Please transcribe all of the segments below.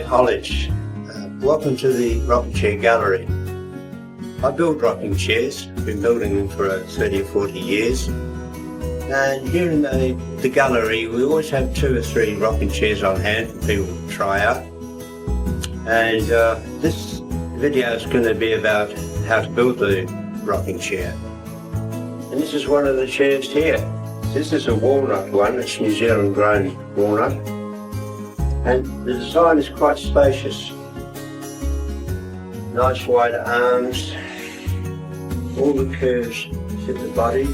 David Hollidge. Welcome to the Rocking Chair Gallery. I build rocking chairs, been building them for 30 or 40 years. And here in the gallery we always have 2 or 3 rocking chairs on hand for people to try out. And this video is going to be about how to build the rocking chair. And this is one of the chairs here. This is a walnut one, it's New Zealand grown walnut. And the design is quite spacious. Nice wide arms, all the curves fit the body.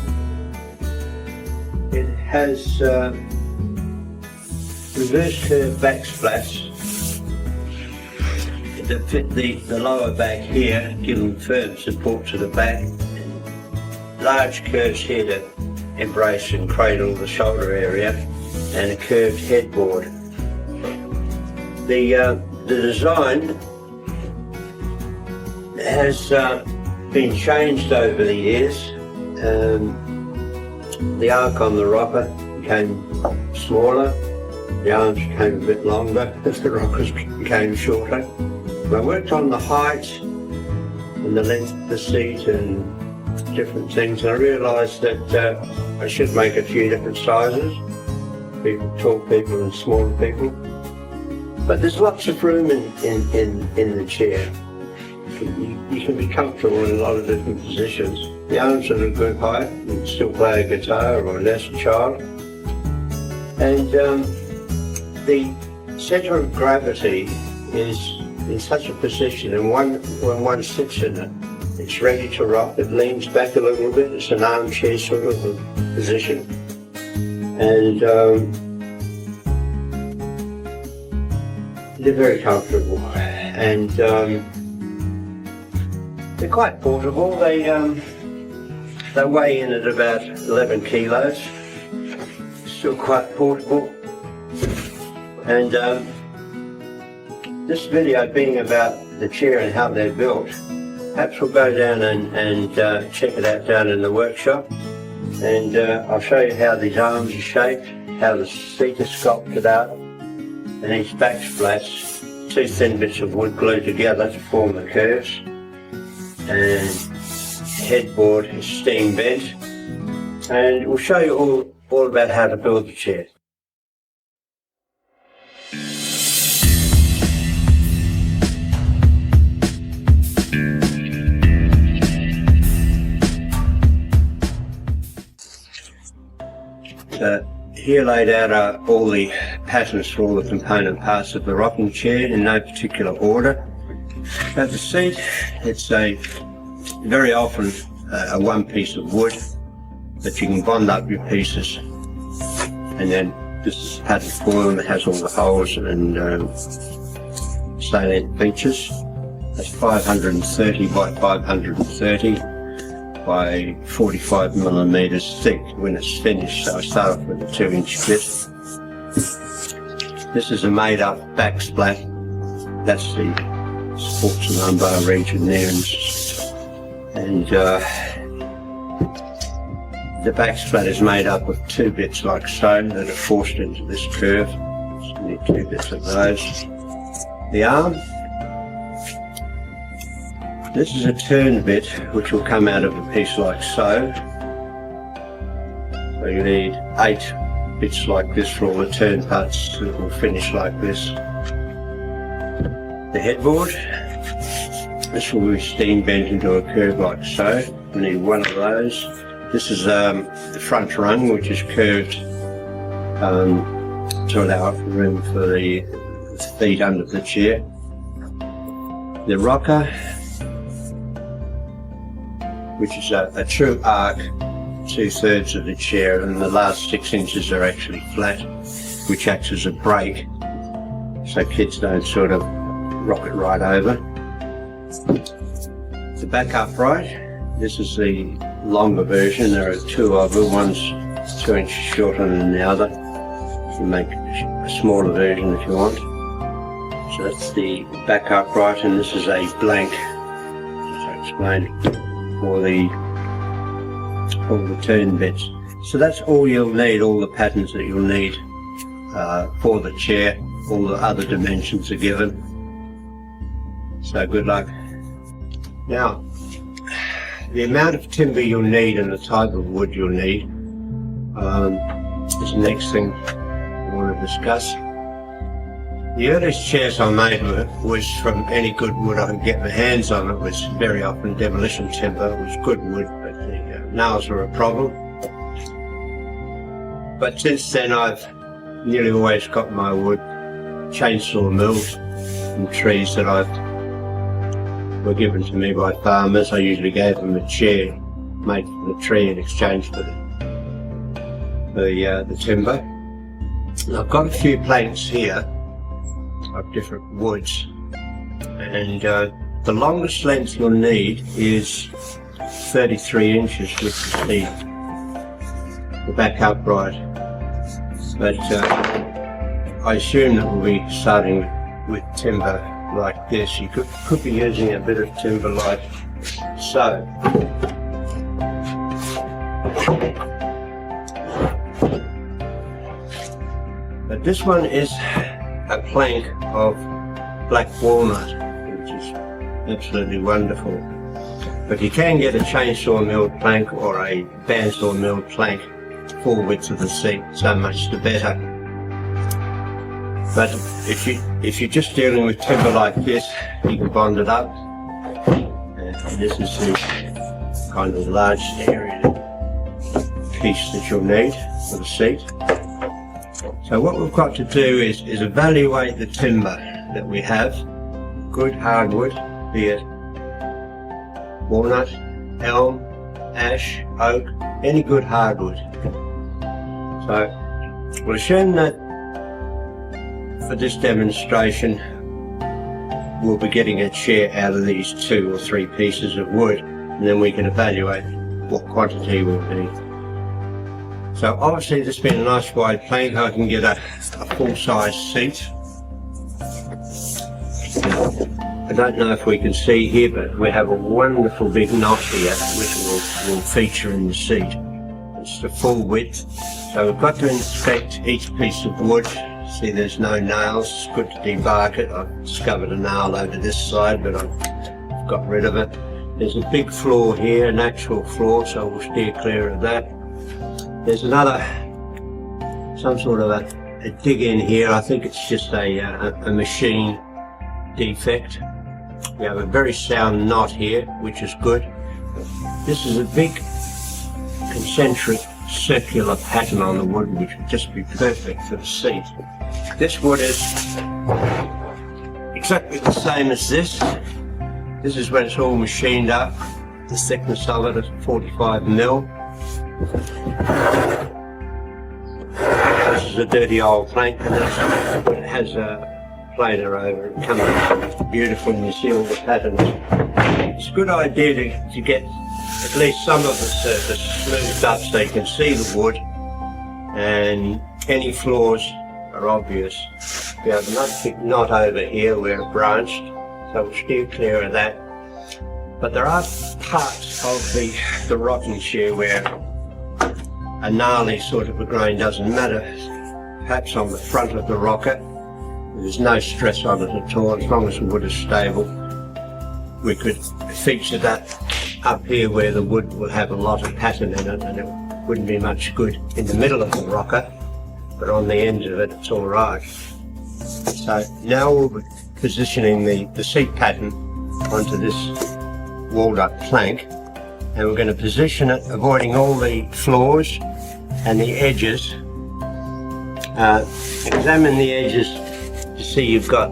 It has reverse curve back splats that fit the lower back here, giving firm support to the back. And large curves here to embrace and cradle the shoulder area, and a curved headboard. The design has been changed over the years. The arc on the rocker became smaller, the arms became a bit longer, the rockers became shorter. I worked on the height and the length of the seat and different things, and I realised that I should make a few different sizes, tall people and smaller people. But there's lots of room in the chair. You can be comfortable in a lot of different positions. The arms are at a good height, you can still play a guitar or as a child. And the centre of gravity is in such a position, and when one sits in it, it's ready to rock. It leans back a little bit, it's an armchair sort of a position. And they're very comfortable, and they're quite portable. They weigh in at about 11 kilos, still quite portable. And this video being about the chair and how they're built, perhaps we'll go down and check it out down in the workshop, and I'll show you how these arms are shaped, how the seat is sculpted out, and each back splats 2 thin bits of wood glued together to form the curves, and headboard is steam bent, and we'll show you all about how to build the chair. Here laid out are all the patterns for all the component parts of the rocking chair in no particular order. At the seat, it's very often a one piece of wood, but you can bond up your pieces. And then this is pattern foil that has all the holes and salient features. That's 530 by 530 by 45 millimeters thick when it's finished. So I start off with a 2-inch bit. This is a made up back splat. That's the sports and lumbar region there, and the back splat is made up of 2 bits like so that are forced into this curve. So you need 2 bits of those. The arm, this is a turn bit which will come out of a piece like so. So you need 8 bits like this for all the turn parts that will finish like this. The headboard, this will be steam bent into a curve like so. We need 1 of those. This is the front rung, which is curved to allow room for the feet under the chair. The rocker, which is a true arc, 2/3 of the chair, and the last 6 inches are actually flat, which acts as a brake so kids don't sort of rock it right over. The back upright, this is the longer version. There are 2 of them, one's 2 inches shorter than the other. You can make a smaller version if you want. So that's the back upright, and this is a blank, as I explained, for all the turn bits. So that's all you'll need, all the patterns that you'll need for the chair. all the other dimensions are given. So good luck. Now, the amount of timber you'll need and the type of wood you'll need is the next thing I want to discuss. The earliest chairs I made was from any good wood I could get my hands on. It was very often demolition timber. It was good wood, but the nails were a problem. But since then I've nearly always got my wood chainsaw milled from trees that were given to me by farmers. I usually gave them a chair made from the tree in exchange for the timber. And I've got a few planks here of different woods, and the longest length you'll need is 33 inches with the back upright, but I assume that we'll be starting with timber like this. You could be using a bit of timber like so. But this one is a plank of black walnut, which is absolutely wonderful. But you can get a chainsaw milled plank or a bandsaw milled plank full width of the seat, so much the better. But if you're just dealing with timber like this, you can bond it up. And this is the kind of large area piece that you'll need for the seat. So what we've got to do is evaluate the timber that we have. Good hardwood, be it walnut, elm, ash, oak, any good hardwood. So we'll assume that for this demonstration we'll be getting a chair out of these 2 or 3 pieces of wood, and then we can evaluate what quantity we'll need. So obviously this being a nice wide plank, I can get a full-size seat. I don't know if we can see here, but we have a wonderful big knot here which will feature in the seat. It's the full width. So we've got to inspect each piece of wood. See, there's no nails. It's good to debark it. I've discovered a nail over this side, but I've got rid of it. There's a big flaw here, an actual flaw, so we'll steer clear of that. There's some sort of a dig in here. I think it's just a machine defect. We have a very sound knot here, which is good. This is a big concentric circular pattern on the wood, which would just be perfect for the seat. This wood is exactly the same as this. This is when it's all machined up. The thickness of it is 45 mil. This is a dirty old plank, and it has a planer over it. It comes out beautiful, and you see all the patterns. It's a good idea to get at least some of the surface smoothed up so you can see the wood, and any flaws are obvious. We have another big knot over here where it branched, so we'll steer clear of that. But there are parts of the rocking chair where a gnarly sort of a grain doesn't matter. Perhaps on the front of the rocker, there's no stress on it at all. As long as the wood is stable, we could feature that up here where the wood will have a lot of pattern in it, and it wouldn't be much good in the middle of the rocker, but on the end of it, it's all right. So now we'll be positioning the seat pattern onto this walled-up plank, and we're going to position it avoiding all the flaws and the edges. Examine the edges to see you've got,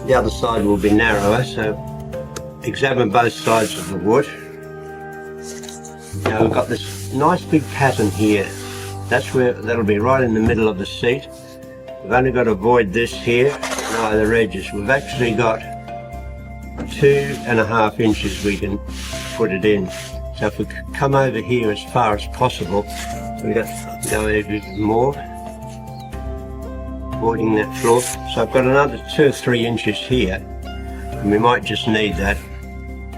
the other side will be narrower, so examine both sides of the wood. Now we've got this nice big pattern here. That'll be right in the middle of the seat. We've only got to avoid this here and either edges. We've actually got 2.5 inches we can put it in. So if we come over here as far as possible, we've got to go a bit more, avoiding that flaw. So I've got another 2 or 3 inches here, and we might just need that.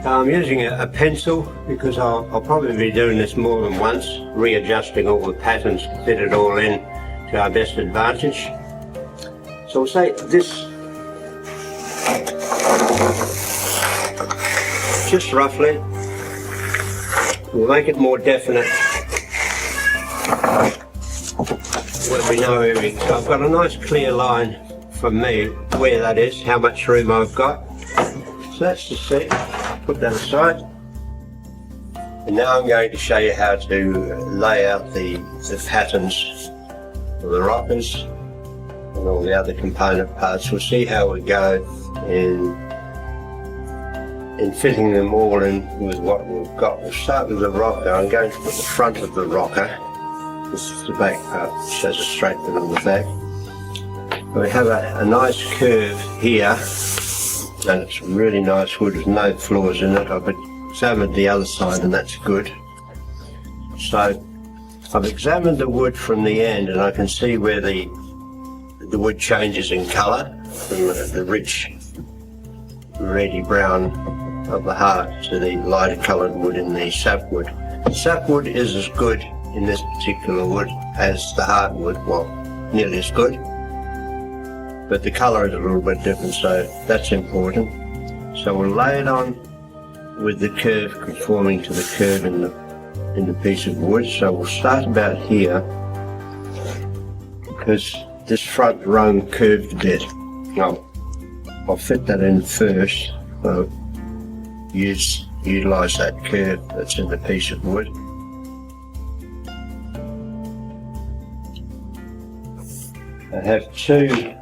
I'm using a pencil because I'll probably be doing this more than once, readjusting all the patterns to fit it all in to our best advantage. So we'll say this, just roughly, we'll make it more definite when we know everything. So I've got a nice clear line for me where that is, how much room I've got. So that's the seat, put that aside. And now I'm going to show you how to lay out the patterns for the rockers and all the other component parts. We'll see how we go in fitting them all in with what we've got. We'll start with the rocker. I'm going to put the front of the rocker. This is the back part, it shows a straight bit on the back. We have a nice curve here, and it's really nice wood with no flaws in it. I've examined the other side and that's good. So I've examined the wood from the end and I can see where the wood changes in colour from the rich reddy brown of the heart to the lighter coloured wood in the sapwood. The sapwood is as good in this particular wood as the hardwood, well, nearly as good, but the colour is a little bit different, so that's important. So we'll lay it on with the curve conforming to the curve in the piece of wood. So we'll start about here, because this front rung curved a bit. I'll fit that in first. So utilise that curve that's in the piece of wood. I have two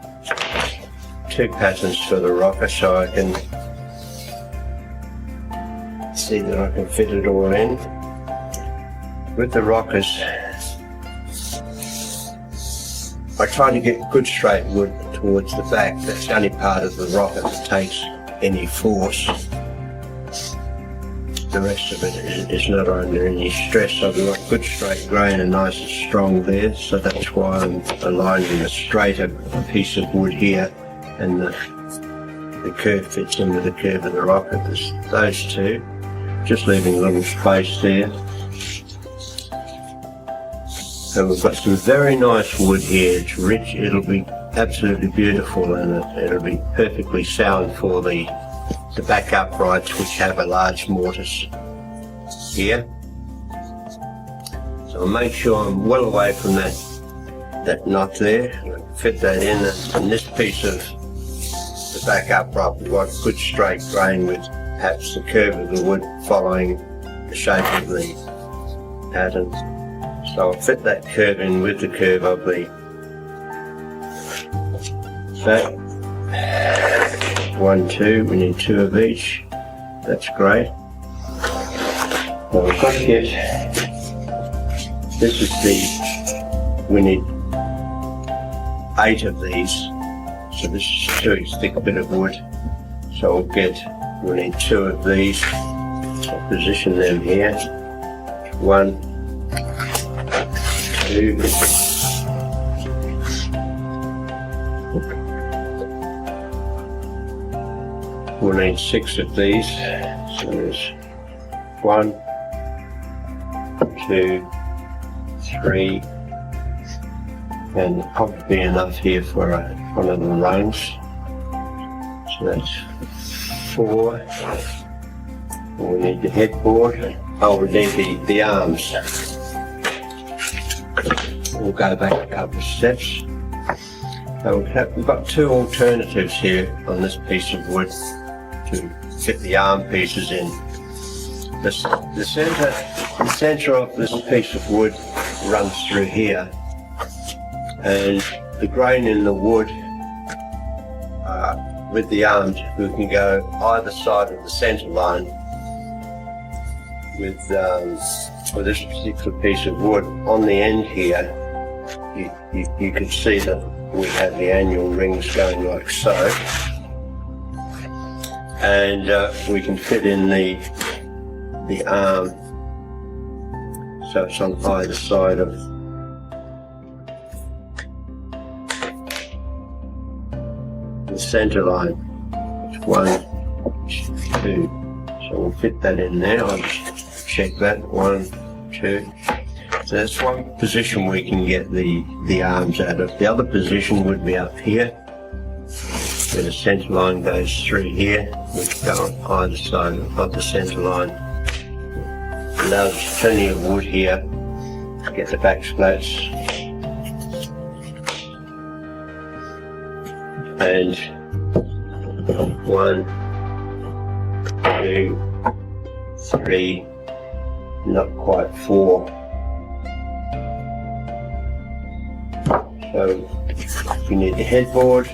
patterns for the rocker, so I can see that I can fit it all in. With the rockers, I try to get good straight wood towards the back. That's the only part of the rocker that takes any force. The rest of it is not under any stress. I've got good straight grain and nice and strong there, so that's why I'm aligning a straighter piece of wood here, and the curve fits in with the curve of the rocker. There's those two, just leaving a little space there. So we've got some very nice wood here. It's rich, it'll be absolutely beautiful, and it'll be perfectly sound for the back uprights, which have a large mortise here. So I'll make sure I'm well away from that knot there. I'll fit that in, and this piece of the back upright, we've got good straight grain with perhaps the curve of the wood following the shape of the pattern. So I'll fit that curve in with the curve of the back. 1, 2, we need 2 of each. That's great. Well, we've got to get, this is we need 8 of these. So this is 2 thick bit of wood. So we'll need 2 of these. I'll position them here. 1, 2. We'll need 6 of these. So there's 1, 2, 3, and there'll probably be enough here for one of the rungs. So that's 4. We need the headboard. Oh, we need the arms. We'll go back a couple of steps. So we've got 2 alternatives here on this piece of wood to fit the arm pieces in. The centre of this piece of wood runs through here, and the grain in the wood with the arms, we can go either side of the centre line with this particular piece of wood. On the end here, you can see that we have the annual rings going like so, and we can fit in the arm, so it's on either side of the centre line. It's 1, 2, so we'll fit that in there. I'll just check that. 1, 2. So that's one position we can get the arms out of. The other position would be up here. where the centre line goes through here, which go on either side of the centre line. And now there's plenty of wood here to get the back splats. And 1, 2, 3, not quite 4. So we need the headboard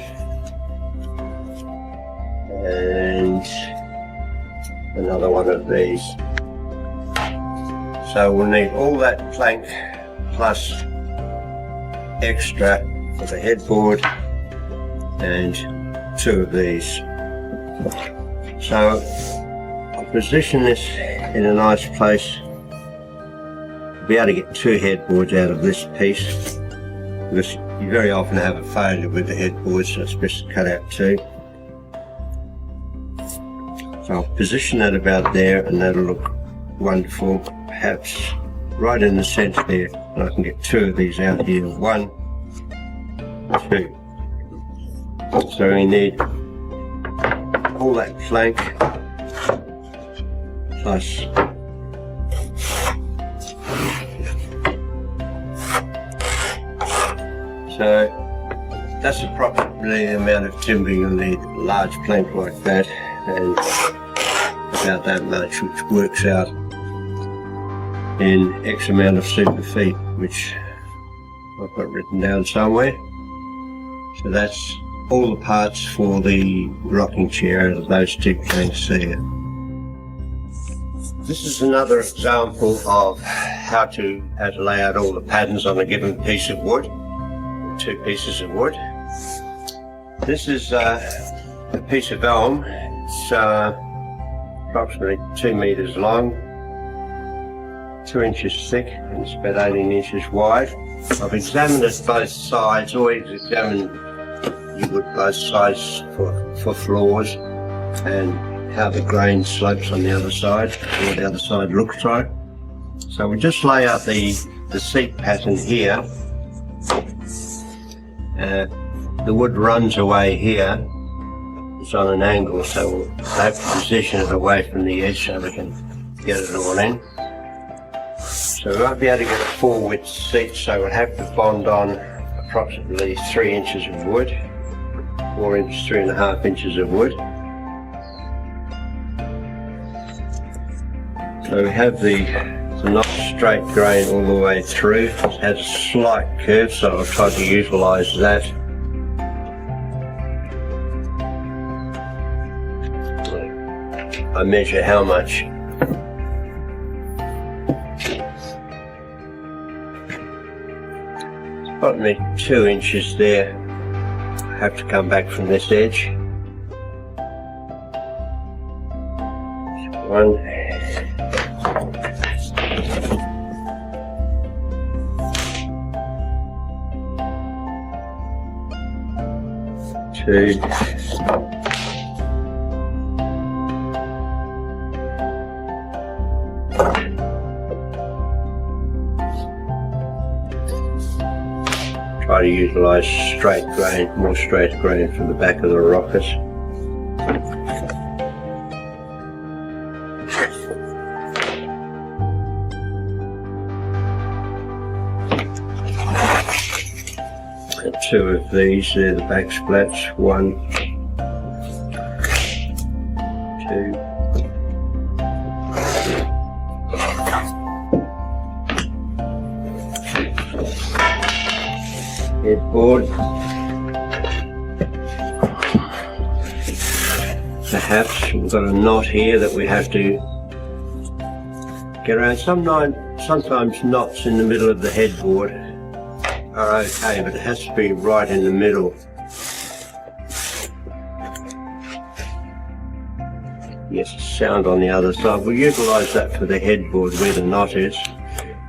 and another one of these. So we'll need all that plank plus extra for the headboard and 2 of these. So I'll position this in a nice place. I'll be able to get 2 headboards out of this piece, because you very often have a failure with the headboard, so it's best to cut out 2. So I'll position that about there, and that'll look wonderful. Perhaps right in the centre there, and I can get 2 of these out here. 1, 2. So we need all that plank plus so that's approximately the amount of timber you'll need, a large plank like that, and about that much, which works out in X amount of super feet, which I've got written down somewhere. So that's all the parts for the rocking chair out of those 2 planks there. This is another example of how to lay out all the patterns on a given piece of wood, 2 pieces of wood. This is a piece of elm. It's approximately 2 meters long, 2 inches thick, and it's about 18 inches wide. I've examined it both sides, always examine you would both sides for floors and how the grain slopes on the other side, what the other side looks like. So we just lay out the seat pattern here. The wood runs away here. It's on an angle, so we'll have to position it away from the edge so we can get it all in. So we won't be able to get a 4 width seat, so we'll have to bond on approximately 3 inches of wood, 4 inches, 3.5 inches of wood. So we have the nice straight grain all the way through. It has a slight curve, so I'll try to utilise that. I measure how much. Approximately 2 inches there. I have to come back from this edge. 1. 2. 3. Try to utilise straight grain, more straight grain from the back of the rockers. And 2 of these, they're the back splats. 1, 2. Headboard. Perhaps we've got a knot here that we have to get around. Sometimes knots in the middle of the headboard are okay, but it has to be right in the middle. Yes, sound on the other side. We'll utilise that for the headboard where the knot is.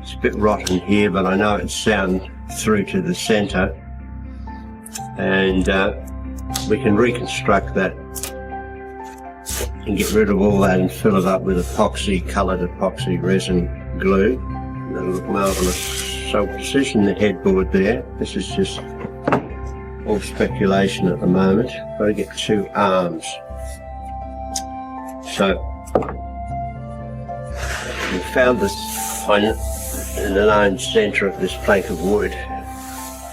It's a bit rotten here, but I know it's sound through to the centre, and we can reconstruct that and get rid of all that and fill it up with coloured epoxy resin glue. That'll look marvellous. So position the headboard there. This is just all speculation at the moment. Got to get 2 arms. So we found this in the known centre of this plank of wood.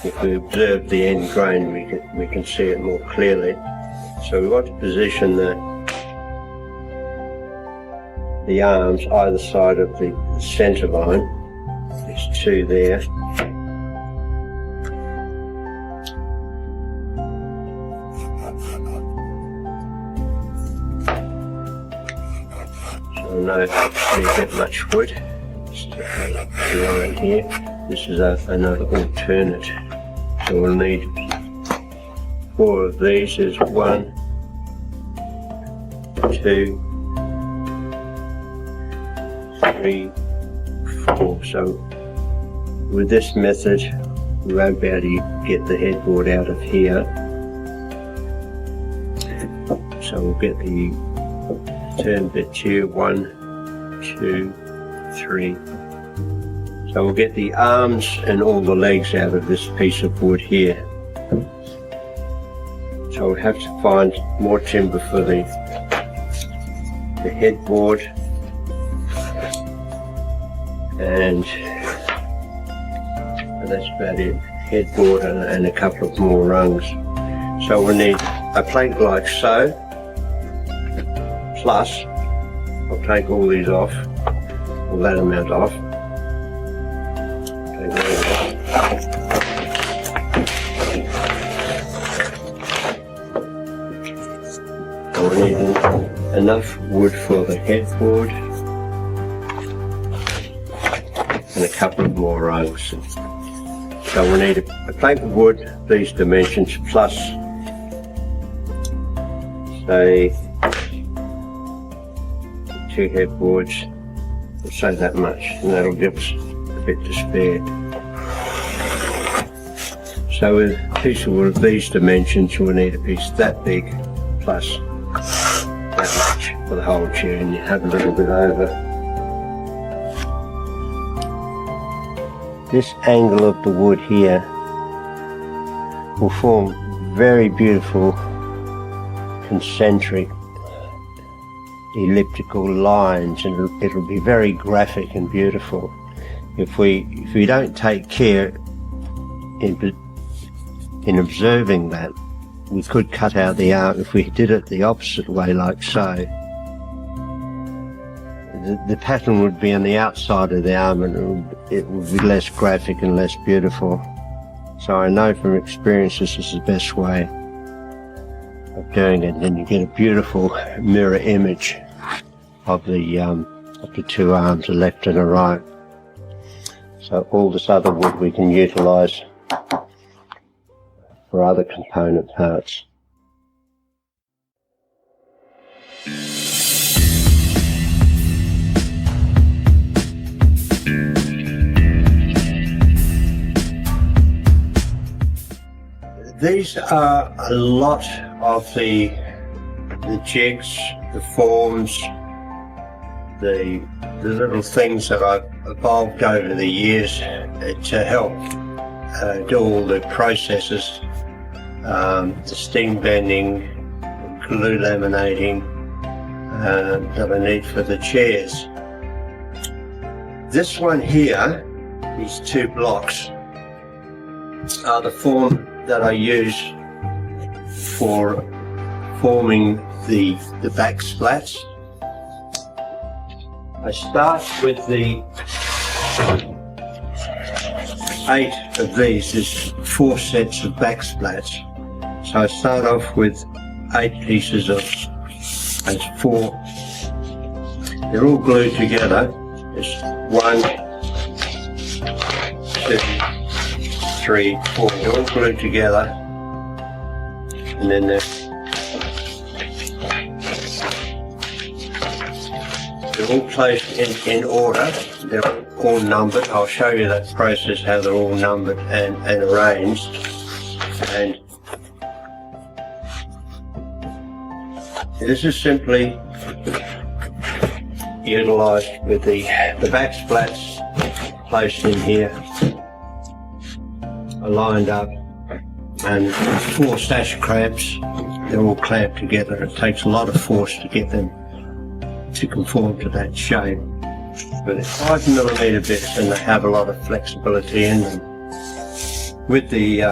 If we observe the end grain, we can see it more clearly. So we want to position the arms either side of the centre line. There's 2 there. So no, actually get much wood. Just the line here. This is another alternate. So we'll need 4 of these. There's 1, 2, 3, 4. So with this method we won't be able to get the headboard out of here. So we'll get the turn bit here, 1, 2, 3. So we'll get the arms and all the legs out of this piece of wood here. So we'll have to find more timber for the headboard, and that's about it. Headboard and a couple of more rungs. So we'll need a plank like so, plus I'll take all these off, all that amount off. So we need enough wood for the headboard and a couple of more rungs. So we need a plank of wood, these dimensions, plus say 2 headboards. We'll say that much, and that'll give us a bit to spare. So with a piece of wood of these dimensions, we'll need a piece that big, plus that much for the whole chair, and you have a little bit over. This angle of the wood here will form very beautiful concentric elliptical lines, and it'll be very graphic and beautiful. If we don't take care in observing that, we could cut out the arm. If we did it the opposite way, like so, the pattern would be on the outside of the arm, and it would be less graphic and less beautiful. So I know from experience this is the best way of doing it, and you get a beautiful mirror image of the 2 arms, a left and a right. So all this other wood we can utilise for other component parts. These are a lot of the jigs, the forms, the little things that I've evolved over the years to help do all the processes, the steam bending, glue laminating that I need for the chairs. This one here, these 2 blocks, are the form that I use for forming the back splats. I start with the 8 of these. There's 4 sets of back splats. So I start off with 8 pieces of, there's 4. They're all glued together. There's 1, 2, 3, 4. They're all glued together, and then they're all placed in order. They're all numbered. I'll show you that process, how they're all numbered and arranged. And this is simply utilised with the back splats placed in here, are lined up and 4 sash clamps. They're all clamped together. It takes a lot of force to get them to conform to that shape. But it's 5mm bits and they have a lot of flexibility in them. With the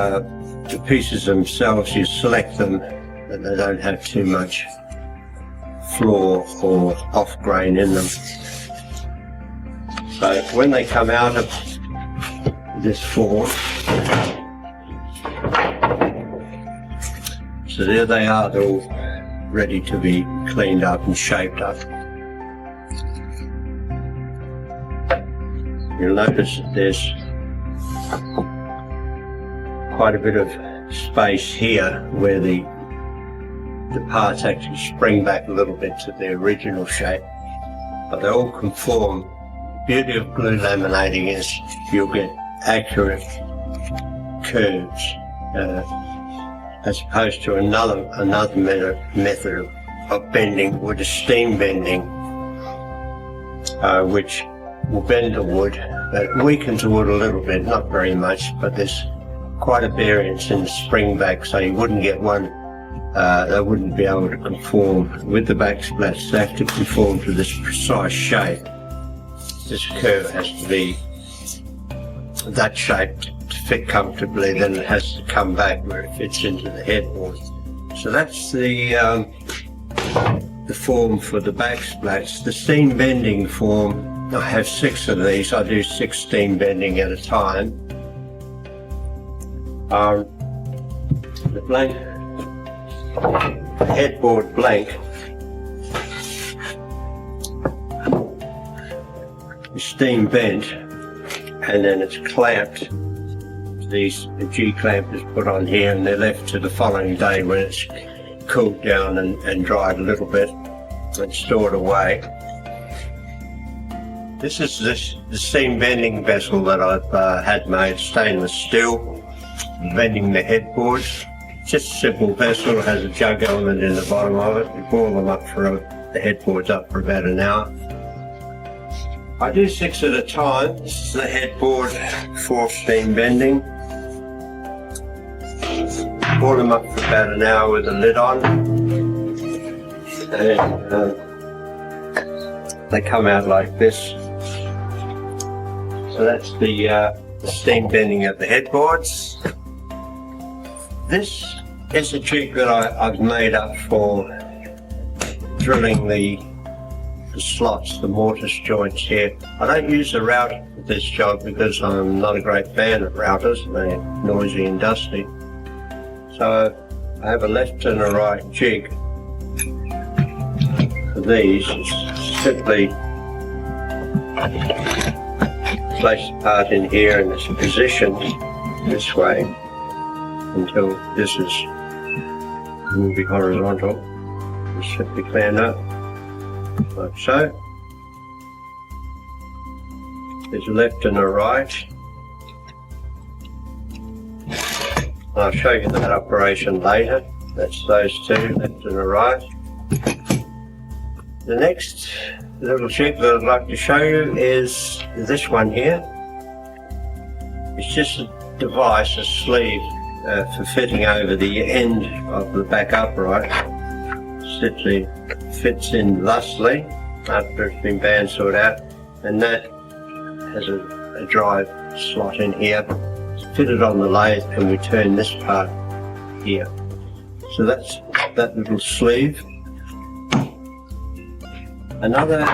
pieces themselves, you select them and they don't have too much flaw or off grain in them. So when they come out of this form, so there they are, they're all ready to be cleaned up and shaped up. You'll notice that there's quite a bit of space here where the parts actually spring back a little bit to their original shape, but they all conform. The beauty of glue laminating is you'll get accurate curves as opposed to another method of bending, wood is steam bending, which will bend the wood. It weakens the wood a little bit, not very much, but there's quite a variance in the spring back, so you wouldn't get one. They wouldn't be able to conform with the back splats. They have to conform to this precise shape. This curve has to be that shape to fit comfortably, then it has to come back where it fits into the headboard. So that's the form for the back splats. The steam bending form, I have 6 of these. I do 6 steam bending at a time. The blank, the headboard blank is steam bent and then it's clamped. These G clamp is put on here and they're left to the following day when it's cooled down and dried a little bit and stored away. This is the steam bending vessel that I've had made, stainless steel, bending the headboards. Just a simple vessel, it has a jug element in the bottom of it. We boil them up the headboards up for about an hour. I do 6 at a time. This is the headboard for steam bending. Boil them up for about an hour with the lid on. And they come out like this. So that's the steam bending of the headboards. This is a jig that I've made up for drilling the slots, the mortise joints here. I don't use a router for this job because I'm not a great fan of routers. They're noisy and dusty. So I have a left and a right jig for these. It's simply place the part in here and it's positioned this way until this will be horizontal. It's simply cleaned up like so. There's a left and a right. I'll show you that operation later. That's those 2, left and a right. The next little jig that I'd like to show you is this one here. It's just a device, a sleeve for fitting over the end of the back upright. Simply fits in thusly after it's been bandsawed out, and that has a drive slot in here. It's fitted on the lathe and we turn this part here. So that's that little sleeve. Another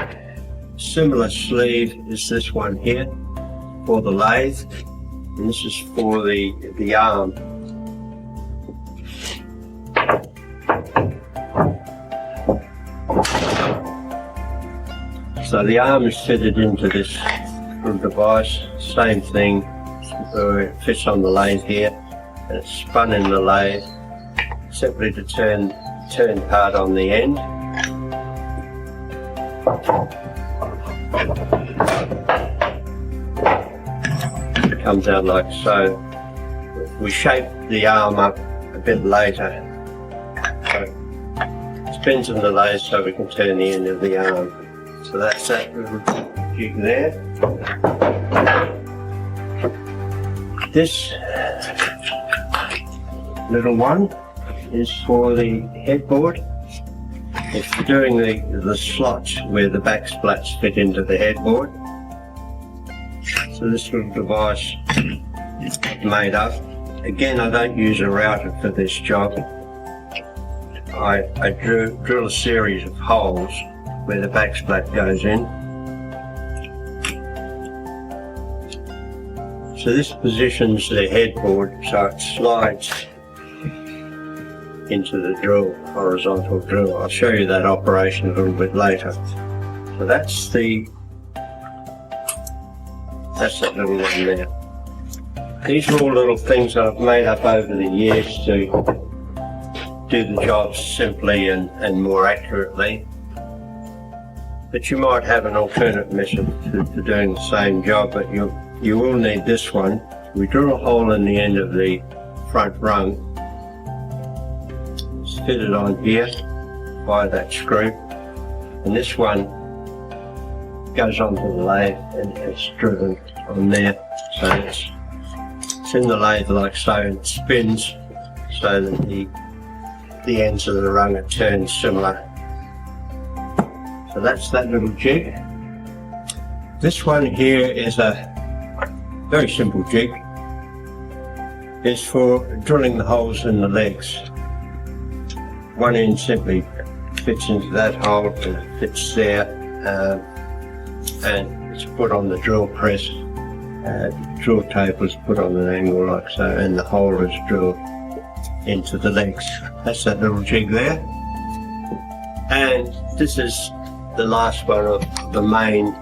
similar sleeve is this one here for the lathe, and this is for the arm. So the arm is fitted into this little device, same thing, it fits on the lathe here, and it's spun in the lathe, simply to turn part on the end. It comes out like so. We shape the arm up a bit later, so it spins in the lathe so we can turn the end of the arm. So that's that little jig there. This little one is for the headboard. It's for doing the slots where the back splats fit into the headboard. So this little device is made up. Again, I don't use a router for this job. I drill a series of holes where the back splat goes in. So this positions the headboard so it slides into the drill, horizontal drill. I'll show you that operation a little bit later. So that's that little one there. These are all little things that I've made up over the years to do the job simply and more accurately. But you might have an alternate method to doing the same job, but you will need this one. We drill a hole in the end of the front rung. It's fitted on here by that screw, and this one goes onto the lathe and it's driven on there. So it's in the lathe like so, and it spins so that the ends of the rung are turned similar. So that's that little jig. This one here is a very simple jig. It's for drilling the holes in the legs. One end simply fits into that hole and it fits there, and it's put on the drill press. Drill tape was put on an angle like so, and the hole is drilled into the legs. That's that little jig there. And this is the last one of the main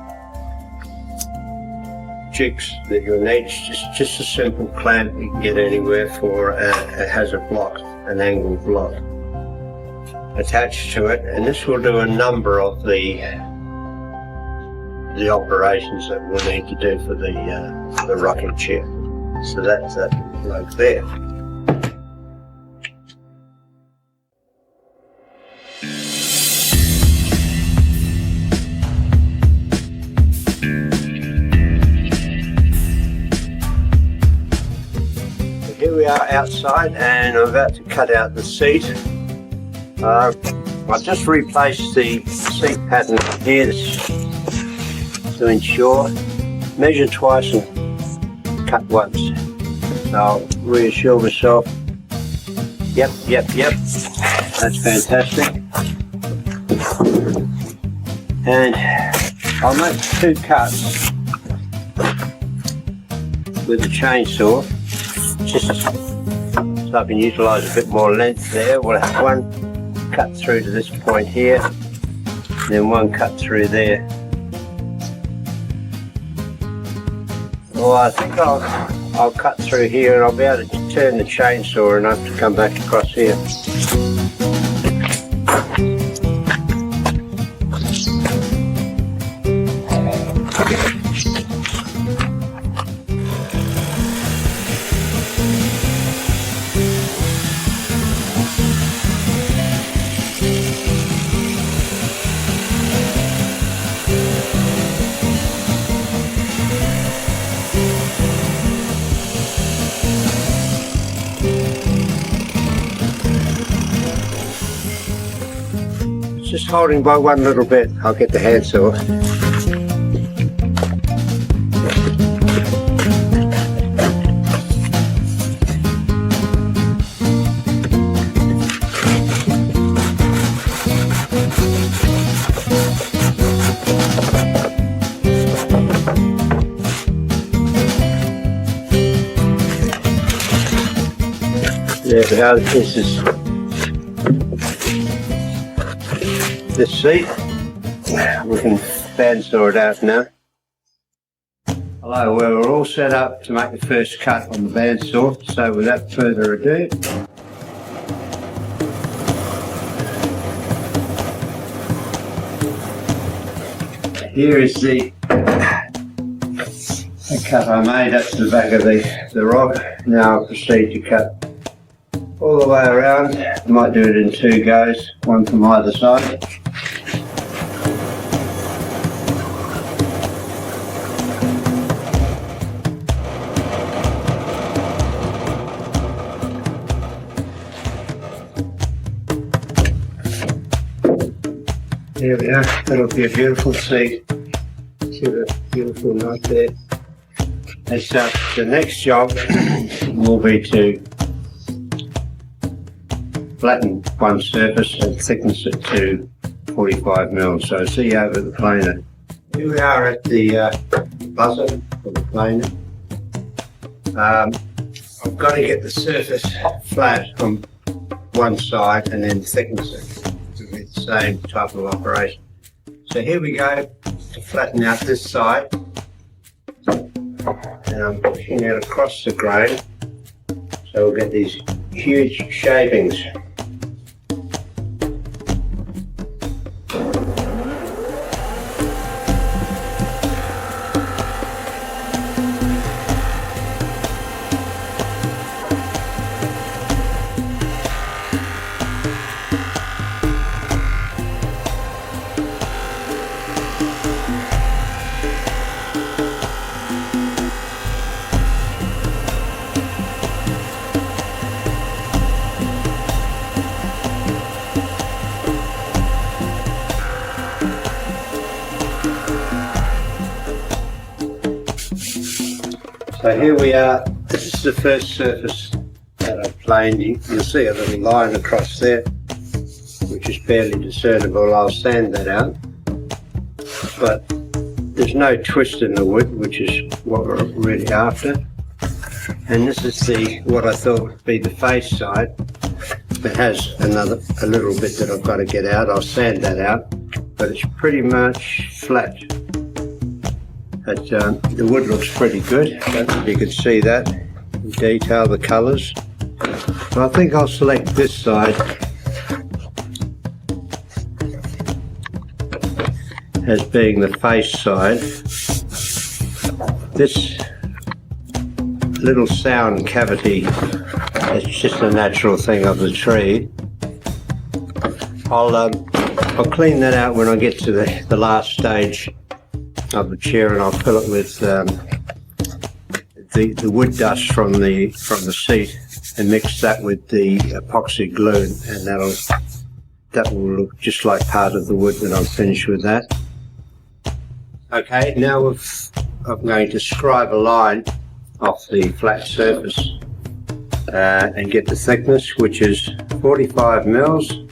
jigs that you'll need. It's just a simple clamp you can get anywhere for it has a block, an angled block attached to it, and this will do a number of the operations that we'll need to do for the rocking chair. So that's that bloke there. So here we are outside, and I'm about to cut out the seat. I've just replaced the seat pattern here to ensure. Measure twice and cut once. So I'll reassure myself. Yep. That's fantastic. And I'll make 2 cuts with the chainsaw, just so I can utilise a bit more length there. We'll have one cut through to this point here, then one cut through there. Well, I think I'll cut through here and I'll be able to turn the chainsaw enough to come back across here. Just holding by one little bit, I'll get the handsaw. There we are, this is this seat. We can bandsaw it out now. Hello, well, we're all set up to make the first cut on the bandsaw, so without further ado, here is the cut I made. That's the back of the rock. Now I'll proceed to cut all the way around. I might do it in 2 goes, one from either side. There we are, that'll be a beautiful seat. See the beautiful knot there. And so the next job will be to flatten one surface and thickness it to 45 mils. So see you over the planer. Here we are at the buzzer for the planer. I've got to get the surface flat on one side and then thickness it with the same type of operation. So here we go to flatten out this side, and I'm pushing it across the grain so we'll get these huge shavings. So here we are, this is the first surface that I've planed. You'll see a little line across there, which is barely discernible. I'll sand that out. But there's no twist in the wood, which is what we're really after. And this is what I thought would be the face side. It has a little bit that I've got to get out. I'll sand that out, but it's pretty much flat. But the wood looks pretty good. I don't know if you can see that in detail, the colours. So I think I'll select this side as being the face side. This little sound cavity is just a natural thing of the tree. I'll clean that out when I get to the last stage of the chair, and I'll fill it with the wood dust from the seat and mix that with the epoxy glue, and that will look just like part of the wood when I'm finished with that. Okay, now I'm going to scribe a line off the flat surface and get the thickness, which is 45 mils.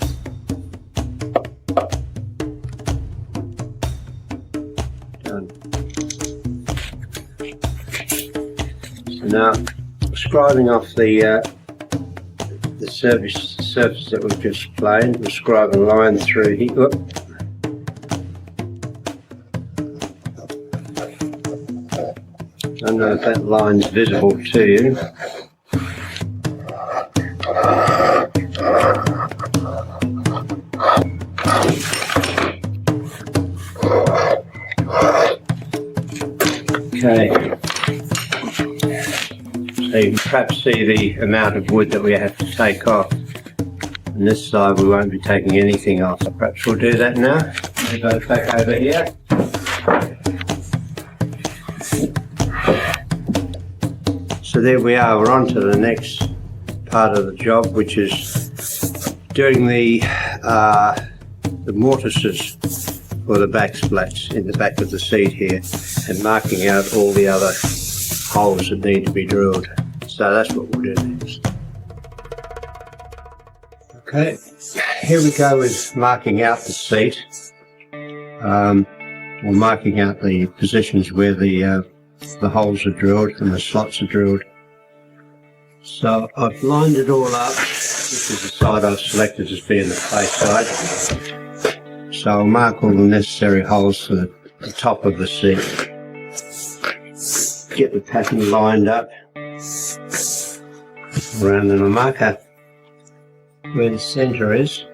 Now, scribing off the surface that we've just planed, we'll scribe a line through here. Whoop. I don't know if that line's visible to you. Okay. So you can perhaps see the amount of wood that we have to take off. On this side we won't be taking anything off, so perhaps we'll do that now. We'll go back over here. So there we are, we're on to the next part of the job, which is doing the mortises for the back splats in the back of the seat here, and marking out all the other holes that need to be drilled. So that's what we'll do next. Okay, here we go with marking out the seat, or marking out the positions where the holes are drilled and the slots are drilled. So I've lined it all up. This is the side I've selected as being the face side. So I'll mark all the necessary holes for the top of the seat. Get the pattern lined up around, and I'll mark out where the centre is.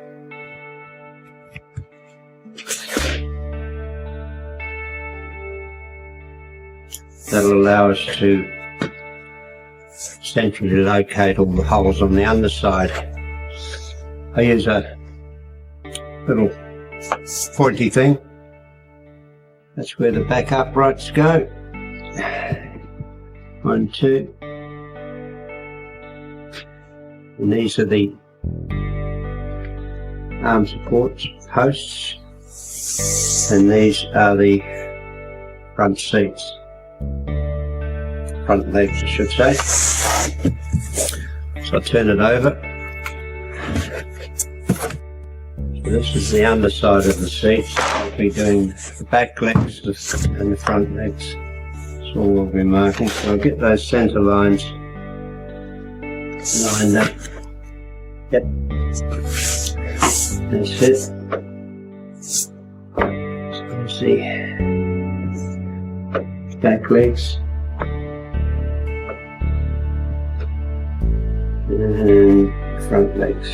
That'll allow us to centrally locate all the holes on the underside. I use a little pointy thing. That's where the back uprights go. 1, 2. And these are the arm supports, posts. and these are the front seats, front legs I should say. So I turn it over. So this is the underside of the seats. We'll be doing the back legs and the front legs. That's all we'll be marking. So I'll get those centre lines lined up. Yep. That's it. So let's see. Back legs. And front legs.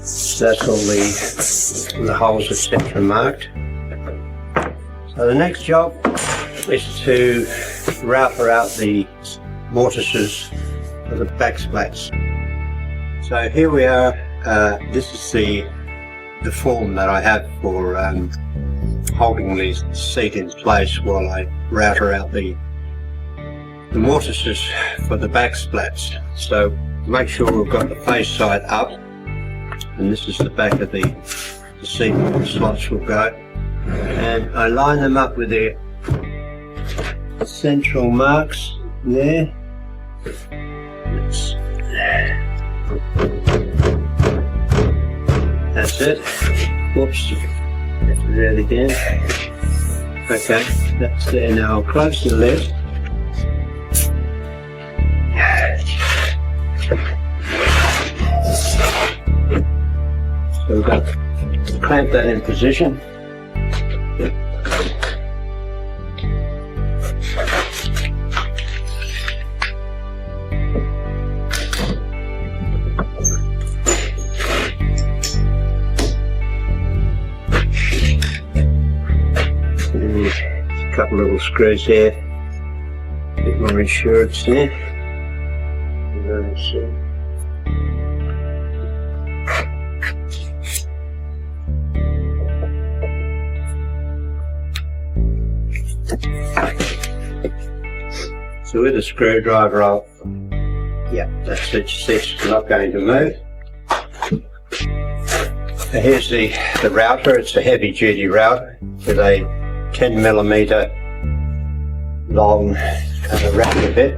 So that's all the holes etc. marked. So the next job is to router out the mortises for the back splats. So here we are. This is the form that I have for holding the seat in place while I router out the mortises for the back splats. So make sure we've got the face side up, and this is the back of the seat where the slots will go, and I line them up with the central marks there. That's it. Whoops, have to do it again. Okay, that's there now. I'll close the lid. So we've got to clamp that in position. A couple little screws there, a bit more insurance there. So with the screwdriver, that's it, it's not going to move. So here's the router. It's a heavy duty router with a 10mm long router bit.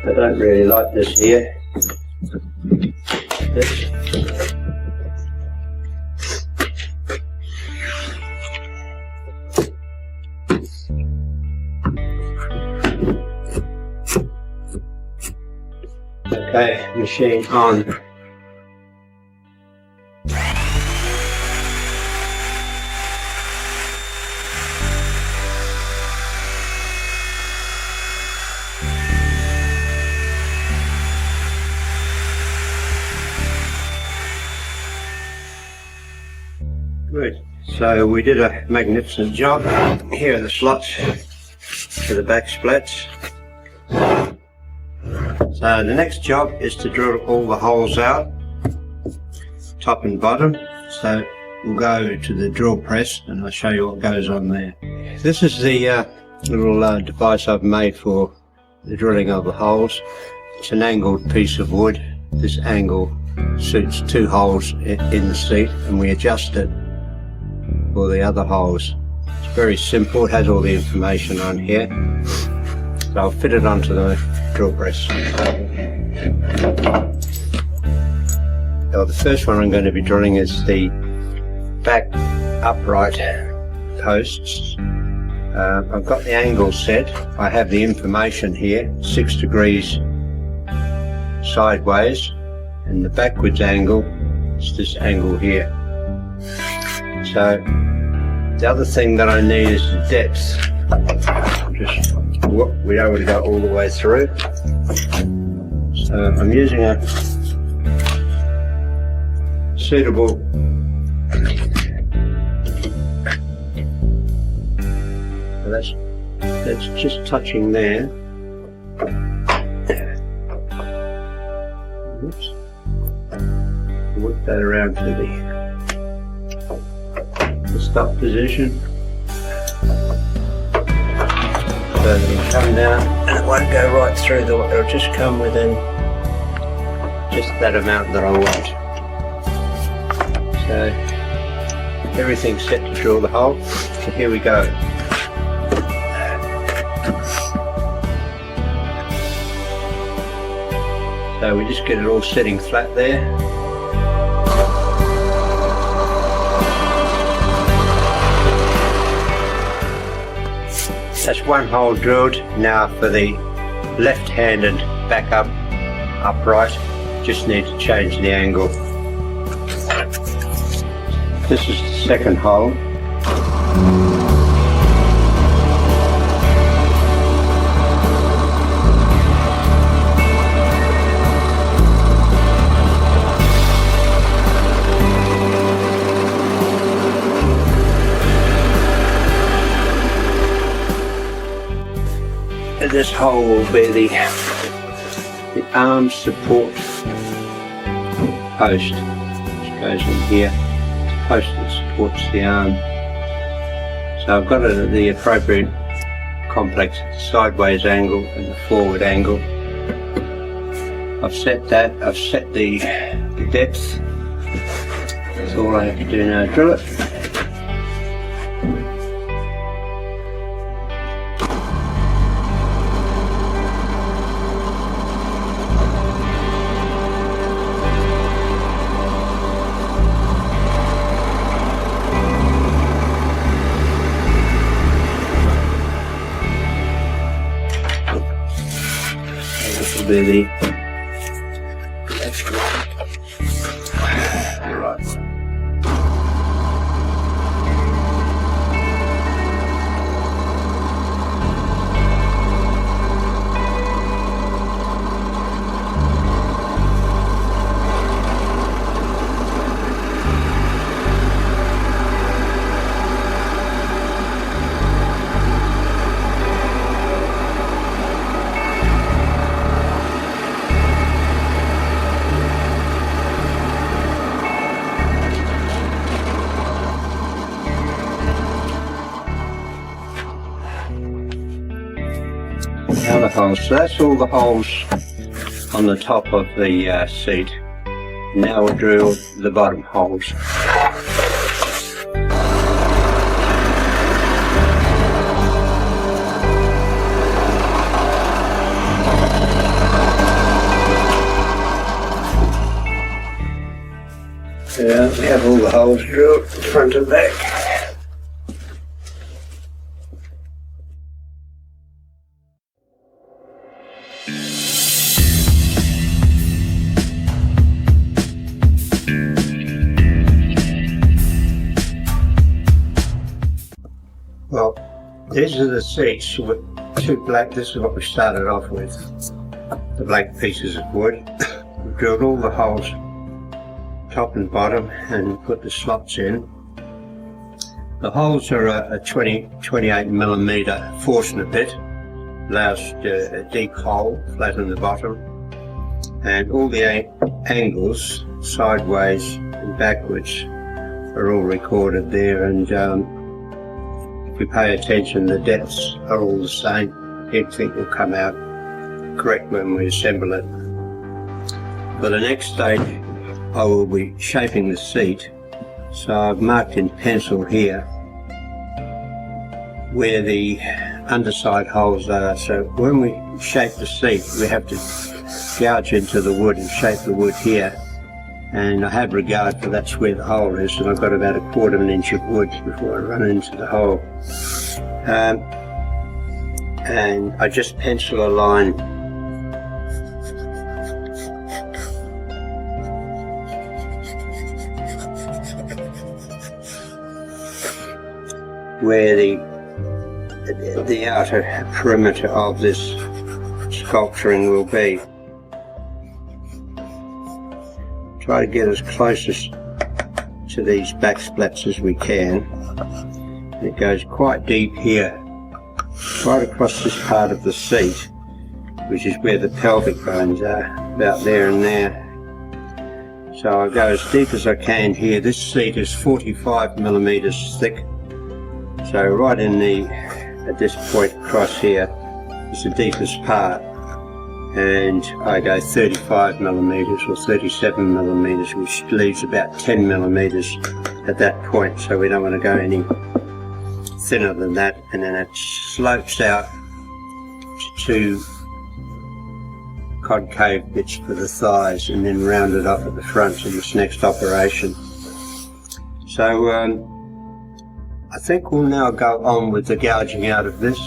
I don't really like this here. Okay, machine on. Good. So we did a magnificent job. Here are the slots for the back splats. So the next job is to drill all the holes out, top and bottom. So we'll go to the drill press and I'll show you what goes on there. This is the little device I've made for the drilling of the holes. It's an angled piece of wood. This angle suits 2 holes in the seat, and we adjust it for the other holes. It's very simple. It has all the information on here. So I'll fit it onto the drill press. Now the first one I'm going to be drilling is the back upright posts. I've got the angle set. I have the information here, 6 degrees sideways, and the backwards angle is this angle here. So the other thing that I need is the depth. We don't want to go all the way through. So I'm using a suitable that's just touching there. Oops. Work that around to the stop position. So further, it'll come down and it won't go right through the, it'll just come within just that amount that I want. So everything's set to drill the hole, so here we go. So we just get it all sitting flat there. That's one hole drilled. Now for the left-handed back up upright, just need to change the angle. This is the second hole. This hole will be the arm support post, which goes in here. Post that supports the arm. So I've got it at the appropriate complex sideways angle and the forward angle. I've set that. I've set the depth. That's all I have to do now. Drill it. Be the left one, right one. Other holes. So that's all the holes on the top of the seat. Now we'll drill the bottom holes. Yeah, we have all the holes drilled, front and back. Well, these are the seats with two black, this is what we started off with, the black pieces of wood. We've drilled all the holes, top and bottom, and put the slots in. The holes are a 28mm Forstner bit, allows a deep hole, flat on the bottom, and all the angles, sideways and backwards, are all recorded there, and if we pay attention, the depths are all the same. Everything will come out correct when we assemble it. For the next stage, I will be shaping the seat. So I've marked in pencil here where the underside holes are. So when we shape the seat, we have to gouge into the wood and shape the wood here. And I have regard for that's where the hole is, and I've got about 1/4 of an inch of wood before I run into the hole. And I just pencil a line where the outer perimeter of this sculpturing will be. Try to get as close to these back splats as we can. It goes quite deep here, right across this part of the seat, which is where the pelvic bones are, about there and there. So I go as deep as I can here. This seat is 45mm thick, so right in at this point across here, is the deepest part, and I go 35 millimeters or 37 millimeters, which leaves about 10 millimeters at that point, so we don't want to go any thinner than that. And then it slopes out to 2 concave bits for the thighs, and then round it up at the front in this next operation. So I think we'll now go on with the gouging out of this.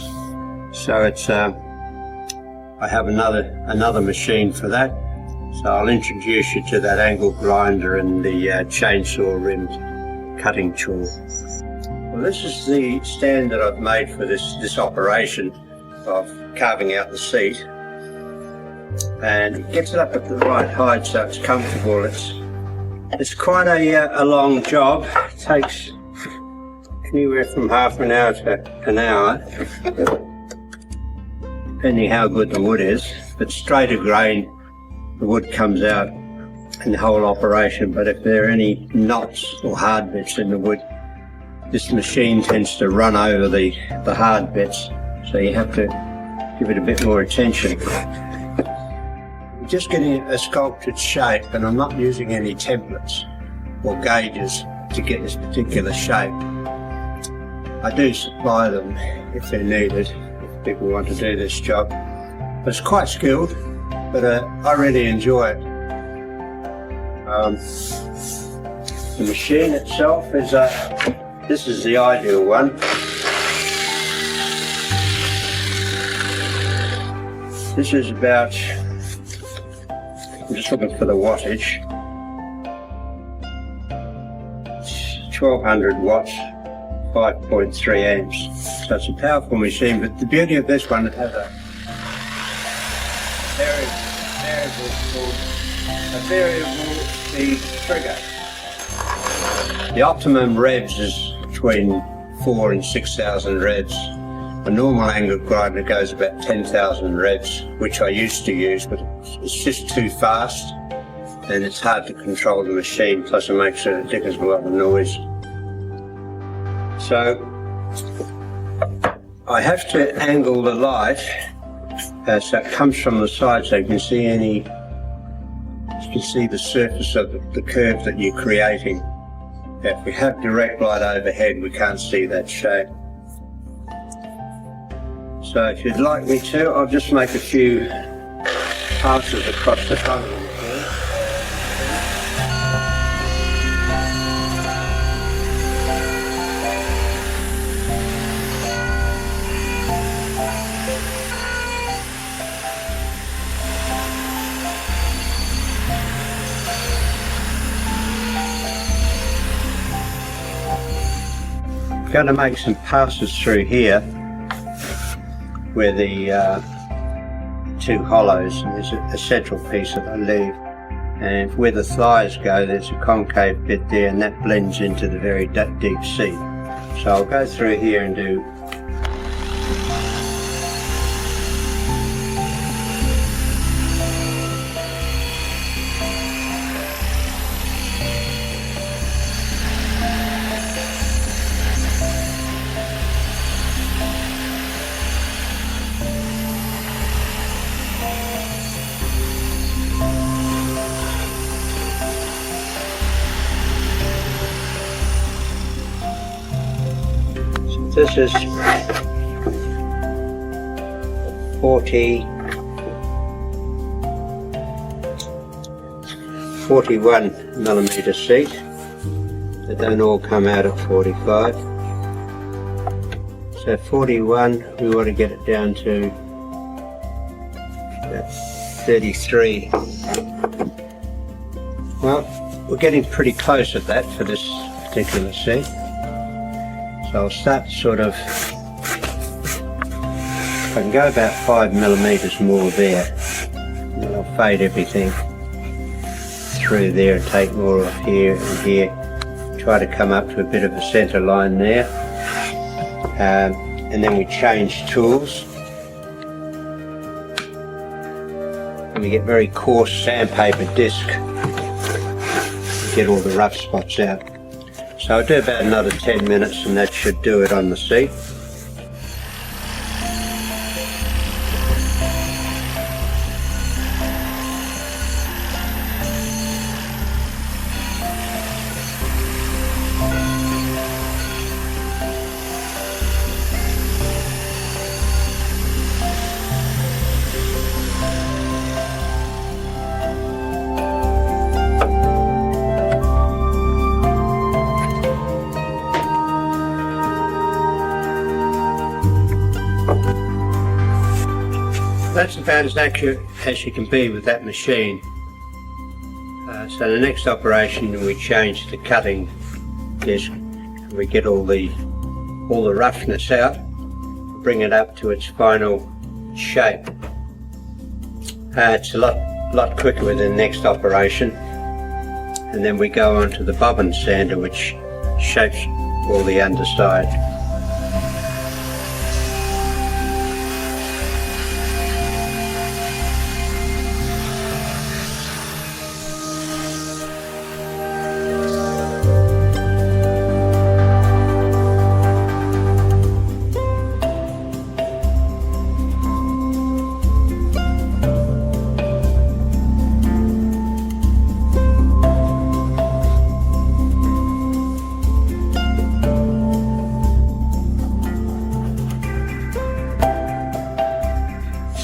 So it's I have another machine for that, so I'll introduce you to that angle grinder and the chainsaw rimmed cutting tool. Well, this is the stand that I've made for this operation of carving out the seat, and it gets it up at the right height so it's comfortable. It's quite a long job. It takes anywhere from half an hour to an hour, depending how good the wood is. But straighter grain, the wood comes out in the whole operation, but if there are any knots or hard bits in the wood, this machine tends to run over the hard bits, so you have to give it a bit more attention. I'm just getting a sculpted shape, and I'm not using any templates or gauges to get this particular shape. I do supply them if they're needed, if people want to do this job. But it's quite skilled, but I really enjoy it. The machine itself is this is the ideal one. This is about, I'm just looking for the wattage, it's 1200 watts, 5.3 amps. So it's a powerful machine, but the beauty of this one, it has a variable speed trigger. The optimum revs is between 4,000 and 6,000 revs. A normal angle grinder goes about 10,000 revs, which I used to use, but it's just too fast and it's hard to control the machine, plus it makes a dickens of a lot of noise. So I have to angle the light so it comes from the side, so you can see the surface of the curve that you're creating. If we have direct light overhead, we can't see that shape. So if you'd like me to, I'll just make a few passes across the front of the machine. I'm going to make some passes through here where the 2 hollows, and there's a central piece that I leave, and where the thighs go there's a concave bit there, and that blends into the very deep seat. So I'll go through here and do this is 41 millimeter seat. They don't all come out at 45. So 41, we want to get it down to about 33. Well, we're getting pretty close at that for this particular seat. So I'll start sort of, I can go about 5 millimeters more there, and then I'll fade everything through there and take more off here and here. Try to come up to a bit of a centre line there, and then we change tools, and we get very coarse sandpaper disc to get all the rough spots out. So I'll do about another 10 minutes and that should do it on the seat. that's about as accurate as you can be with that machine. So the next operation, we change the cutting disc. We get all the roughness out, bring it up to its final shape. It's a lot quicker with the next operation, and then we go on to the bobbin sander, which shapes all the underside.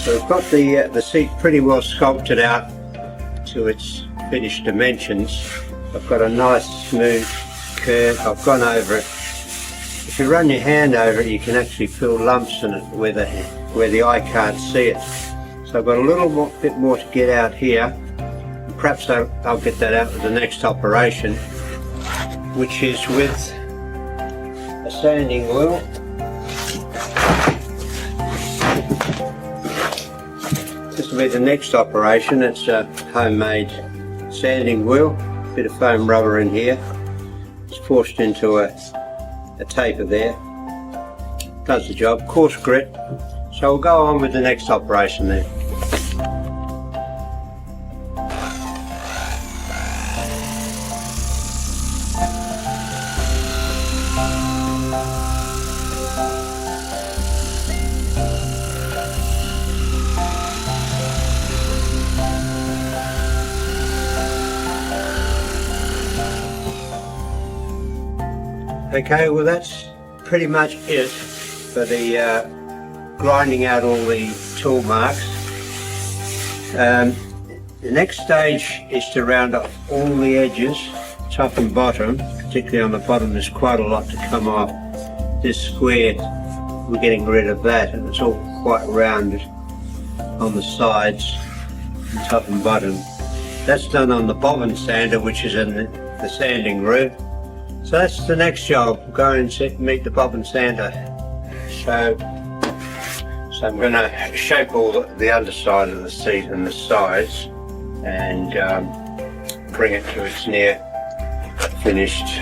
So we've got the seat pretty well sculpted out to its finished dimensions. I've got a nice smooth curve. I've gone over it. If you run your hand over it, you can actually feel lumps in it where the eye can't see it. So I've got a little bit more to get out here. Perhaps I'll get that out with the next operation, which is with a sanding wheel. This will be the next operation. It's a homemade sanding wheel, bit of foam rubber in here. It's forced into a taper there. Does the job, coarse grit. So we'll go on with the next operation then. Okay, well that's pretty much it for the grinding out all the tool marks. The next stage is to round off all the edges, top and bottom. Particularly on the bottom, there's quite a lot to come off. This square, we're getting rid of that, and it's all quite rounded on the sides, top and bottom. That's done on the bobbin sander, which is in the sanding room. So that's the next job, go and meet the bobbin sander. So I'm going to shape all the underside of the seat and the sides and bring it to its near finished.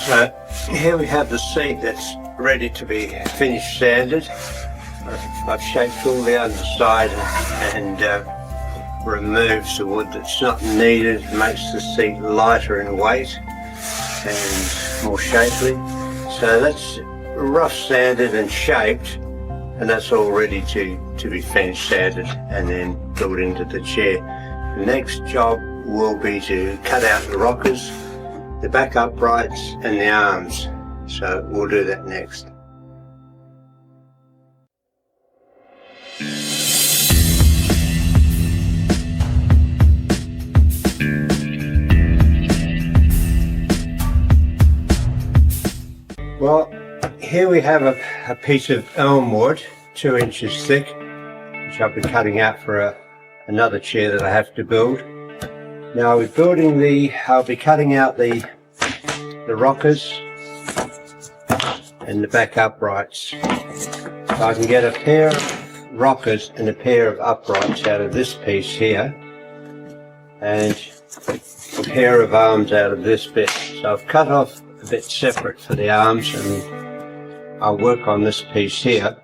So here we have the seat that's ready to be finished sanded. I've shaped all the underside and removed the wood that's not needed. It makes the seat lighter in weight and more shapely. So that's rough sanded and shaped, and that's all ready to be finished sanded and then built into the chair. The next job will be to cut out the rockers, the back uprights and the arms. So we'll do that next. Well, here we have a piece of elm wood, 2 inches thick, which I'll be cutting out for another chair that I have to build. Now I'll be cutting out the rockers and the back uprights. So I can get a pair of rockers and a pair of uprights out of this piece here, and a pair of arms out of this bit. So I've cut off a bit separate for the arms, and I'll work on this piece here.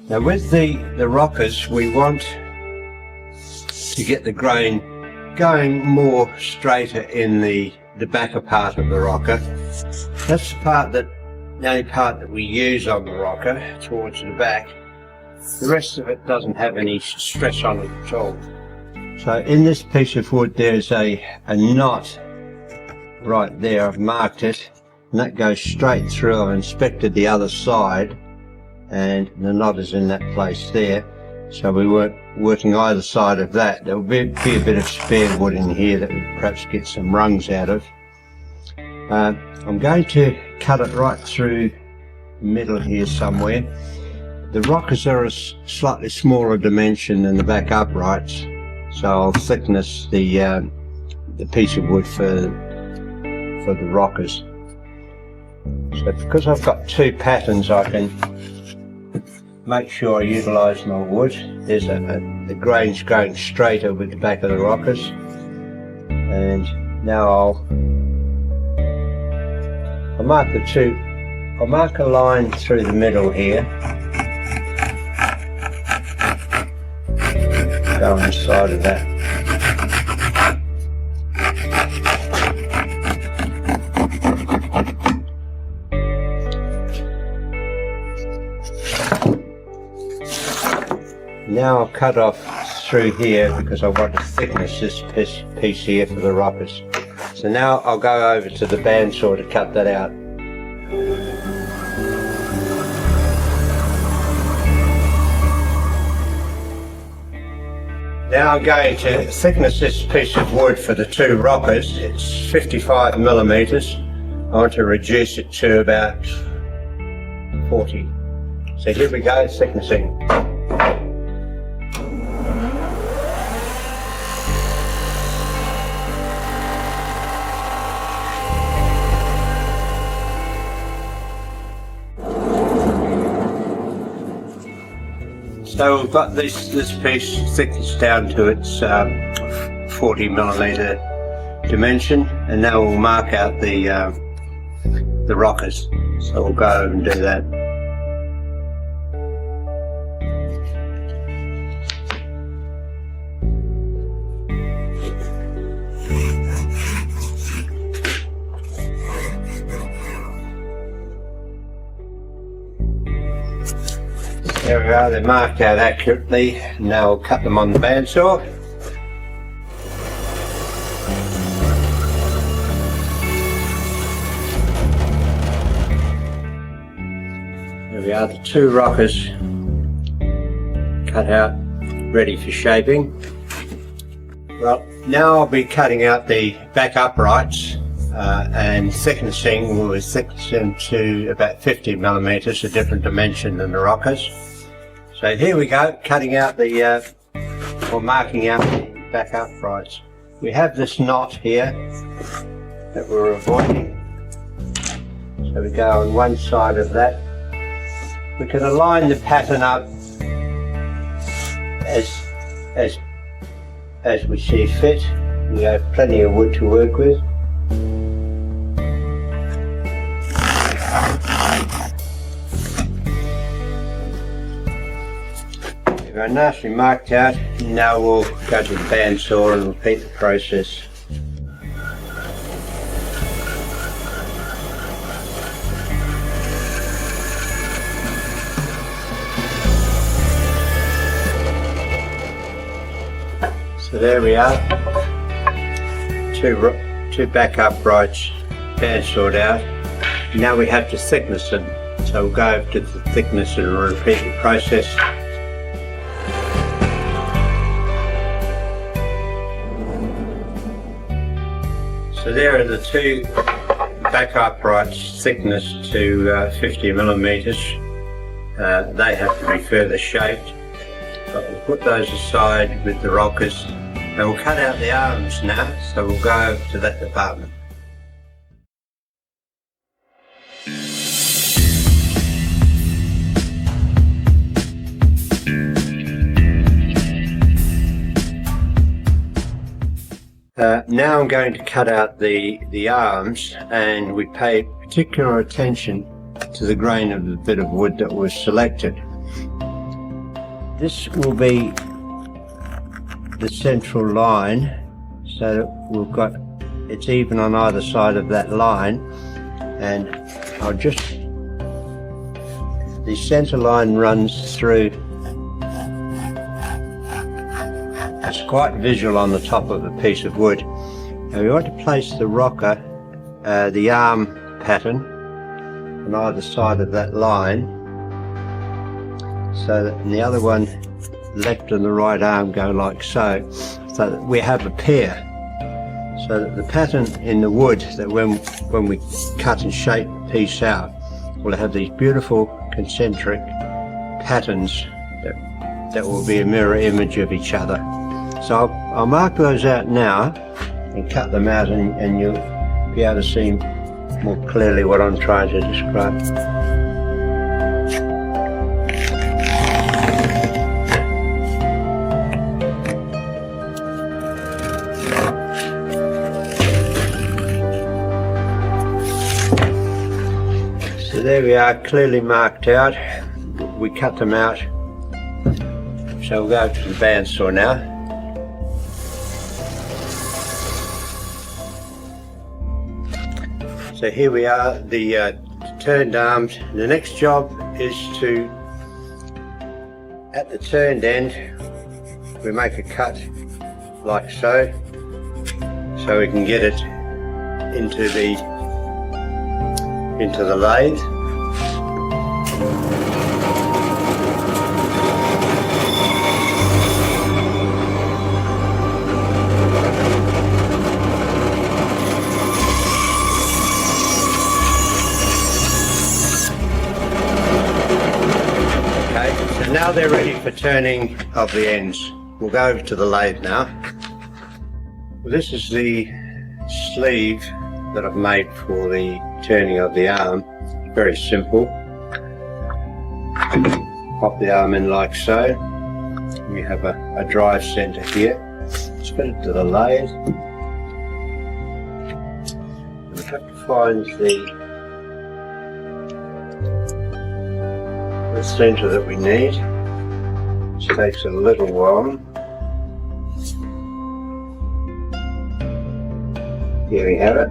Now with the rockers, we want to get the grain going more straighter in the backer part of the rocker. That's the only part that we use on the rocker towards the back. The rest of it doesn't have any stress on it at all. So in this piece of wood there's a knot right there. I've marked it, and that goes straight through. I've inspected the other side and the knot is in that place there. So we weren't working either side of that. There'll be a bit of spare wood in here that we perhaps get some rungs out of. I'm going to cut it right through the middle here somewhere. The rockers are a slightly smaller dimension than the back uprights, so I'll thickness the piece of wood for the rockers. So because I've got two patterns, I can make sure I utilise my wood. There's the grain's going straighter with the back of the rockers, and now I'll mark the two. I'll mark a line through the middle here, go on the side of that. Now I'll cut off through here because I want to thickness this piece here for the rockers. So now I'll go over to the bandsaw to cut that out. Now I'm going to thickness this piece of wood for the two rockers. It's 55 millimeters. I want to reduce it to about 40. So here we go, thicknessing. So we've got this piece thickness down to its 40 millimeter dimension, and now we'll mark out the rockers. So we'll go over and do that. There we are, they're marked out accurately. Now we'll cut them on the bandsaw. There we are, the two rockers cut out, ready for shaping. Well, now I'll be cutting out the back uprights and thicknessing. We'll thickness them to about 50 millimeters, a different dimension than the rockers. So here we go, cutting out or marking out the back uprights. We have this knot here that we're avoiding. So we go on one side of that. We can align the pattern up as we see fit. We have plenty of wood to work with. They're nicely marked out. Now we'll go to the bandsaw and repeat the process. So there we are, two back uprights bandsawed out. Now we have to thickness them. So we'll go over to the thickness and repeat the process. So there are the two back uprights thickness to 50 millimeters. They have to be further shaped, but we'll put those aside with the rockers, and we'll cut out the arms now. So we'll go over to that department. Now I'm going to cut out the arms, and we pay particular attention to the grain of the bit of wood that was selected. This will be the central line, so that we've got it's even on either side of that line, and the center line runs through It's quite visual on the top of a piece of wood. Now we want to place the rocker, the arm pattern on either side of that line, so that the other one, left and the right arm, go like so, so that we have a pair, so that the pattern in the wood, that when we cut and shape the piece out, we'll have these beautiful concentric patterns that will be a mirror image of each other. So I'll mark those out now and cut them out, and you'll be able to see more clearly what I'm trying to describe. So there we are, clearly marked out. We cut them out. So we'll go to the bandsaw now. So here we are, the turned arms. The next job is to, at the turned end, we make a cut like so we can get it into the lathe. Now they're ready for turning of the ends. We'll go over to the lathe now. Well, this is the sleeve that I've made for the turning of the arm. Very simple. Pop the arm in like so. We have a drive centre here. Let's put it to the lathe. We have to find the centre that we need. This takes a little while. Here we have it.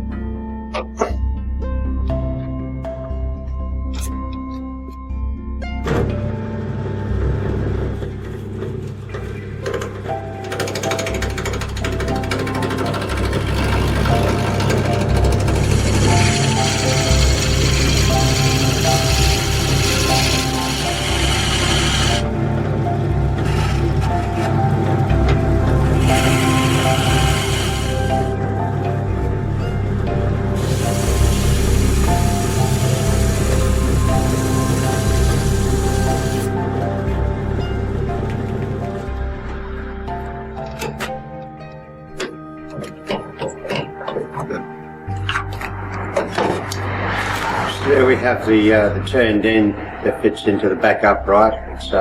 There we have the turned end that fits into the back upright. It's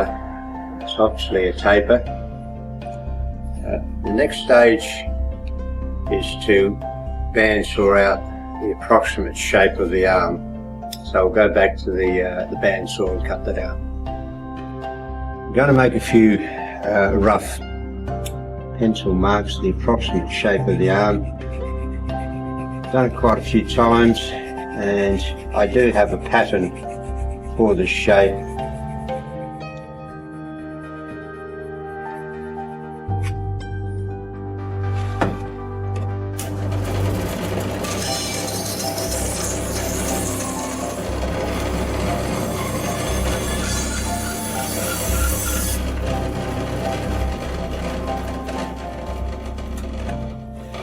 obviously a taper. The next stage is to bandsaw out the approximate shape of the arm. So we'll go back to the bandsaw and cut that out. I'm going to make a few rough pencil marks of the approximate shape of the arm. I've done it quite a few times, and I do have a pattern for the shape.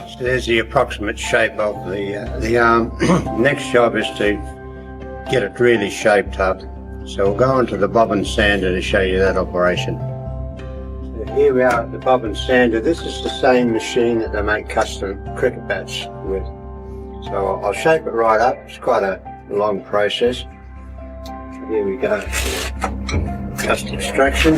So there's the approximate shape of the arm. Next job is to get it really shaped up. So we'll go on to the bobbin sander to show you that operation. So here we are at the bobbin sander. This is the same machine that they make custom cricket bats with. So I'll shape it right up. It's quite a long process. So here we go. Dust extraction.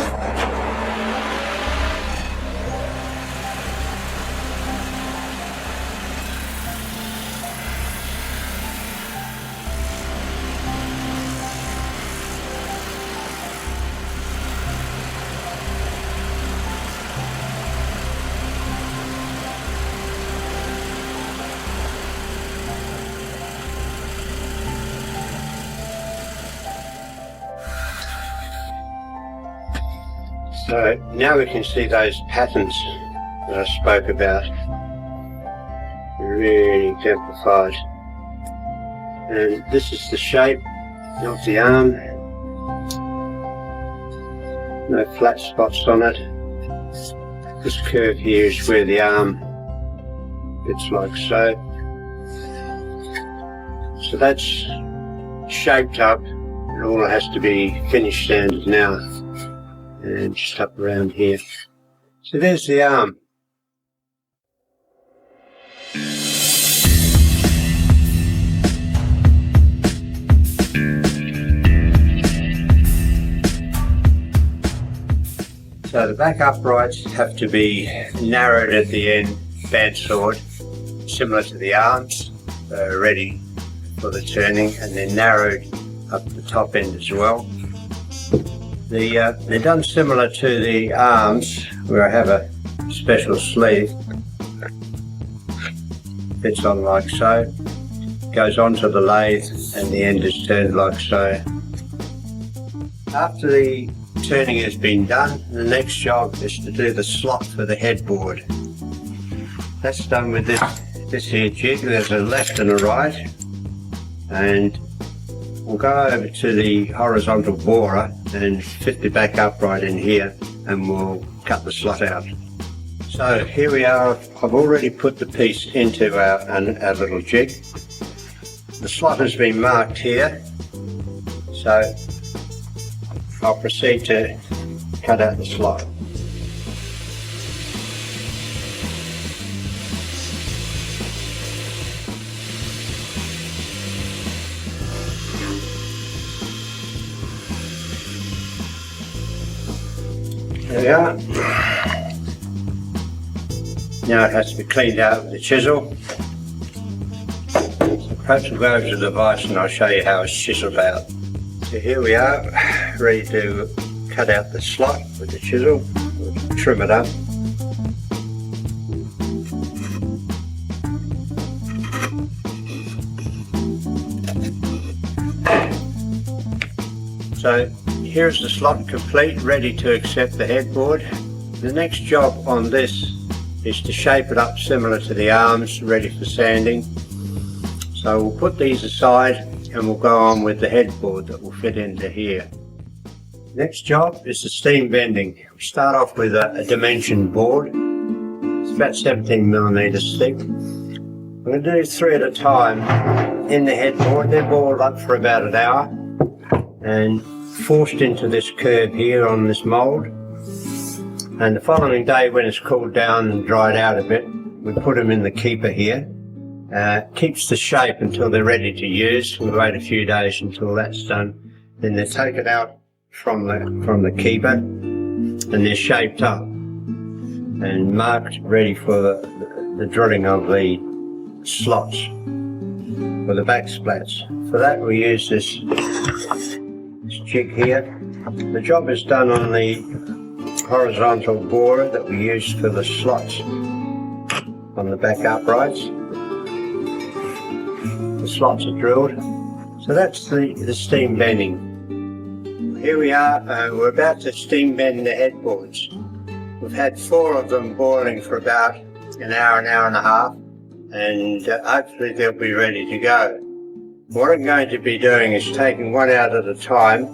So now we can see those patterns that I spoke about really exemplified. And this is the shape of the arm. No flat spots on it. This curve here is where the arm fits like so. So that's shaped up, and all it has to be finished sanded now, and just up around here. So there's the arm. So the back uprights have to be narrowed at the end, bandsawed, similar to the arms, ready for the turning, and then narrowed up the top end as well. They're done similar to the arms, where I have a special sleeve. Fits on like so, goes onto the lathe, and the end is turned like so. After the turning has been done, the next job is to do the slot for the headboard. That's done with this here jig. There's a left and a right, and we'll go over to the horizontal borer and fit the back upright in here, and we'll cut the slot out. So here we are. I've already put the piece into our little jig. The slot has been marked here, so I'll proceed to cut out the slot. There we are. Now it has to be cleaned out with a chisel. So perhaps we'll go over to the device and I'll show you how it's chiseled out. So here we are, ready to cut out the slot with the chisel, trim it up. So here's the slot complete, ready to accept the headboard. The next job on this is to shape it up similar to the arms, ready for sanding. So we'll put these aside and we'll go on with the headboard that will fit into here. Next job is the steam bending. We start off with a dimension board. It's about 17mm thick. I'm going to do 3 at a time in the headboard. They're boiled up for about an hour and forced into this curve here on this mould. And the following day, when it's cooled down and dried out a bit, we put them in the keeper here. Keeps the shape until they're ready to use. We'll wait a few days until that's done. Then they're taken out from the keeper and they're shaped up and marked, ready for the drilling of the slots for the back splats. For that we use this jig here. The job is done on the horizontal borer that we use for the slots on the back uprights. The slots are drilled. So that's the steam bending. Here we are, we're about to steam bend the headboards. We've had 4 of them boiling for about an hour and a half, and hopefully they'll be ready to go. What I'm going to be doing is taking one out at a time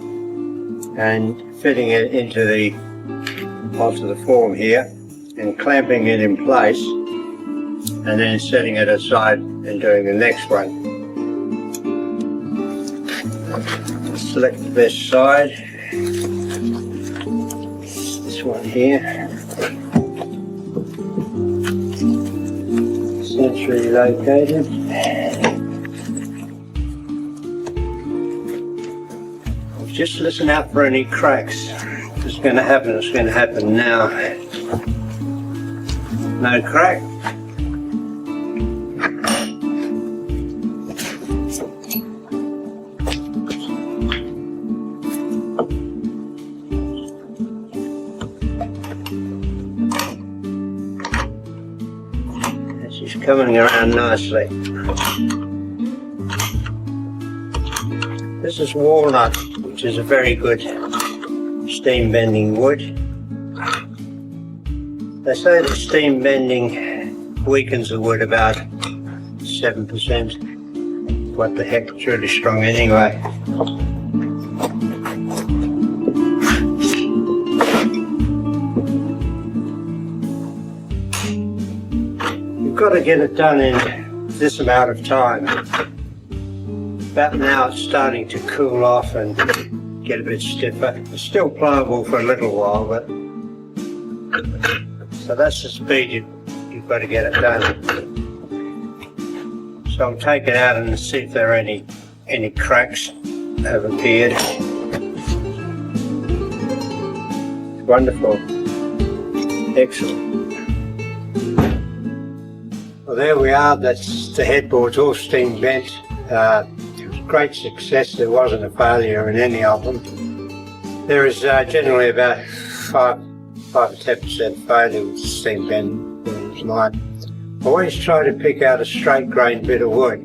and fitting it onto the form here and clamping it in place, and then setting it aside and doing the next one. Select the best side, this one here, centrally located. Just listen out for any cracks. If it's going to happen, it's going to happen now. No crack. It's coming around nicely. This is walnut, which is a very good steam bending wood. They say that steam bending weakens the wood about 7%. What the heck, it's really strong anyway. You've got to get it done in this amount of time. About now it's starting to cool off and get a bit stiffer. It's still pliable for a little while, but so that's the speed you've got to get it done. So I'll take it out and see if there are any cracks that have appeared. Wonderful. Excellent. Well, there we are. That's the headboards all steam bent. It was a great success. There wasn't a failure in any of them. There is generally about 5 to 10% failure with steam bend as mine. I always try to pick out a straight grain bit of wood,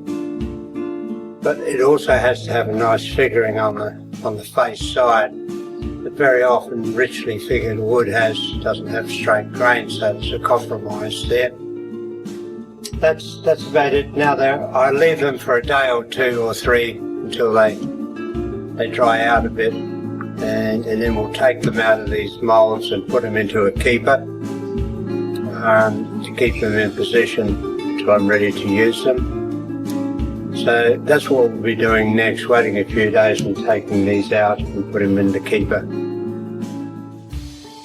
but it also has to have a nice figuring on the face side. But very often richly figured wood doesn't have straight grain, so there's a compromise there. That's about it. Now I leave them for a day or 2 or 3 until they dry out a bit, and then we'll take them out of these moulds and put them into a keeper to keep them in position until I'm ready to use them. So that's what we'll be doing next, waiting a few days and taking these out and put them in the keeper.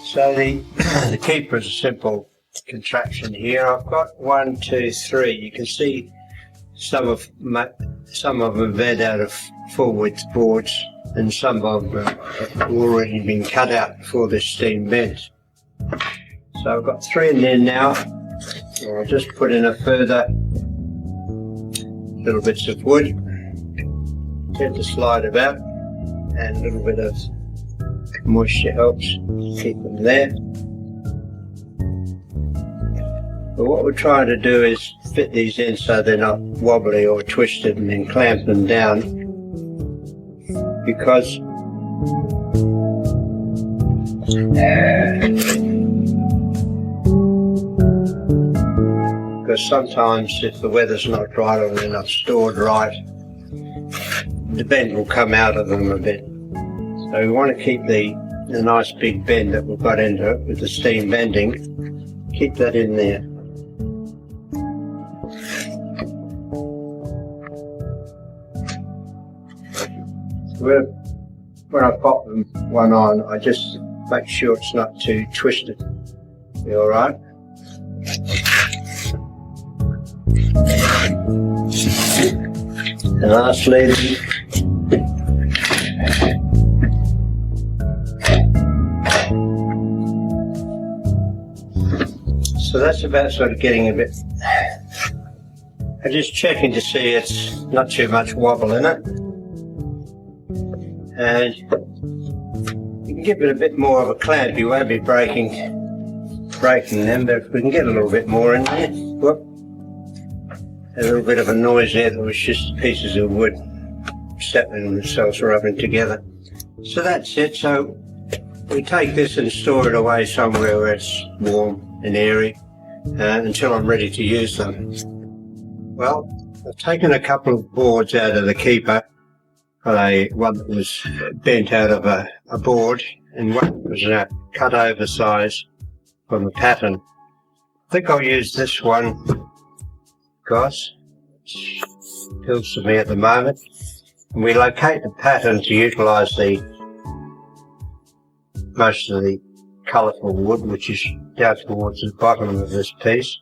So the keeper is a simple contraption here. I've got 1, 2, 3. You can see some of them bed out of full width boards, and some of them have already been cut out before this steam bent. So I've got 3 in there now. I'll just put in a further little bits of wood, get the slide about, and a little bit of moisture helps keep them there. But what we're trying to do is fit these in so they're not wobbly or twisted, and then clamp them down, because sometimes if the weather's not right or they're not stored right, the bend will come out of them a bit. So we want to keep the nice big bend that we've got into it with the steam bending, keep that in there. So when I pop one on, I just make sure it's not too twisted. Be alright? And lastly, so that's about sort of getting a bit, I'm just checking to see it's not too much wobble in it, and you can give it a bit more of a clamp. You won't be breaking them, but if we can get a little bit more in there. Whoop. A little bit of a noise there, that was just pieces of wood settling themselves, rubbing together. So that's it. So we take this and store it away somewhere where it's warm and airy until I'm ready to use them. Well, I've taken a couple of boards out of the keeper. One that was bent out of a board, and one was cut oversize from the pattern. I think I'll use this one because it appeals to me at the moment. And we locate the pattern to utilise most of the colourful wood, which is down towards the bottom of this piece.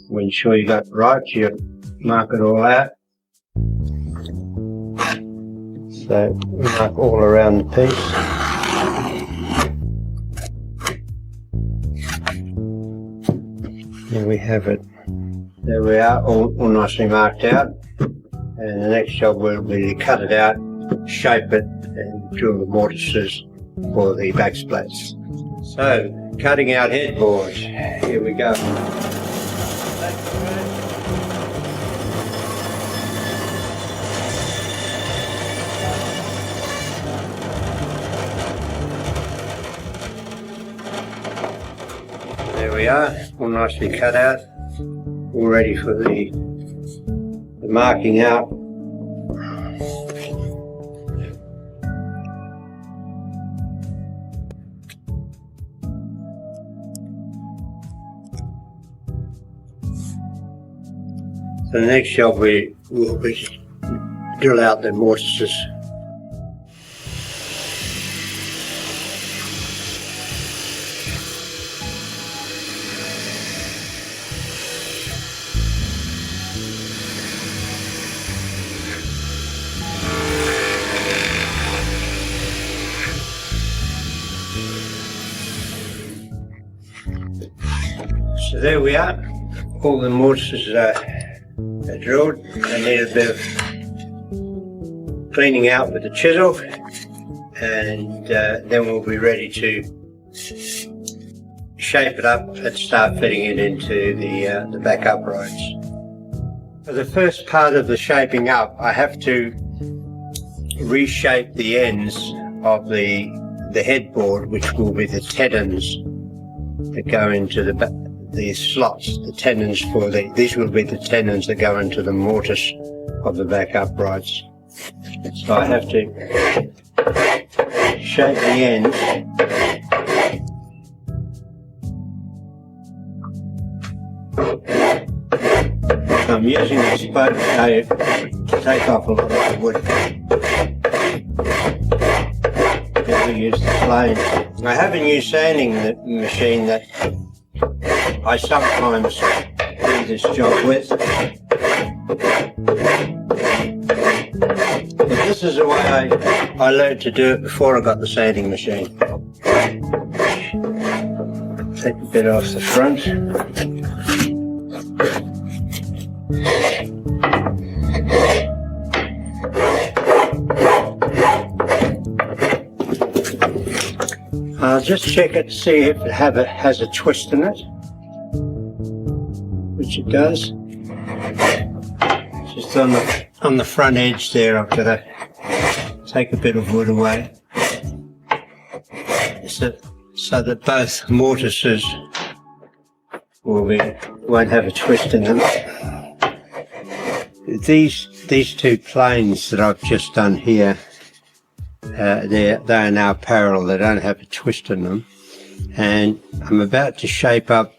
When you're sure you got it right, you mark it all out. So mark all around the piece. There we have it. There we are, all nicely marked out. And the next job will be to cut it out, shape it, and drill the mortises for the back splats. So, cutting out headboard. Here we go. are, all nicely cut out, all ready for the marking out. So the next job we will be drill out the mortises. So there we are, all the mortises are drilled. They need a bit of cleaning out with the chisel, and then we'll be ready to shape it up and start fitting it into the back uprights. For the first part of the shaping up, I have to reshape the ends of the headboard, which will be the tenons that go into the slots, the tenons for these will be the tenons that go into the mortise of the back uprights. So I have to shape the ends so I'm using the spoke to take off a lot of the wood. Then we use the plane. I have a new sanding machine that I sometimes do this job with. But this is the way I learned to do it before I got the sanding machine. Take a bit off the front. I'll just check it to see if it has a twist in it, which it does. Just on the front edge there, I've got to take a bit of wood away so that both mortises won't have a twist in them. These two planes that I've just done here, they are now parallel. They don't have a twist in them, and I'm about to shape up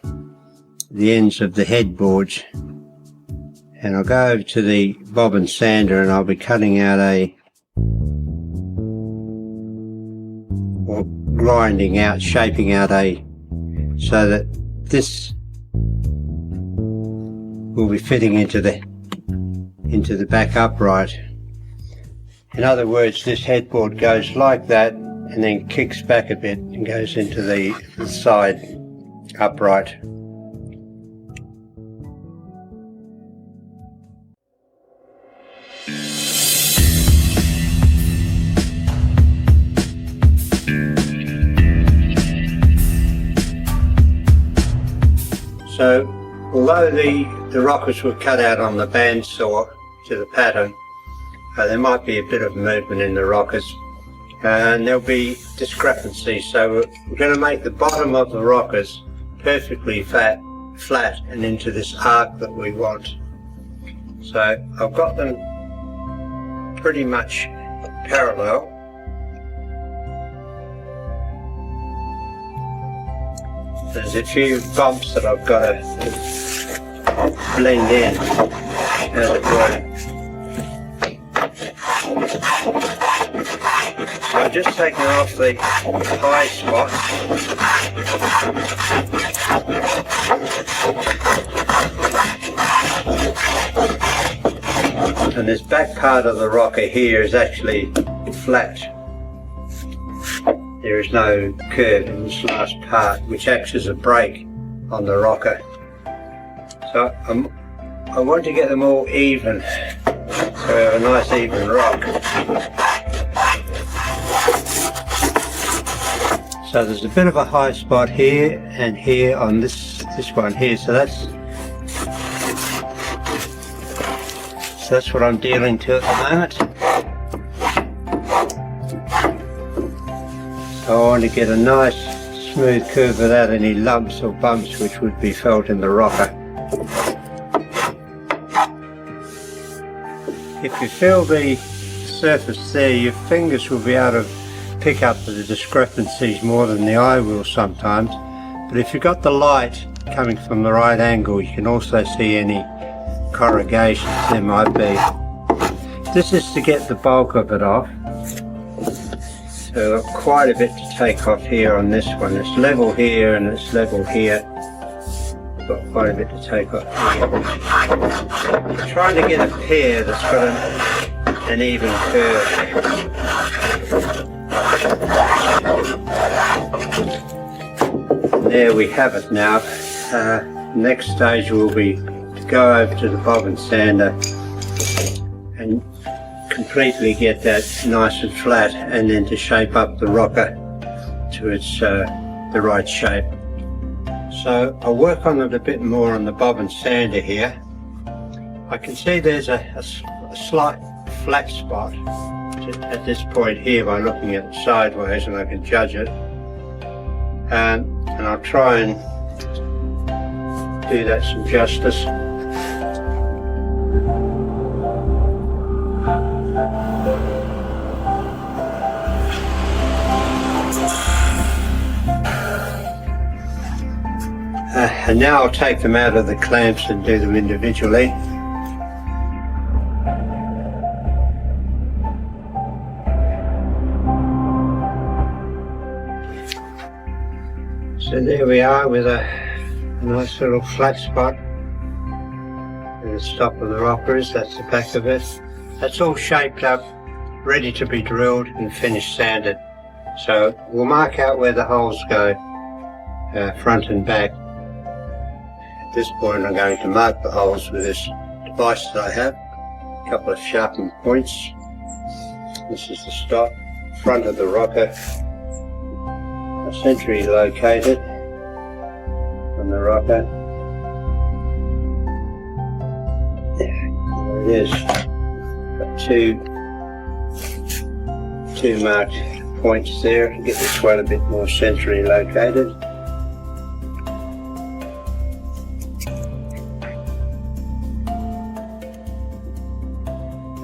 the ends of the headboards, and I'll go over to the bobbin sander and I'll be cutting out or grinding out, shaping out so that this will be fitting into the back upright. In other words, this headboard goes like that and then kicks back a bit and goes into the side upright. So, although the rockers were cut out on the bandsaw to the pattern, there might be a bit of movement in the rockers, and there'll be discrepancies. So we're going to make the bottom of the rockers perfectly flat and into this arc that we want. So I've got them pretty much parallel. There's a few bumps that I've got to blend in, as it were. So I've just taken off the high spot. And this back part of the rocker here is actually flat. There is no curve in this last part, which acts as a brake on the rocker. So I want to get them all even, so we have a nice even rock. So there's a bit of a high spot here and here on this one here, so that's what I'm dealing to at the moment. So I want to get a nice smooth curve without any lumps or bumps which would be felt in the rocker. If you feel the surface there, your fingers will be able to pick up the discrepancies more than the eye will sometimes, but if you've got the light coming from the right angle, you can also see any corrugations there might be. This is to get the bulk of it off. So I've got quite a bit to take off here on this one. It's level here and it's level here. I've got quite a bit to take off here. I'm trying to get a pair that's got an even curve. There we have it now. Next stage will be to go over to the bobbin sander and completely get that nice and flat, and then to shape up the rocker to its the right shape. So I'll work on it a bit more on the bobbin sander here. I can see there's a slight flat spot at this point here by looking at it sideways, and I can judge it, and I'll try and do that some justice. And now I'll take them out of the clamps and do them individually. So there we are with a nice little flat spot where the stop of the rocker is. That's the back of it. That's all shaped up, ready to be drilled and finished sanded. So we'll mark out where the holes go, front and back. At this point I'm going to mark the holes with this device that I have, a couple of sharpened points. This is the stop, front of the rocker, centrally located on the rocker. There it is. Got two marked points there. Get this one a bit more centrally located.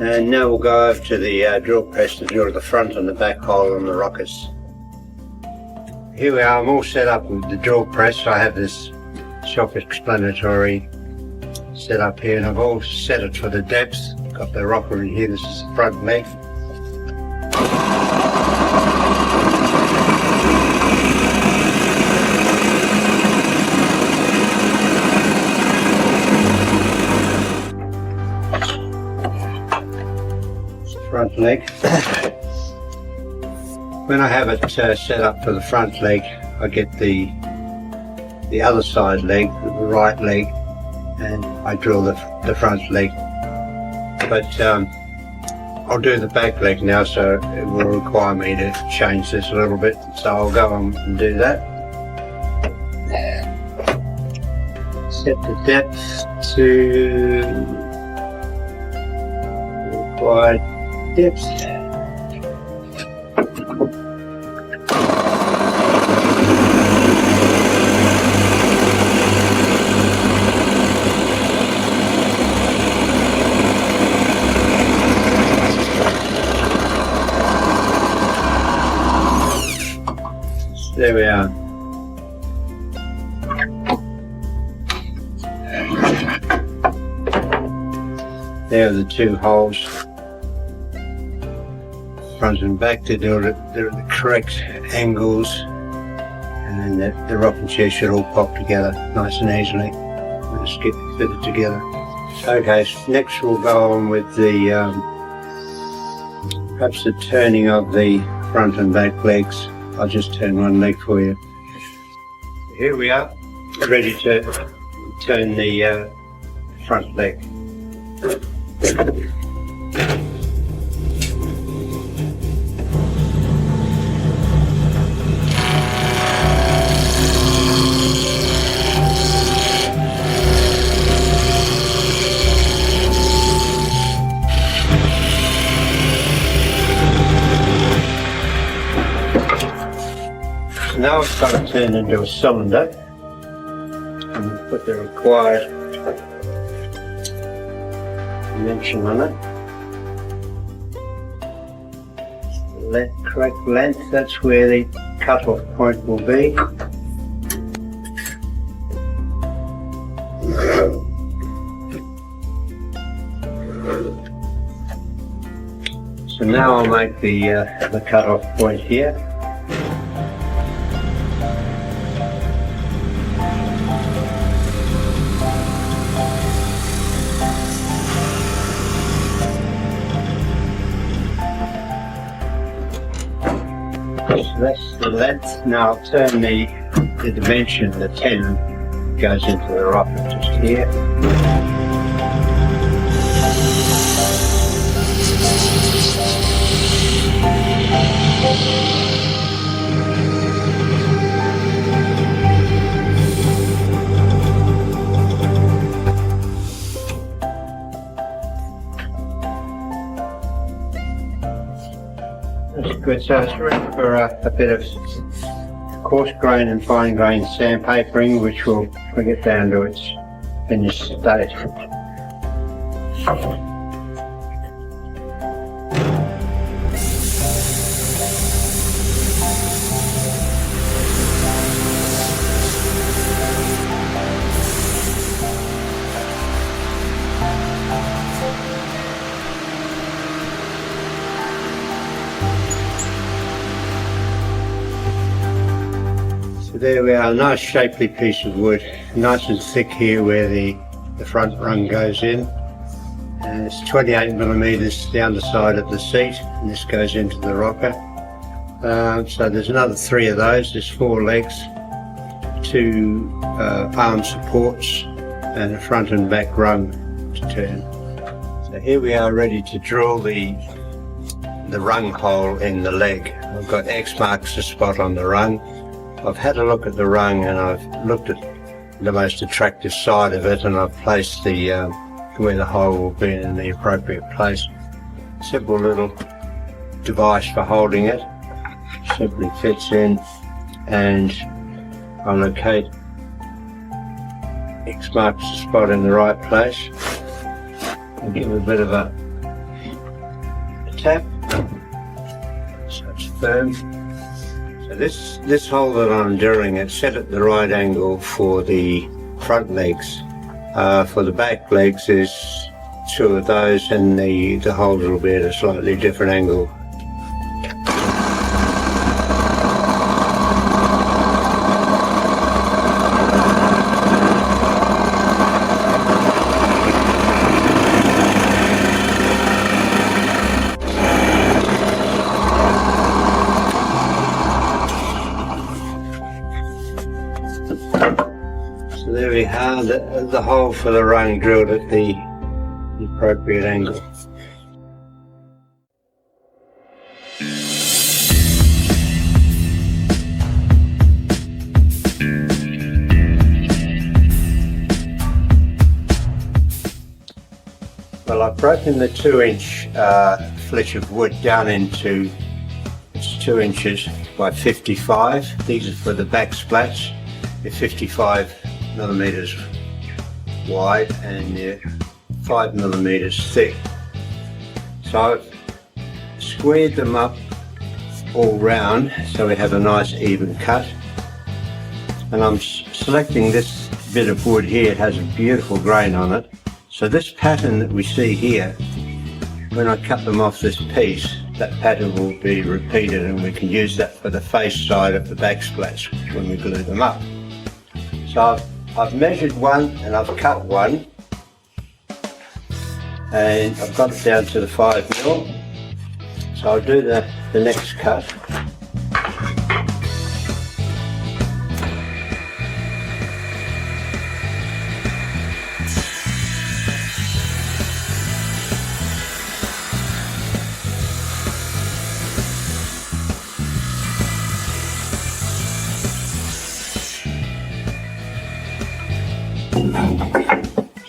And now we'll go over to the drill press to drill the front and the back hole on the rockers. Here we are, I'm all set up with the drill press. I have this self-explanatory set up here, and I've all set it for the depth. Got the rocker in here, this is the front leg. Front leg. When I have it set up for the front leg, I get the other side leg, the right leg, and I drill the front leg. But I'll do the back leg now, so it will require me to change this a little bit. So I'll go on and do that. Set the depth to required depth. There we are. There are the two holes, front and back, to do it. They're at the correct angles, and then the rocking chair should all pop together nice and easily. Just get it fitted together. Okay, so next we'll go on with the perhaps the turning of the front and back legs. I'll just turn one leg for you. Here we are, ready to turn the front leg. now it's got to turn into a cylinder and put the required dimension on it. Correct length, that's where the cut-off point will be. So now I'll make the cut-off point here. So that's the length. Now I'll turn the dimension, the 10 goes into the rocker just here. That's good, so it's ready for a bit of coarse grain and fine grain sandpapering, which will bring it down to its finished state. There we are, a nice shapely piece of wood, nice and thick here where the front rung goes in. And it's 28mm the underside of the seat, and this goes into the rocker. So there's another 3 of those, there's 4 legs, 2 arm supports and a front and back rung to turn. So here we are ready to drill the rung hole in the leg. I've got X marks the spot on the rung. I've had a look at the rung and I've looked at the most attractive side of it, and I've placed the where the hole will be in the appropriate place. Simple little device for holding it. Simply fits in, and I locate X marks the spot in the right place and give it a bit of a tap so it's firm. So this hole that I'm drilling, it's set at the right angle for the front legs. For the back legs there's 2 of those, and the holes will be at a slightly different angle. So there we are, the hole for the rung drilled at the appropriate angle. Well, I've broken the 2-inch flitch of wood down into 2 inches by 55. These are for the back splats. They're 55mm wide and they're 5mm thick. So I've squared them up all round so we have a nice even cut. And I'm selecting this bit of wood here. It has a beautiful grain on it. So this pattern that we see here, when I cut them off this piece, that pattern will be repeated, and we can use that for the face side of the back splats when we glue them up. So I've measured one and I've cut one, and I've got it down to the 5mm. So I'll do the next cut.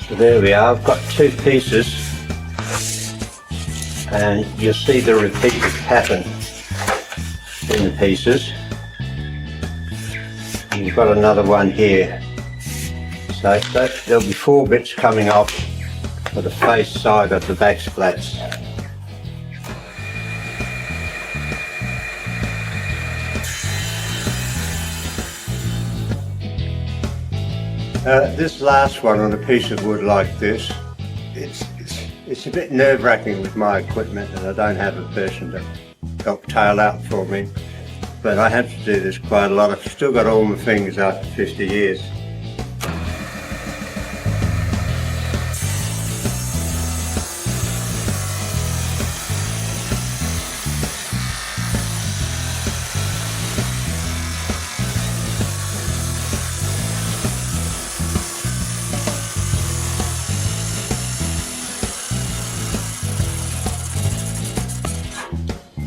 So there we are, I've got 2 pieces, and you'll see the repeated pattern in the pieces. And you've got another one here. So there'll be 4 bits coming off for the face side of the back splats. This last one on a piece of wood like this, it's a bit nerve-wracking with my equipment, and I don't have a person to help tail out for me, but I have to do this quite a lot. I've still got all my fingers after 50 years.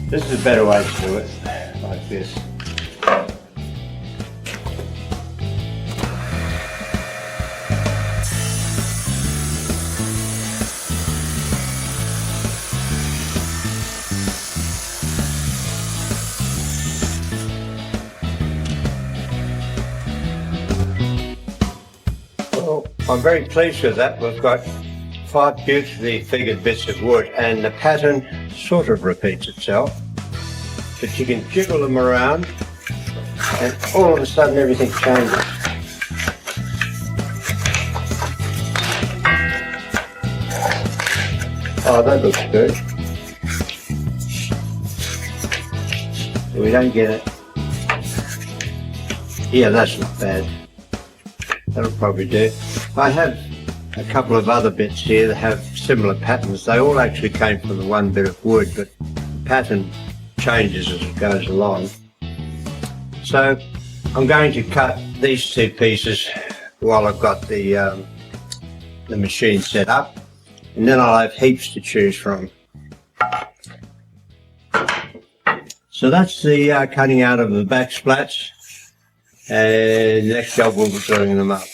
This is a better way to do it, like this. Well, I'm very pleased with that. We've got 5 beautifully figured bits of wood, and the pattern sort of repeats itself. But you can jiggle them around and all of a sudden everything changes. Oh, that looks good. We don't get it. Yeah, that's not bad. That'll probably do. I have a couple of other bits here that have similar patterns. They all actually came from the one bit of wood, but the pattern changes as it goes along. So I'm going to cut these 2 pieces while I've got the machine set up, and then I'll have heaps to choose from. So that's the cutting out of the back splats, and next job we'll be gluing them up.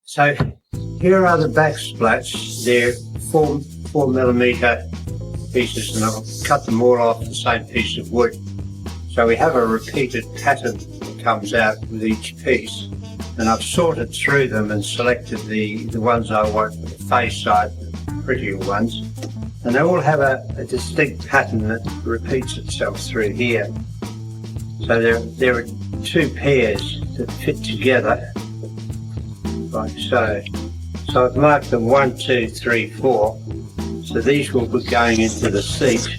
So here are the back splats. They're 4mm pieces, and I'll cut them all off the same piece of wood. So we have a repeated pattern that comes out with each piece, and I've sorted through them and selected the ones I want for the face side, the prettier ones, and they all have a distinct pattern that repeats itself through here. So there are 2 pairs that fit together like so. So I've marked them 1, 2, 3, 4. So these will be going into the seat.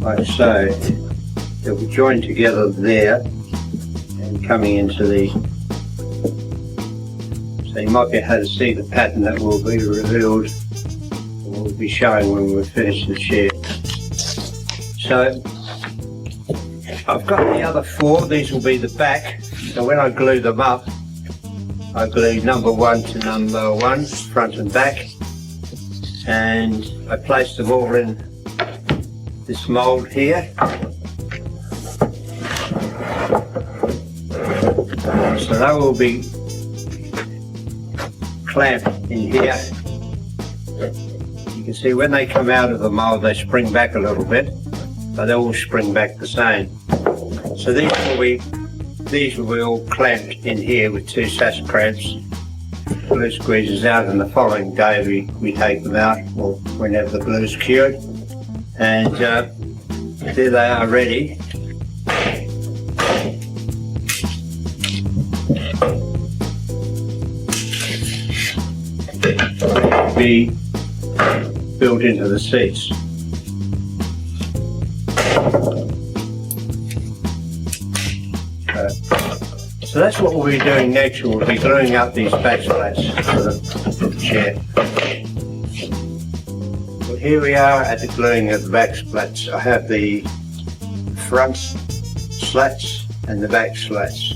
Like so. They'll be joined together there and coming into the... So you might be able to see the pattern that will be revealed, and we'll be showing when we finish the chair. So I've got the other 4, these will be the back. So when I glue them up, I glue number 1 to number 1, front and back, and I place them all in this mould here. So they will be clamped in here. You can see when they come out of the mould they spring back a little bit, but they all spring back the same. So these will be all clamped in here with 2 sash clamps. Glue squeezes out, and the following day we take them out, or whenever the glue's cured, and there they are ready. To be built into the seats. So that's what we'll be doing next. We'll be gluing up these back splats for the chair. Well, here we are at the gluing of the back splats. I have the front slats and the back slats.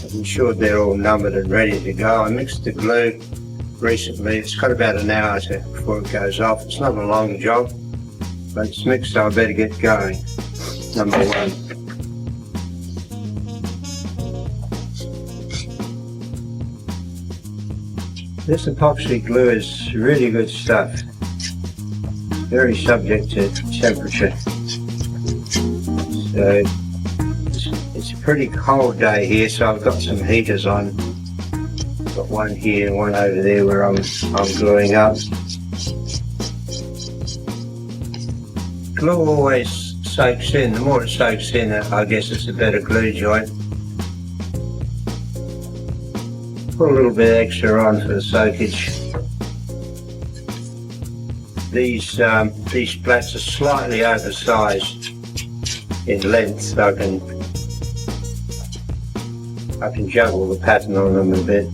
I've ensured they're all numbered and ready to go. I mixed the glue recently. It's got about an hour before it goes off. It's not a long job, but it's mixed, so I better get going. Number 1. This epoxy glue is really good stuff. very subject to temperature. So it's a pretty cold day here, so I've got some heaters on. Got one here and one over there where I'm gluing up. Glue always soaks in. The more it soaks in, I guess it's a better glue joint. Put a little bit extra on for the soakage. These splats are slightly oversized in length, so I can juggle the pattern on them a bit.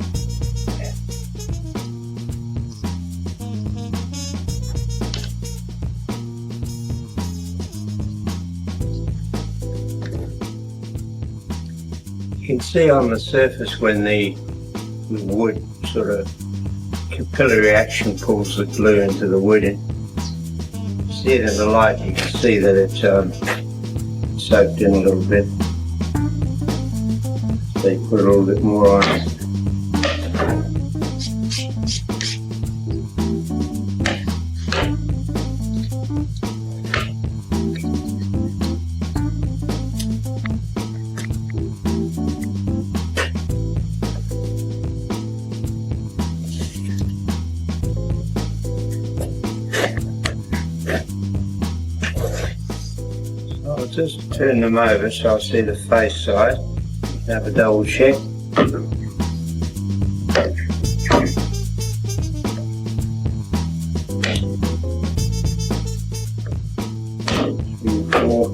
You can see on the surface when the wood sort of capillary action pulls the glue into the wood. See it in the light, you can see that it's soaked in a little bit. So you put a little bit more on it. I'll just turn them over so I'll see the face side. Have a double check. 3, 4.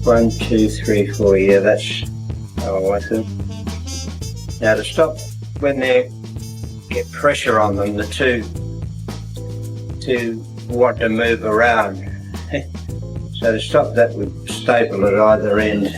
1, 2, 3, 4. Yeah, that's how I want them. Now to stop when they get pressure on them, the two want to move around. So to stop that, we staple at either end.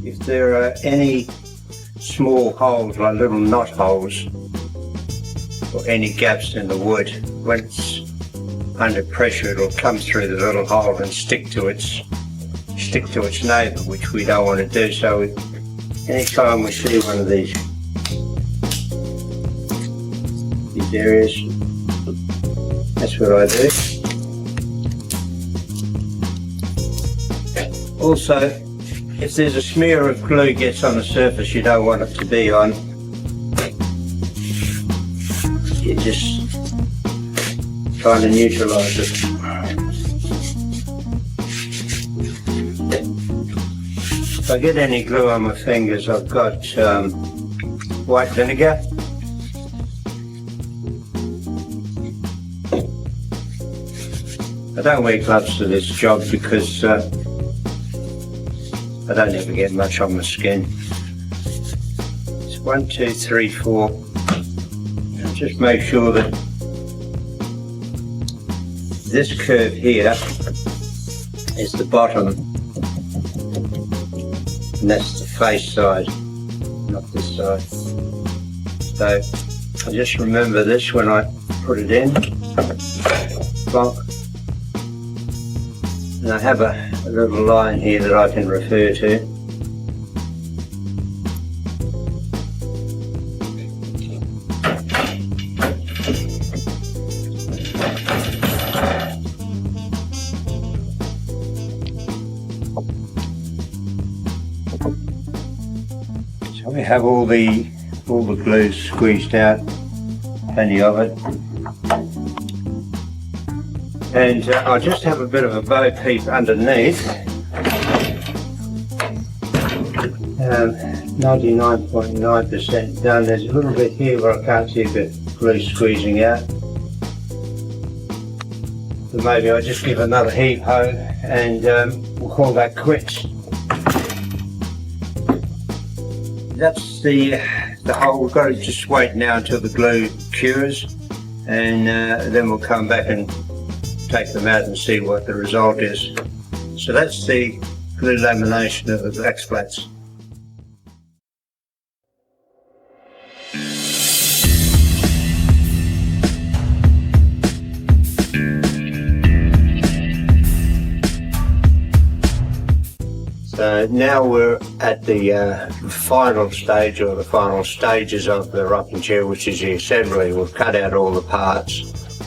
If there are any small holes, like little knot holes, or any gaps in the wood, when it's under pressure it'll come through the little hole and stick to its neighbour, which we don't want to do. So anytime we see one of these areas, that's what I do. Also, if there's a smear of glue gets on the surface you don't want it to be on, you just try to neutralise it. If I get any glue on my fingers, I've got white vinegar. I don't wear gloves for this job because I don't ever get much on my skin. It's 1, 2, 3, 4. And just make sure that this curve here is the bottom, and that's the face side, not this side. So I just remember this when I put it in. Bonk. And I have a little line here that I can refer to. So we have all the glue squeezed out, plenty of it. And I'll just have a bit of a bow peep underneath. 99.9% done. There's a little bit here where I can't see the glue squeezing out. then maybe I'll just give another heave ho and we'll call that quits. That's the hole. We've got to just wait now until the glue cures, and then we'll come back and take them out and see what the result is. So that's the glue lamination of the back splats. So now we're at the final stage, or the final stages of the rocking chair, which is the assembly. We've cut out all the parts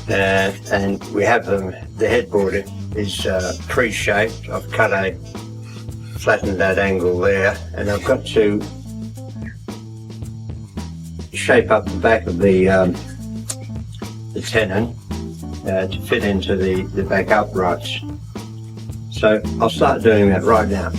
and we have them. The headboard is pre-shaped. I've flattened that angle there, and I've got to shape up the back of the tenon to fit into the back uprights. So I'll start doing that right now.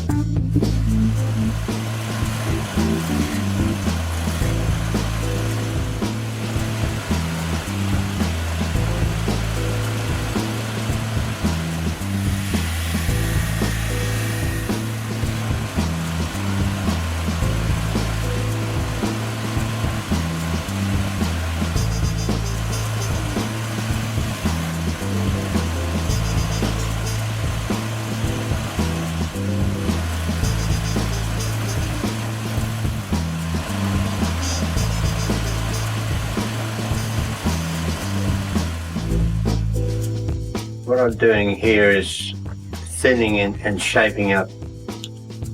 What I'm doing here is thinning and shaping up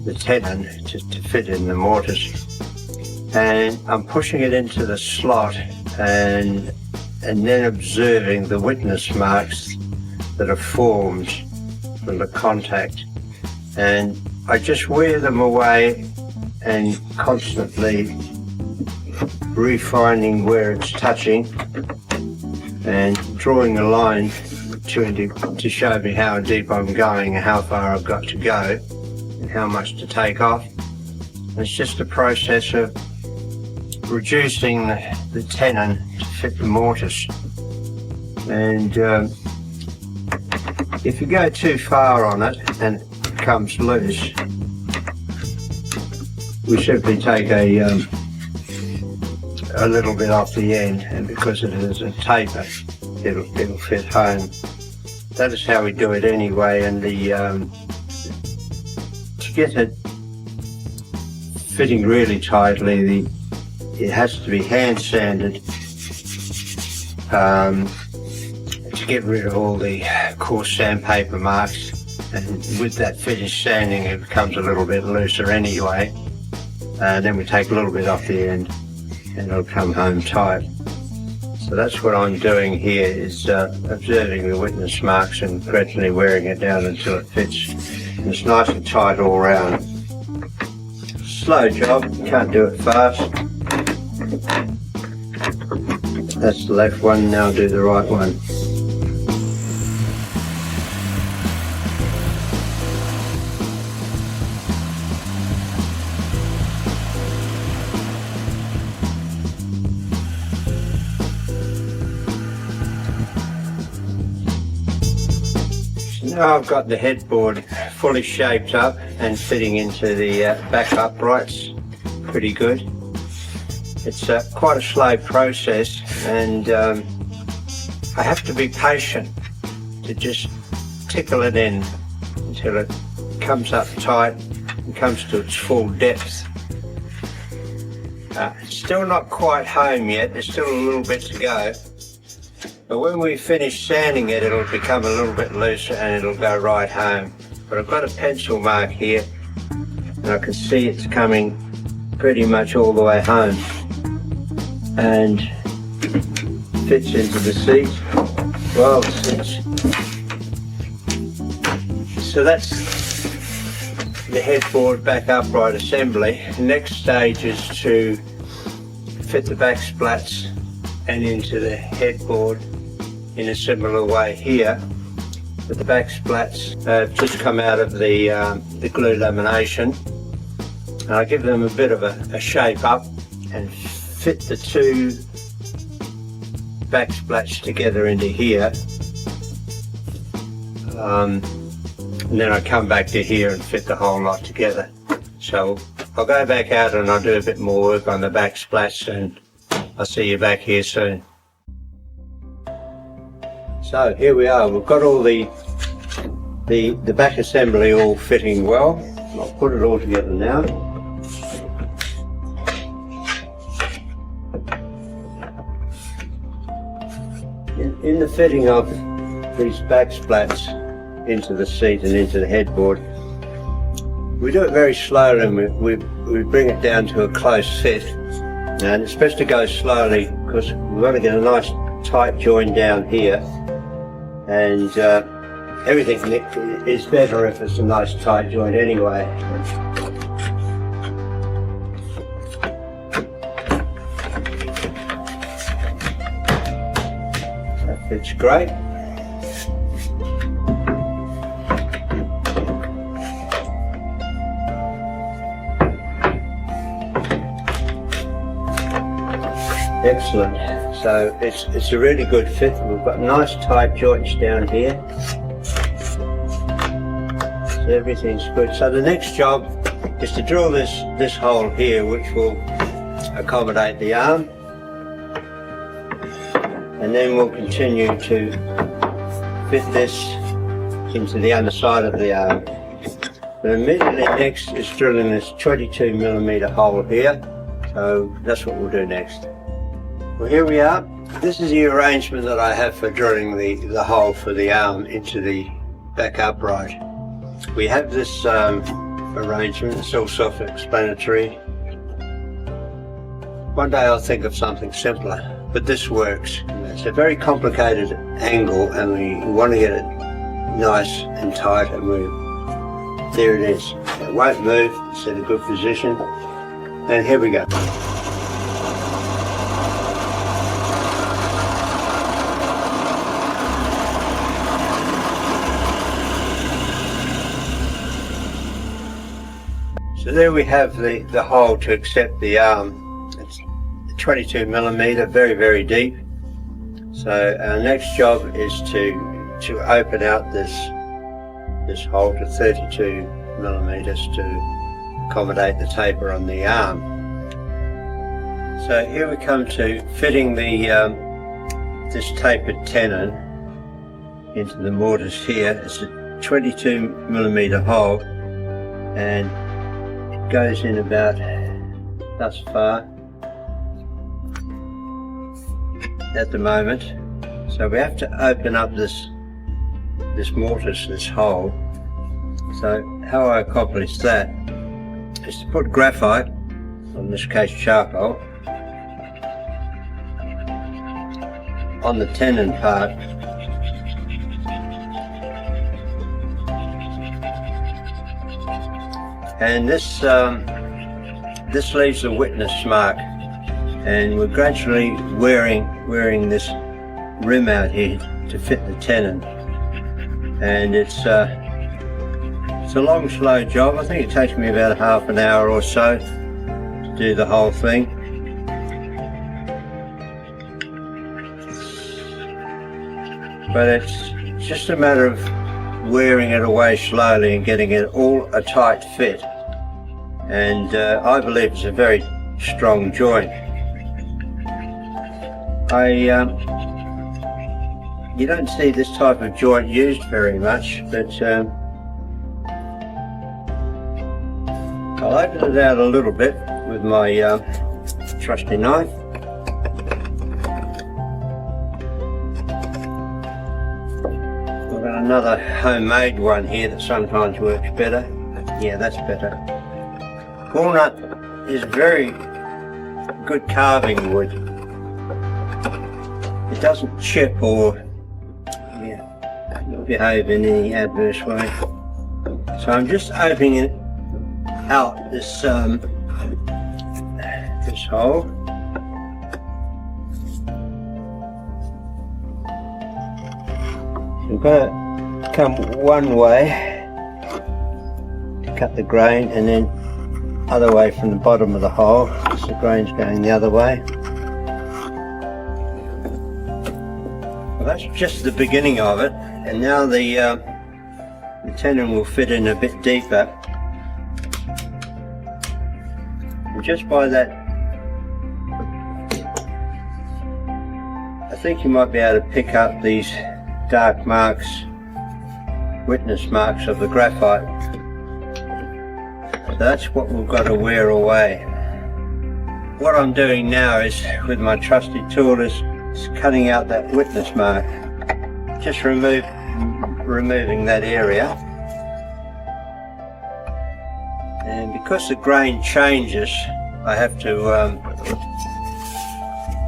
the tenon to fit in the mortise, and I'm pushing it into the slot and then observing the witness marks that are formed from the contact, and I just wear them away and constantly refining where it's touching and drawing a line to show me how deep I'm going and how far I've got to go and how much to take off. It's just a process of reducing the tenon to fit the mortise, and if you go too far on it and it comes loose, we simply take a little bit off the end, and because it is a taper, it'll fit home. That is how we do it anyway, and to get it fitting really tightly, it has to be hand sanded to get rid of all the coarse sandpaper marks, and with that finished sanding it becomes a little bit looser anyway. Then we take a little bit off the end and it'll come home tight. So that's what I'm doing here, is observing the witness marks and gradually wearing it down until it fits. And it's nice and tight all round. Slow job, you can't do it fast. That's the left one, now do the right one. Now I've got the headboard fully shaped up and fitting into the back uprights pretty good. It's quite a slow process, and I have to be patient to just tickle it in until it comes up tight and comes to its full depth. It's still not quite home yet, there's still a little bit to go. But when we finish sanding it, it'll become a little bit looser and it'll go right home. But I've got a pencil mark here and I can see it's coming pretty much all the way home and fits into the seat. Well, so that's the headboard back upright assembly. The next stage is to fit the back splats and into the headboard in a similar way here. But the back splats have just come out of the glue lamination, and I give them a bit of a shape up and fit the two back splats together into here, and then I come back to here and fit the whole lot together. So I'll go back out and I'll do a bit more work on the back splats, and I'll see you back here soon. So here we are, we've got all the back assembly all fitting well. I'll put it all together now. In the fitting of these back splats into the seat and into the headboard, we do it very slowly, and we bring it down to a close fit. And it's best to go slowly because we've got to get a nice tight join down here, and everything is better if it's a nice tight joint anyway. That fits great. Excellent. So it's a really good fit. We've got nice tight joints down here. So everything's good. So the next job is to drill this hole here, which will accommodate the arm, and then we'll continue to fit this into the underside of the arm. But immediately next is drilling this 22mm hole here. So that's what we'll do next. Well, here we are. This is the arrangement that I have for drilling the hole for the arm into the back upright. We have this arrangement, it's all self-explanatory. One day I'll think of something simpler, but this works. It's a very complicated angle, and we want to get it nice and tight, and there it is. It won't move, it's in a good position, and here we go. So there we have the hole to accept the arm. It's 22mm, very, very deep. So our next job is to open out this hole to 32mm to accommodate the taper on the arm. So here we come to fitting this tapered tenon into the mortise here. It's a 22mm hole, and goes in about thus far at the moment. So we have to open up this mortise, this hole. So how I accomplish that is to put graphite, in this case charcoal, on the tenon part, and this leaves a witness mark, and we're gradually wearing this rim out here to fit the tenon, and it's a long, slow job. I think it takes me about half an hour or so to do the whole thing. But it's just a matter of wearing it away slowly and getting it all a tight fit, and I believe it's a very strong joint. You don't see this type of joint used very much, but I'll open it out a little bit with my trusty knife. Another homemade one here that sometimes works better. Yeah, that's better. Walnut is very good carving wood. It doesn't chip or behave in any adverse way. So I'm just opening it out this hole. We've got to come one way to cut the grain, and then other way from the bottom of the hole, so the grain's going the other way. Well, that's just the beginning of it, and now the the tenon will fit in a bit deeper. And just by that, I think you might be able to pick up these dark marks, witness marks of the graphite. So that's what we've got to wear away. What I'm doing now is, with my trusty tool, is cutting out that witness mark. Just removing that area. And because the grain changes, I have to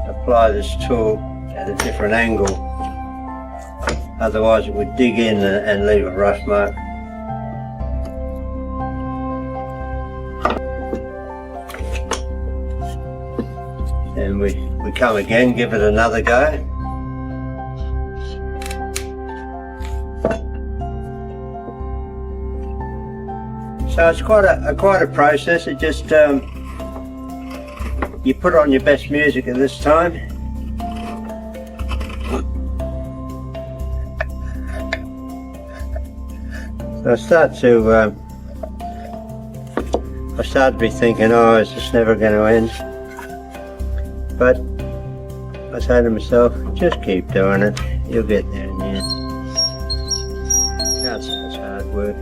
apply this tool at a different angle. Otherwise it would dig in and leave a rough mark. And we come again, give it another go. So it's quite a process. It just you put on your best music at this time. So I start to be thinking, oh, is this never going to end? But I say to myself, just keep doing it. You'll get there in the end. Can't say it's hard work.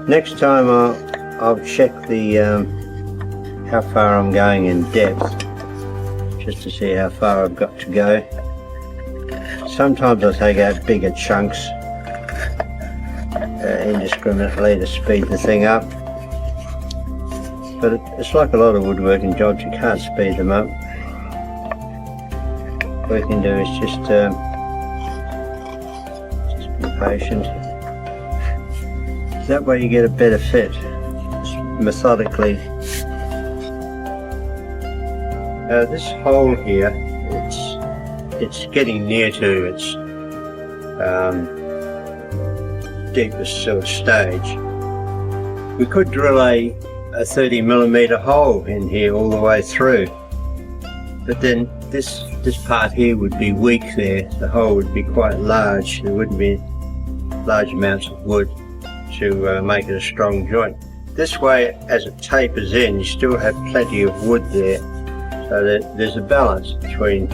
Next time I'll check the how far I'm going in depth, just to see how far I've got to go. Sometimes I take out bigger chunks indiscriminately to speed the thing up. But it's like a lot of woodworking jobs, you can't speed them up. What you can do is just be patient. That way you get a better fit, just methodically. This hole here, it's getting near to its deepest sort of stage. We could drill a 30mm hole in here all the way through, but then this part here would be weak there. The hole would be quite large. There wouldn't be large amounts of wood to make it a strong joint. This way, as it tapers in, you still have plenty of wood there, so that there's a balance between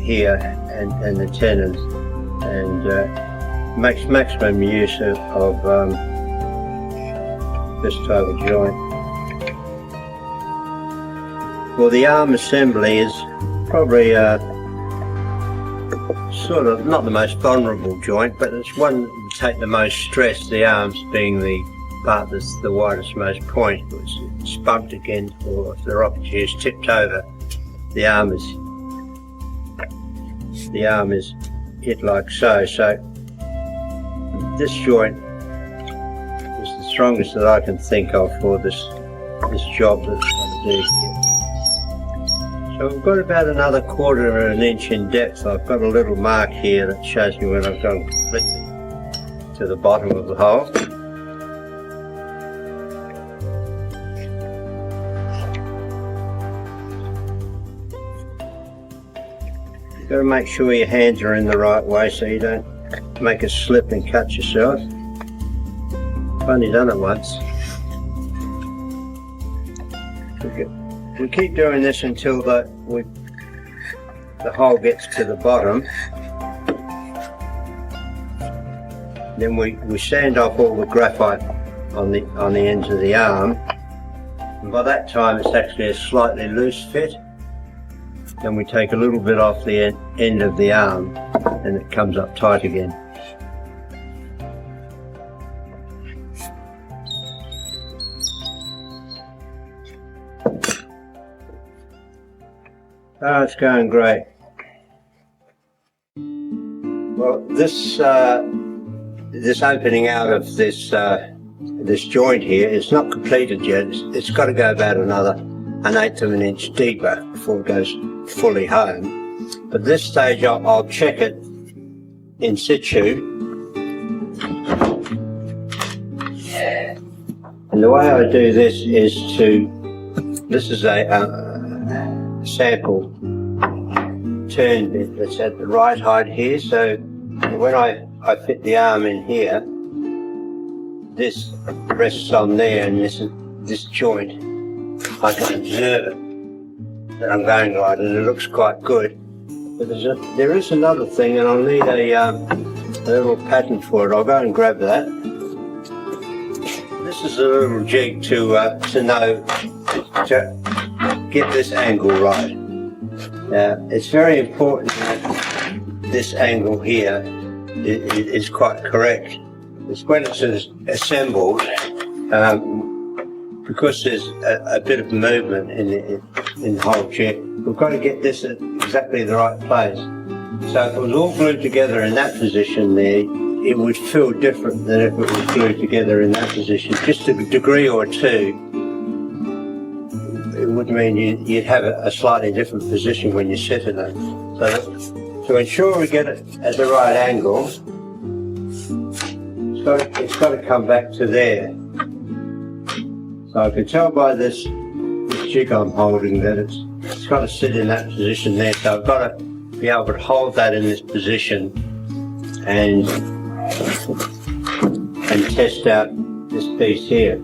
here and the tenon, and makes maximum use of this type of joint. Well, the arm assembly is probably sort of not the most vulnerable joint, but it's one that would take the most stress, the arms being the part that's the widest most point. If it's spunked again, or if the rocket is tipped over, the arm is hit like so. So this joint is the strongest that I can think of for this job that I'm going to do here. So we've got about another 1/4 of an inch in depth. I've got a little mark here that shows me when I've gone completely to the bottom of the hole. You've got to make sure your hands are in the right way so you don't make a slip and cut yourself. I've only done it once. We keep doing this until the hole gets to the bottom. Then we sand off all the graphite on the ends of the arm, and by that time it's actually a slightly loose fit. Then we take a little bit off the end of the arm and it comes up tight again. Oh, it's going great. Well, this opening out of this joint here, it's not completed yet. It's got to go about another 1/8 of an inch deeper before it goes fully home. But this stage I'll check it in situ. And the way I do this is a sample turn bit that's at the right height here, so when I fit the arm in here, this rests on there, and this joint, I can observe it, that I'm going right, and it looks quite good. But there is another thing, and I'll need a little pattern for it. I'll go and grab that. This is a little jig to know, to get this angle right. It's very important that this angle here is quite correct. It's when it's assembled, because there's a bit of movement in the whole jig, we've got to get this at exactly the right place. So if it was all glued together in that position there, it would feel different than if it was glued together in that position. Just a degree or two, it would mean you'd have a slightly different position when you sit in it. So to ensure we get it at the right angle, it's got to come back to there. So I can tell by this jig I'm holding that it's got to sit in that position there. So I've got to be able to hold that in this position and test out this piece here.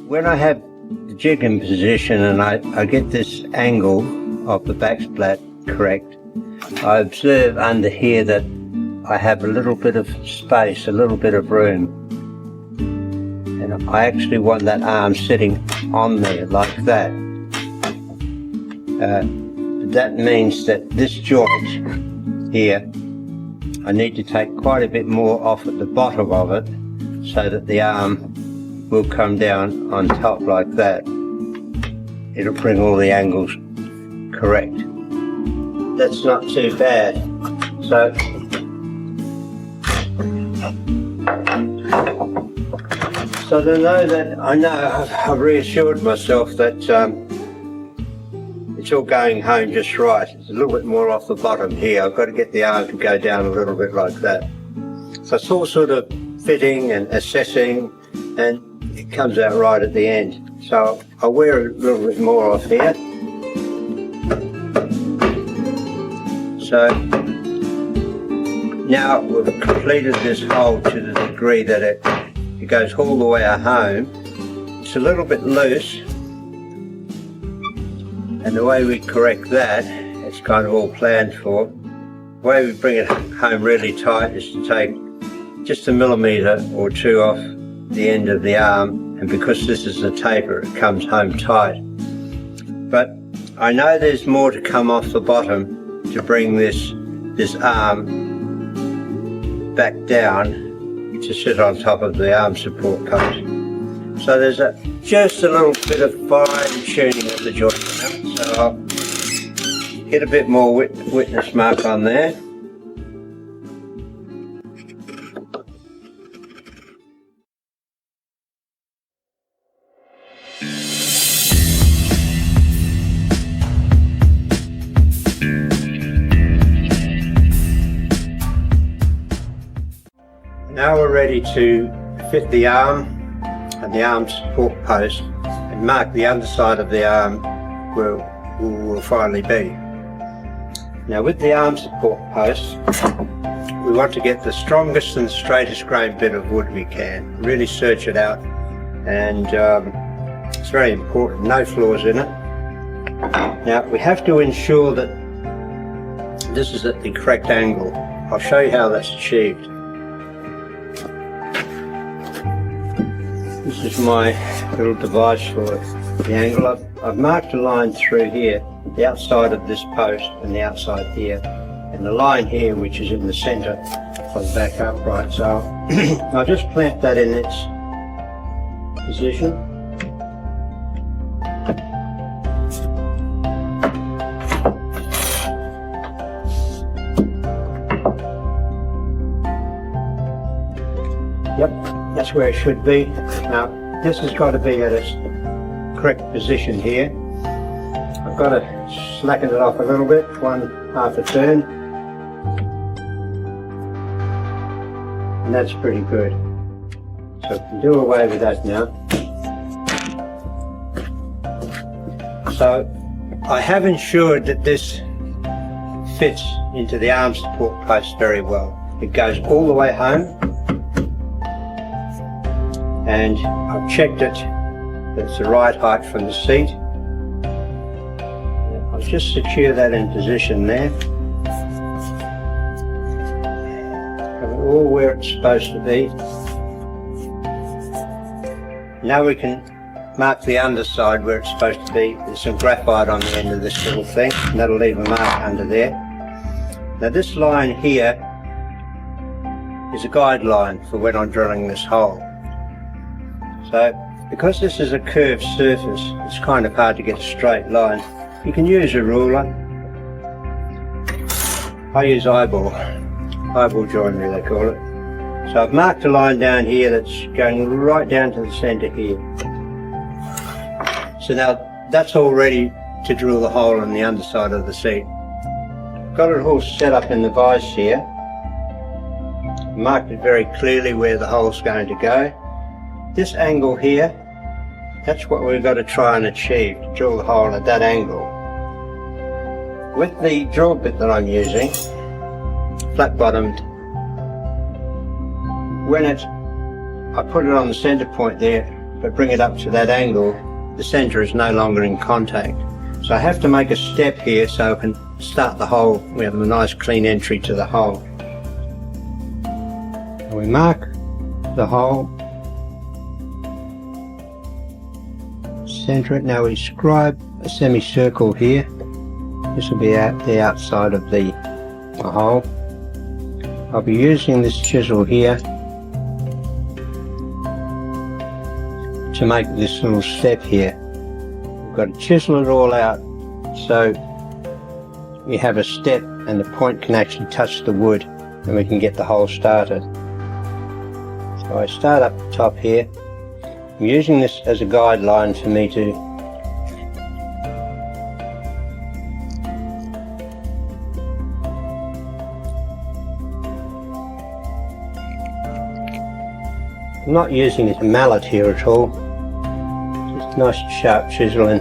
When I have the jig in position and I get this angle of the back splat correct, I observe under here that I have a little bit of space, a little bit of room, and I actually want that arm sitting on there like that. That means that this joint here, I need to take quite a bit more off at the bottom of it so that the arm will come down on top like that. It'll bring all the angles correct. That's not too bad. So to know that, I've reassured myself that it's all going home just right. It's a little bit more off the bottom here. I've got to get the arm to go down a little bit like that. So it's all sort of fitting and assessing, and it comes out right at the end. So I'll wear a little bit more off here. So now we've completed this hole to the degree that it goes all the way home. It's a little bit loose, and the way we correct that, it's kind of all planned for. The way we bring it home really tight is to take just a millimetre or two off the end of the arm, and because this is a taper, it comes home tight. But I know there's more to come off the bottom to bring this arm back down to sit on top of the arm support post. So there's just a little bit of fine tuning of the joint now. So I'll get a bit more witness mark on there. Now we're ready to fit the arm and the arm support post and mark the underside of the arm where will finally be. Now with the arm support post, we want to get the strongest and straightest grain bit of wood we can. Really search it out, and it's very important, no flaws in it. Now we have to ensure that this is at the correct angle. I'll show you how that's achieved. This is my little device for the angle. I've marked a line through here, the outside of this post and the outside here, and the line here which is in the centre of the back upright. So I'll just plant that in its position. Yep, that's where it should be. Now this has got to be at its correct position here. I've got to slacken it off a little bit, 1/2 a turn, and that's pretty good. So I can do away with that now. So I have ensured that this fits into the arm support post very well. It goes all the way home, and I've checked it, it's the right height from the seat. I'll just secure that in position there. Have it all where it's supposed to be. Now we can mark the underside where it's supposed to be. There's some graphite on the end of this little thing, and that'll leave a mark under there. Now this line here is a guideline for when I'm drilling this hole. So because this is a curved surface, it's kind of hard to get a straight line. You can use a ruler. I use eyeball joinery they call it. So I've marked a line down here that's going right down to the centre here. So now that's all ready to drill the hole in the underside of the seat. Got it all set up in the vise here. Marked it very clearly where the hole's going to go. This angle here, that's what we've got to try and achieve, to drill the hole at that angle. With the drill bit that I'm using, flat bottomed, when I put it on the centre point there, but bring it up to that angle, the centre is no longer in contact. So I have to make a step here so I can start the hole. We have a nice clean entry to the hole. And we mark the hole, centre it. Now we scribe a semicircle here. This will be the outside of the hole. I'll be using this chisel here to make this little step here. We've got to chisel it all out so we have a step and the point can actually touch the wood, and we can get the hole started. So I start up the top here. I'm using this as a guideline for me to I'm not using this mallet here at all, just nice sharp chiseling.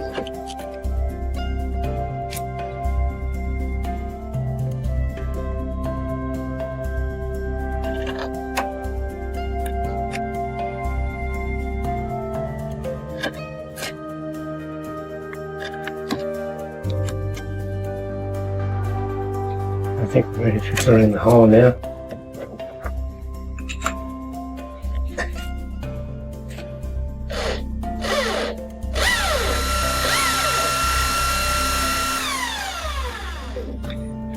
I think we're ready to fill in the hole now.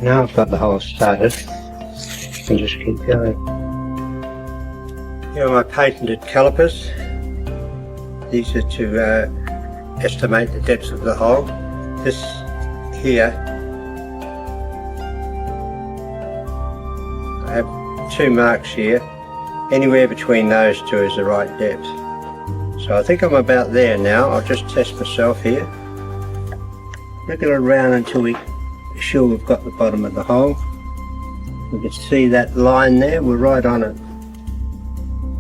Now I've got the hole started, I can just keep going. Here are my patented calipers. These are to estimate the depth of the hole. This here, I have 2 marks here. Anywhere between those 2 is the right depth. So I think I'm about there now. I'll just test myself here. Wriggle it around until we're sure we've got the bottom of the hole. We can see that line there, we're right on it.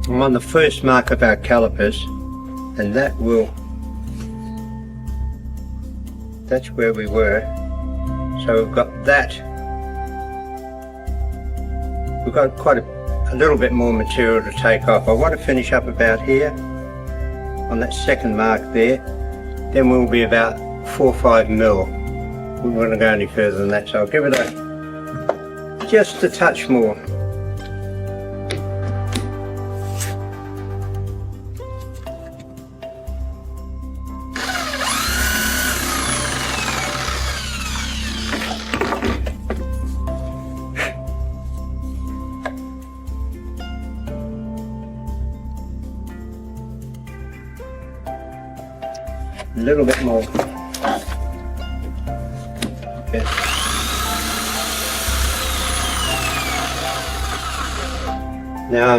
I'm on the first mark of our calipers, and that's where we were. So we've got that. We've got quite a little bit more material to take off. I want to finish up about here on that second mark there. Then we'll be about 4 or 5 mil. We don't want to go any further than that, so I'll give it just a touch more. A little bit more. Okay. Now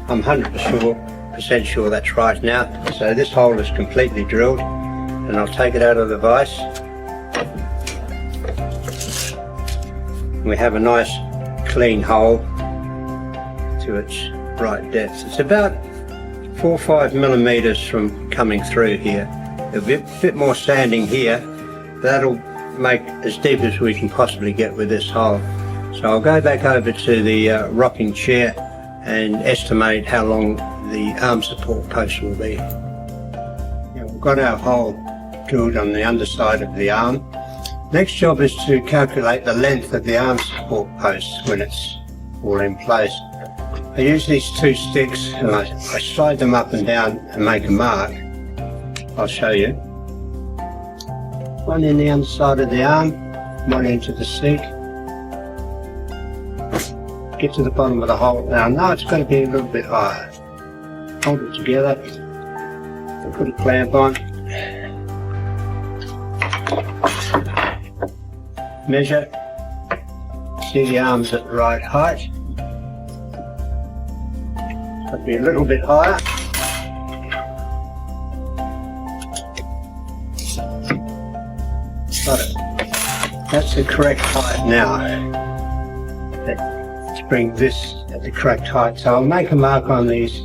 I'm 100% sure that's right now. So this hole is completely drilled, and I'll take it out of the vise. We have a nice clean hole to its right depth. It's about 4 or 5 millimeters from coming through here. There'll be a bit more sanding here. That'll make as deep as we can possibly get with this hole. So I'll go back over to the rocking chair and estimate how long the arm support post will be. Now, we've got our hole drilled on the underside of the arm. Next job is to calculate the length of the arm support post when it's all in place. I use these two sticks and I slide them up and down and make a mark. I'll show you. One in the underside of the arm, one into the seat. Get to the bottom of the hole. Now I know it's going to be a little bit higher. Hold it together, put a clamp on, measure, see the arms at the right height. It'll be a little bit higher. Got it. That's the correct height now. Let's bring this at the correct height. So I'll make a mark on this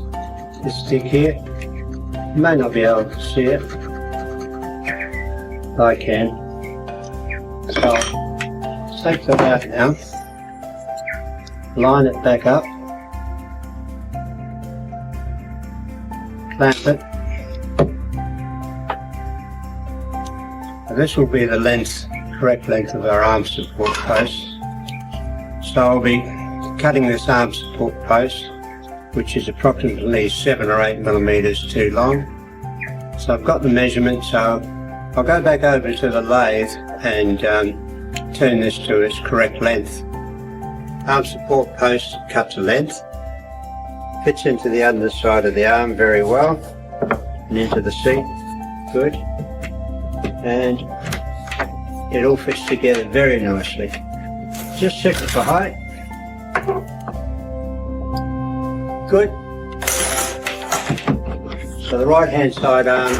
stick here. You may not be able to see it. I can. So I'll take that out now. Line it back up. Clamp it. This will be the length, correct length of our arm support post. So I'll be cutting this arm support post, which is approximately 7 or 8 millimeters too long. So I've got the measurement, so I'll go back over to the lathe and turn this to its correct length. Arm support post cut to length, fits into the underside of the arm very well, and into the seat, good. And it all fits together very nicely. Just check it for height. Good. So the right hand side arm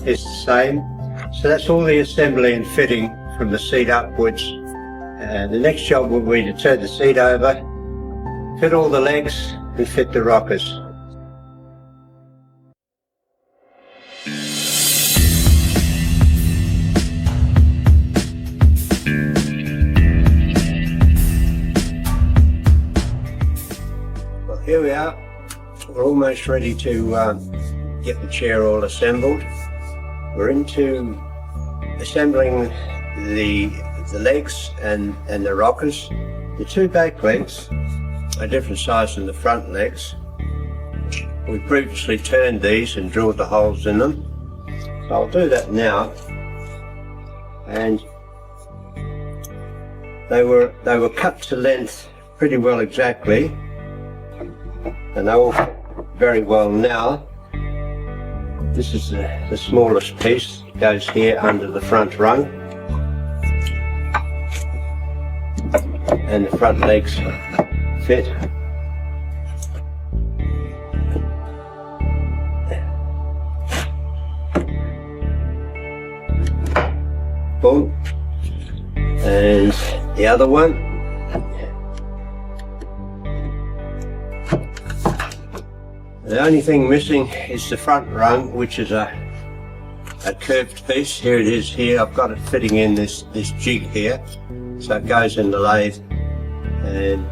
is the same. So that's all the assembly and fitting from the seat upwards. The next job will be to turn the seat over, fit all the legs and fit the rockers. Here we are, we're almost ready to get the chair all assembled. We're into assembling the legs and the rockers. The two back legs are different size than the front legs. We previously turned these and drilled the holes in them. So I'll do that now. And they were cut to length pretty well exactly. And they all fit very well now. This is the smallest piece. It goes here under the front rung. And the front legs fit. Boom. And the other one. The only thing missing is the front rung, which is a curved piece. Here it is here. I've got it fitting in this jig here. So it goes in the lathe and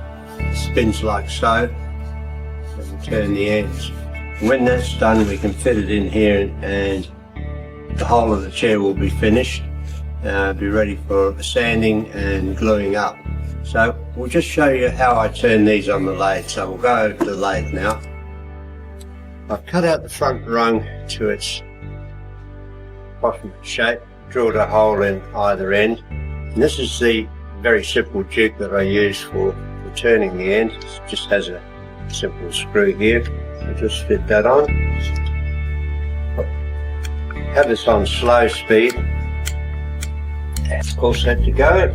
spins like so. And turn the ends. When that's done, we can fit it in here and the whole of the chair will be finished. Be ready for sanding and gluing up. So we'll just show you how I turn these on the lathe. So we'll go over to the lathe now. I've cut out the front rung to its bottom shape, drilled a hole in either end. And this is the very simple jig that I use for turning the end. It just has a simple screw here. I'll just fit that on. Have this on slow speed. That's all set to go.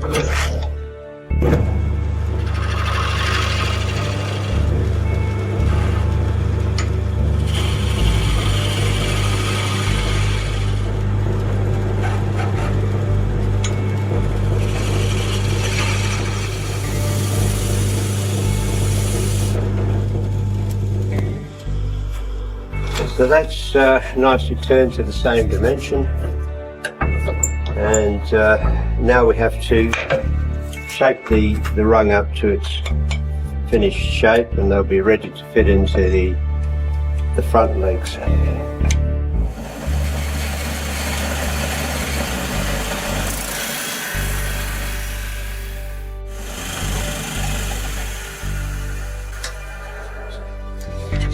So that's nicely turned to the same dimension. and now we have to shape the rung up to its finished shape, and they'll be ready to fit into the front legs.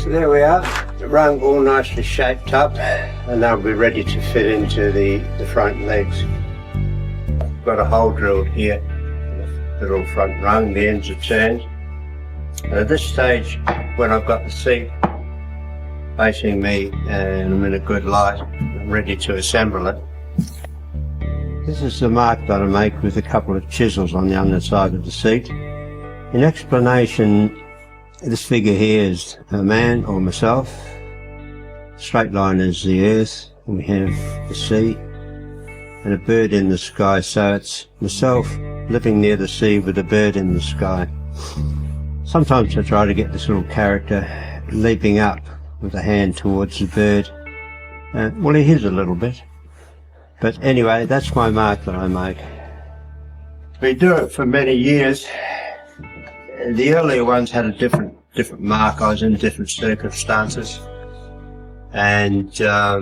So there we are, the rung all nicely shaped up, and they'll be ready to fit into the front legs. Got a hole drilled here, the little front rung, the ends are turned. And at this stage, when I've got the seat facing me and I'm in a good light, I'm ready to assemble it. This is the mark that I make with a couple of chisels on the underside of the seat. In explanation, this figure here is a man or myself. Straight line is the earth, and we have the sea and a bird in the sky, so it's myself living near the sea with a bird in the sky. Sometimes I try to get this little character leaping up with a hand towards the bird. Well, he is a little bit, but anyway, that's my mark that I make. We do it for many years. The earlier ones had a different mark. I was in different circumstances, and I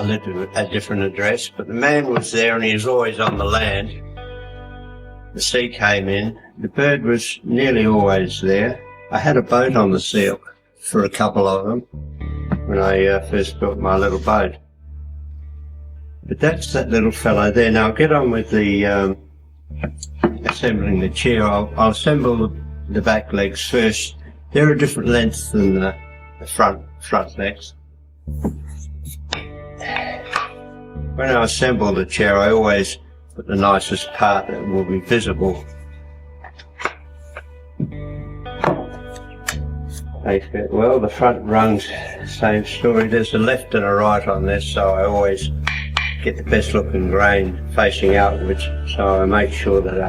lived at a different address, but the man was there and he was always on the land. The sea came in, the bird was nearly always there. I had a boat on the sea for a couple of them when I first built my little boat. But that's that little fellow there. Now I'll get on with the assembling the chair. I'll assemble the back legs first. They're a different length than the front legs. When I assemble the chair, I always put the nicest part that will be visible. They fit well. The front rungs, same story. There's a left and a right on this, so I always get the best looking grain facing outwards, so I make sure that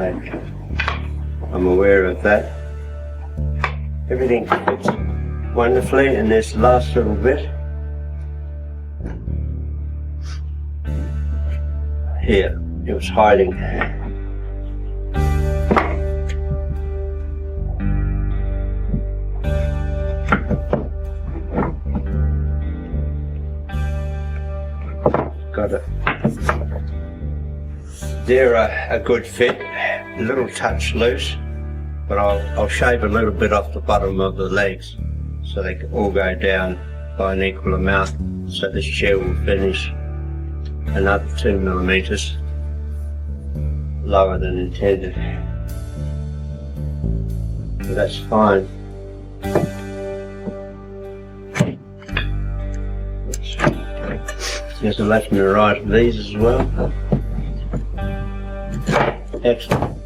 I'm aware of that. Everything fits wonderfully in this last little bit. Here, it was hiding. Got it. They're a good fit, a little touch loose, but I'll shave a little bit off the bottom of the legs so they can all go down by an equal amount, so this chair will finish another 2 millimeters lower than intended. But that's fine. There's a left and a right of these as well. Excellent.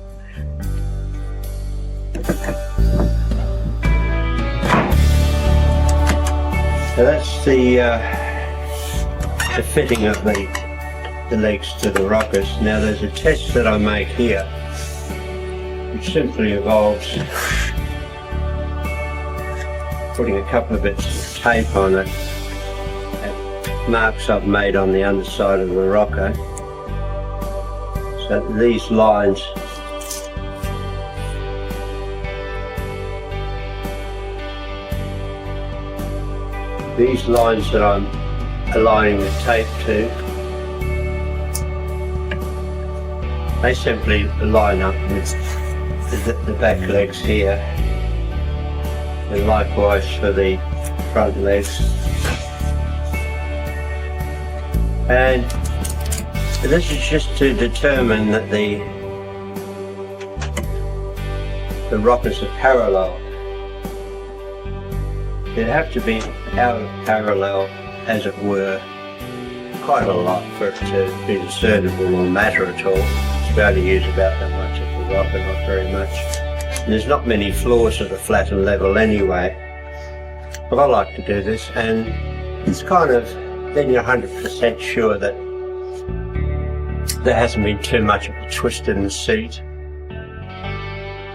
So that's the fitting of the legs to the rockers. Now there's a test that I make here, which simply involves putting a couple of bits of tape on it at marks I've made on the underside of the rocker. So these lines that I'm aligning the tape to, they simply line up with the back legs here, and likewise for the front legs. And this is just to determine that the rockers are parallel. They have to be out of parallel, as it were, quite a lot for it to be discernible or matter at all. We only use about that much of the rocker, not very much. And there's not many floors that are flat and level anyway. But I like to do this, and it's kind of, then you're 100% sure that there hasn't been too much of a twist in the seat.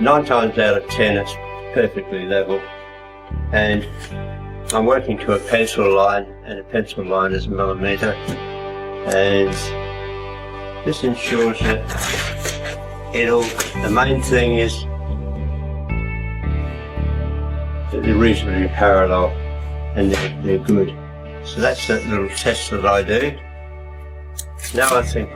9 times out of 10 it's perfectly level. And I'm working to a pencil line, and a pencil line is a millimetre, and This ensures that the main thing is that they're reasonably parallel and they're good. So that's that little test that I do. Now I think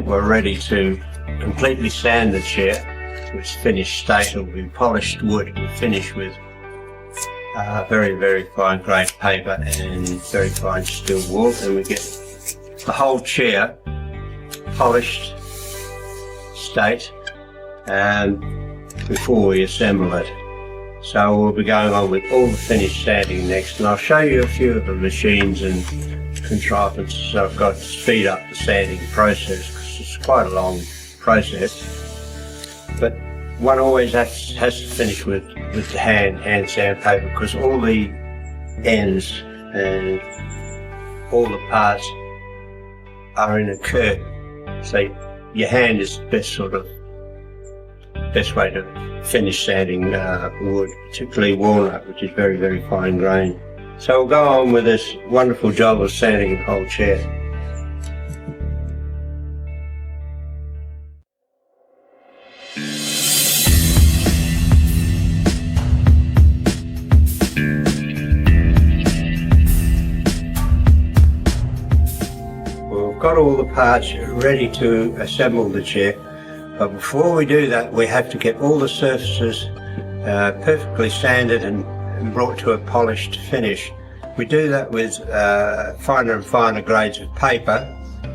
we're ready to completely sand the chair to its finished state. It'll be polished wood. We finish with very, very fine grained paper and very fine steel wool, and we get the whole chair polished state before we assemble it. So we'll be going on with all the finished sanding next, and I'll show you a few of the machines and contrivances I've got to speed up the sanding process, because it's quite a long process. But one always has to finish with the hand sandpaper, because all the ends and all the parts are in a curve. So your hand is the best way to finish sanding wood, particularly walnut, which is very, very fine grained. So we'll go on with this wonderful job of sanding the whole chair. We've got all the parts ready to assemble the chair, but before we do that we have to get all the surfaces perfectly sanded and brought to a polished finish. We do that with finer and finer grades of paper.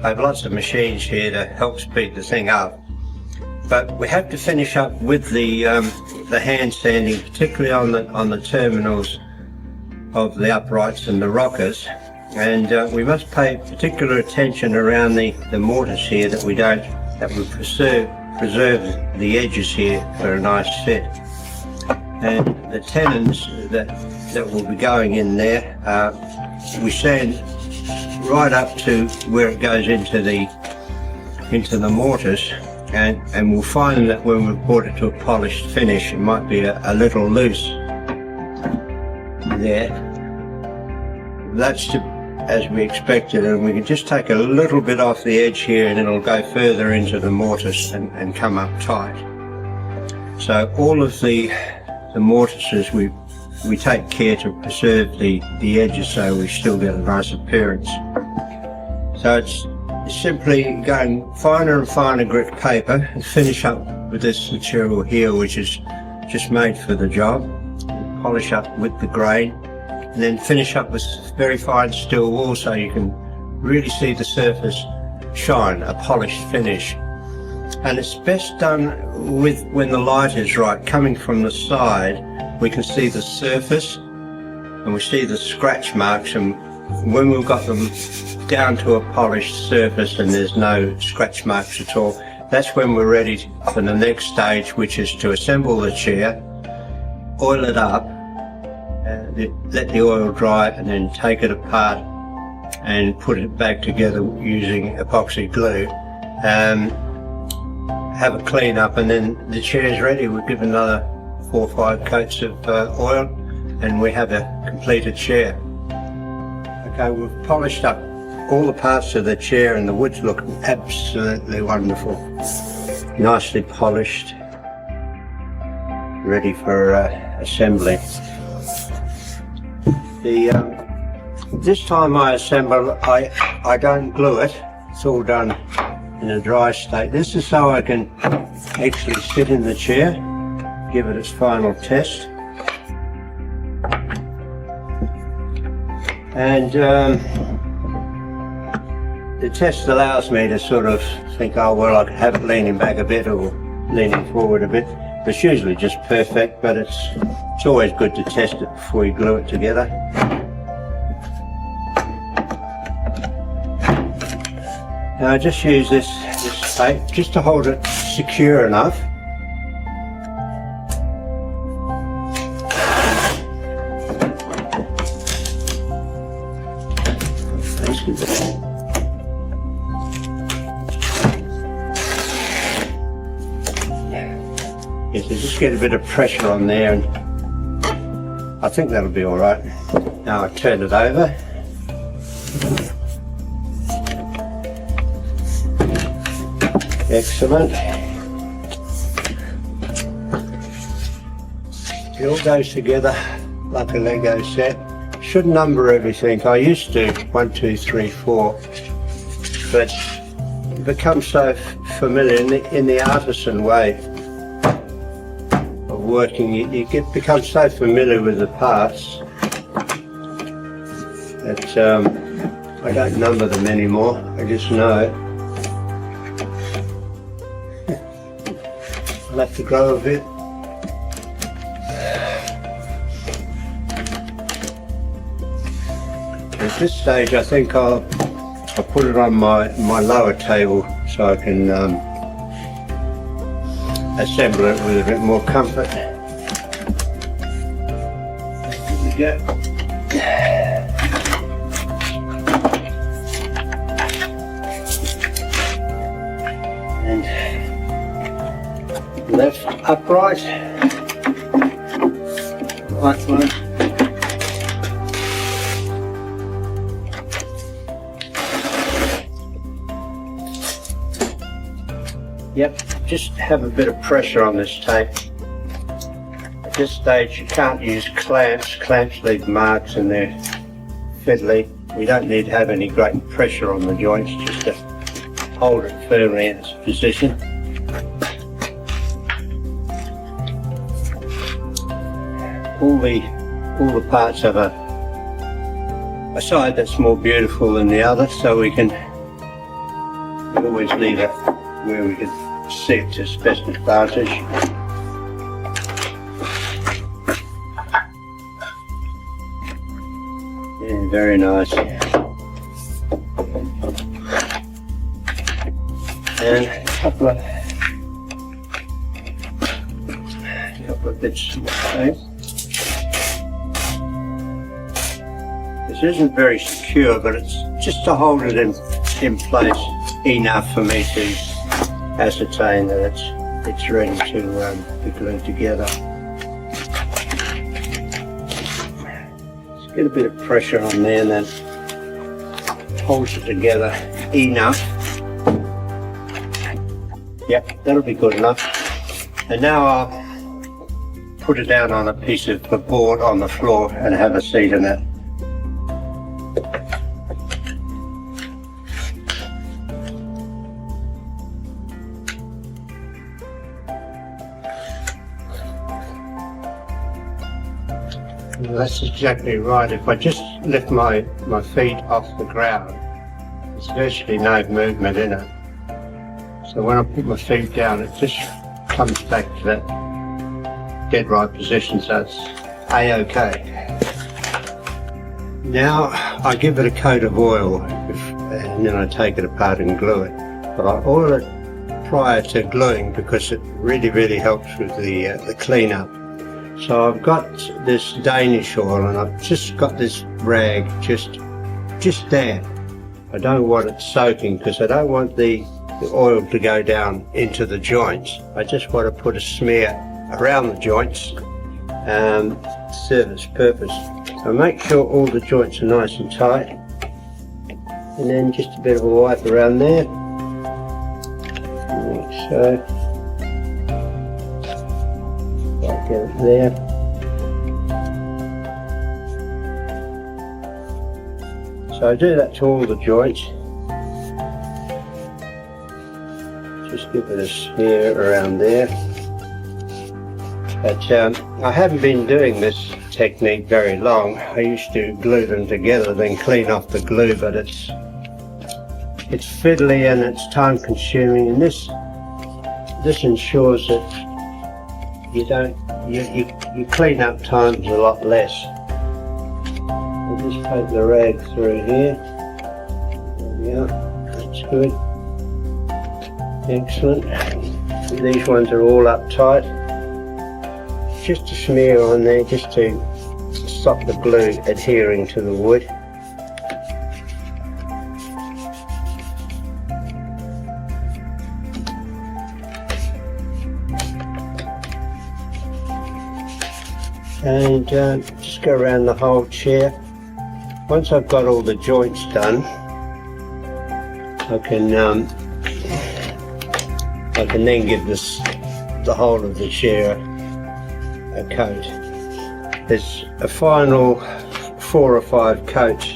I have lots of machines here to help speed the thing up, but we have to finish up with the hand sanding, particularly on the terminals of the uprights and the rockers. And we must pay particular attention around the mortise here, that we preserve the edges here for a nice fit. And the tenons that will be going in there, we sand right up to where it goes into the mortise, and we'll find that when we've brought it to a polished finish, it might be a little loose there. That's as we expected, and we can just take a little bit off the edge here, and it'll go further into the mortise and come up tight. So all of the mortises, we take care to preserve the edges so we still get a nice appearance. So it's simply going finer and finer grit paper and finish up with this material here, which is just made for the job. Polish up with the grain, and then finish up with very fine steel wool so you can really see the surface shine, a polished finish. And it's best done when the light is right. Coming from the side, we can see the surface and we see the scratch marks, and when we've got them down to a polished surface and there's no scratch marks at all, that's when we're ready for the next stage, which is to assemble the chair, oil it up, let the oil dry, and then take it apart and put it back together using epoxy glue. Have a clean up, and then the chair's ready. We give another 4 or 5 coats of oil and we have a completed chair. Okay, we've polished up all the parts of the chair and the wood's look absolutely wonderful. Nicely polished, ready for assembly. This time I assemble, I don't glue it. It's all done in a dry state. This is so I can actually sit in the chair, give it its final test. And the test allows me to sort of think, oh well, I could have it leaning back a bit or leaning forward a bit. It's usually just perfect, but it's always good to test it before you glue it together. Now I just use this tape just to hold it secure enough. Yes, so just get a bit of pressure on there, and I think that'll be all right. Now I turn it over. Excellent. It all goes together like a Lego set. Should number everything. I used to 1, 2, 3, 4, but it becomes so familiar in the artisan way of working. You become so familiar with the parts that I don't number them anymore. I just know. I'll have to grow a bit. At this stage, I think I'll put it on my lower table so I can assemble it with a bit more comfort. Here we go. And left upright, right one. Yep, just have a bit of pressure on this tape. At this stage you can't use clamps. Clamps leave marks and they're fiddly. We don't need to have any great pressure on the joints, just to hold it firmly in its position. All the parts have a side that's more beautiful than the other, so we always leave it where we can see it to its best advantage. Yeah, very nice. And a couple of bits of tape. This isn't very secure, but it's just to hold it in place enough for me to ascertain that it's ready to be glued together. Just get a bit of pressure on there and that holds it together enough. Yep, that'll be good enough. And now I'll put it down on a piece of board on the floor and have a seat in it. That's exactly right. If I just lift my feet off the ground, there's virtually no movement in it. So when I put my feet down, it just comes back to that dead right position, so it's A-OK. Now I give it a coat of oil and then I take it apart and glue it. But I oil it prior to gluing because it really helps with the clean-up. So I've got this Danish oil and I've just got this rag just there. I don't want it soaking because I don't want the oil to go down into the joints. I just want to put a smear around the joints and serve its purpose. So make sure all the joints are nice and tight, and then just a bit of a wipe around there, like so. Get it there. So I do that to all the joints. Just give it a smear around there. But I haven't been doing this technique very long. I used to glue them together, then clean off the glue, but it's fiddly and it's time consuming, and this ensures that you clean up time's a lot less. I'll just poke the rag through here. There we are. That's good. Excellent. These ones are all up tight. Just a smear on there just to stop the glue adhering to the wood. And just go around the whole chair. Once I've got all the joints done, I can I can then give the whole of the chair a coat. There's a final 4 or 5 coats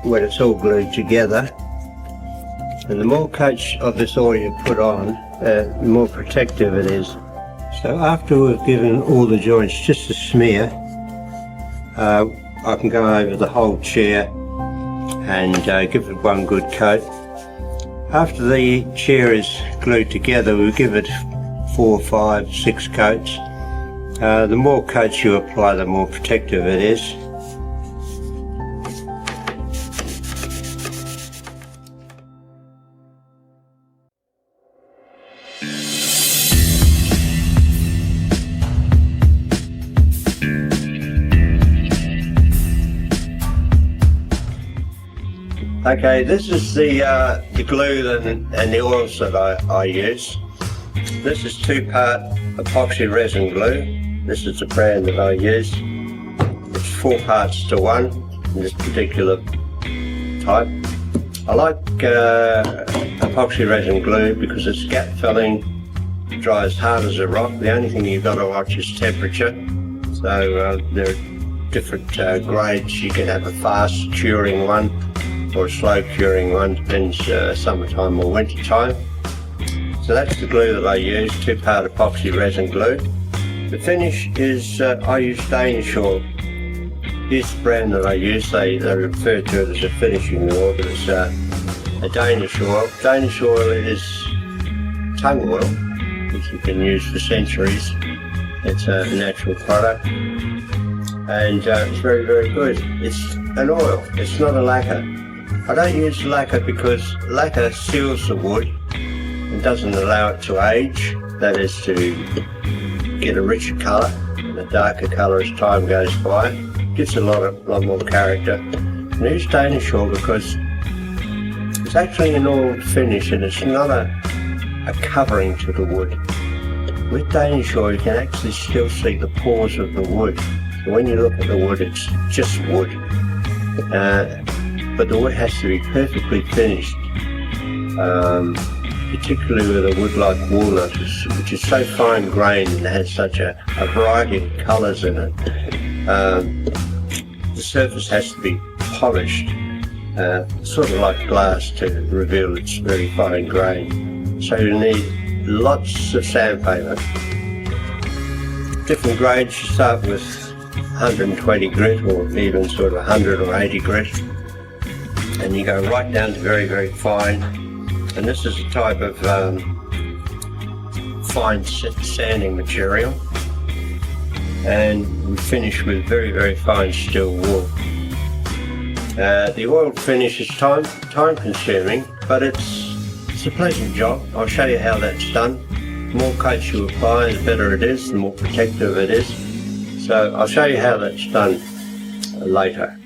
when it's all glued together, and the more coats of this oil you put on, the more protective it is. So after we've given all the joints just a smear, I can go over the whole chair and give it one good coat. After the chair is glued together, we'll give it 4, 5, 6 coats. The more coats you apply, the more protective it is. Okay, this is the glue and the oils that I use. This is 2-part epoxy resin glue. This is the brand that I use. It's 4 parts to 1 in this particular type. I like epoxy resin glue because it's gap filling, dries hard as a rock. The only thing you've got to watch is temperature. So there are different grades. You can have a fast curing one or a slow curing one, depends summertime or winter time. So that's the glue that I use, 2-part epoxy resin glue. The finish is, I use Danish oil. Here's the brand that I use. They refer to it as a finishing oil, but it's a Danish oil. Danish oil is tung oil, which you can use for centuries. It's a natural product, and it's very, very good. It's an oil, it's not a lacquer. I don't use lacquer because lacquer seals the wood and doesn't allow it to age, that is to get a richer colour and a darker colour as time goes by. It gives a lot more character. And I use Danish oil because it's actually an oiled finish and it's not a covering to the wood. With Danish oil you can actually still see the pores of the wood. So when you look at the wood, it's just wood. But the wood has to be perfectly finished, particularly with a wood like walnut, which is so fine grained and has such a variety of colours in it. The surface has to be polished, sort of like glass, to reveal its very fine grain. So you need lots of sandpaper. Different grades, you start with 120 grit or even sort of 100 or 80 grit. And you go right down to very, very fine. And this is a type of fine sanding material. And we finish with very, very fine steel wool. The oil finish is time consuming, but it's a pleasant job. I'll show you how that's done. The more coats you apply, the better it is, the more protective it is. So I'll show you how that's done later.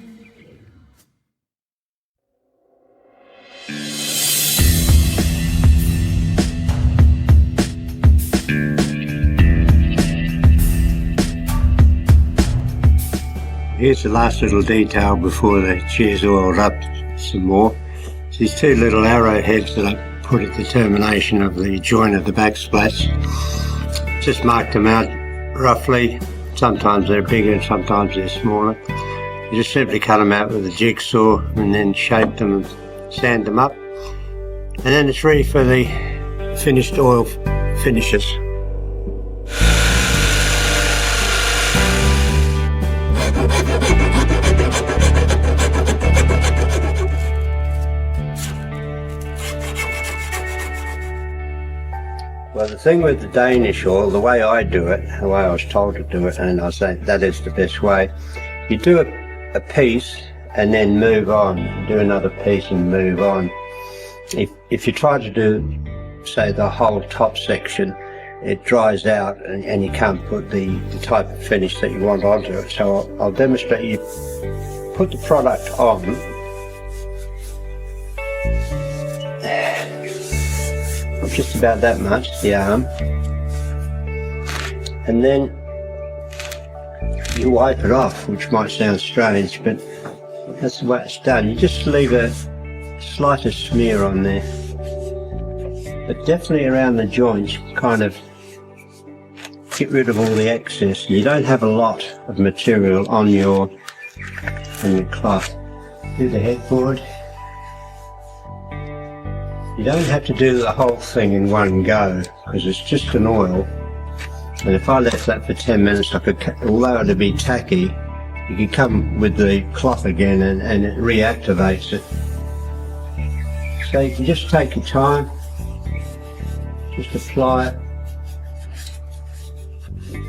Here's the last little detail before the chair's oiled up some more. These 2 little arrowheads that I put at the termination of the joint of the back splats. Just marked them out roughly. Sometimes they're bigger and sometimes they're smaller. You just simply cut them out with a jigsaw and then shape them and sand them up. And then it's ready for the finished oil finishes. Well, the thing with the Danish oil, the way I do it, the way I was told to do it, and I say that is the best way, you do a piece and then move on, do another piece and move on. If you try to do, say, the whole top section, it dries out and you can't put the type of finish that you want onto it. So I'll demonstrate. You put the product on, just about that much, the arm, and then you wipe it off, which might sound strange, but that's the way it's done. You just leave a slightest smear on there, but definitely around the joints, kind of get rid of all the excess. You don't have a lot of material on your cloth. Do the headboard. You don't have to do the whole thing in one go, because it's just an oil. And if I left that for 10 minutes, I could, although it'd be tacky, you could come with the cloth again and it reactivates it. So you can just take your time, just apply it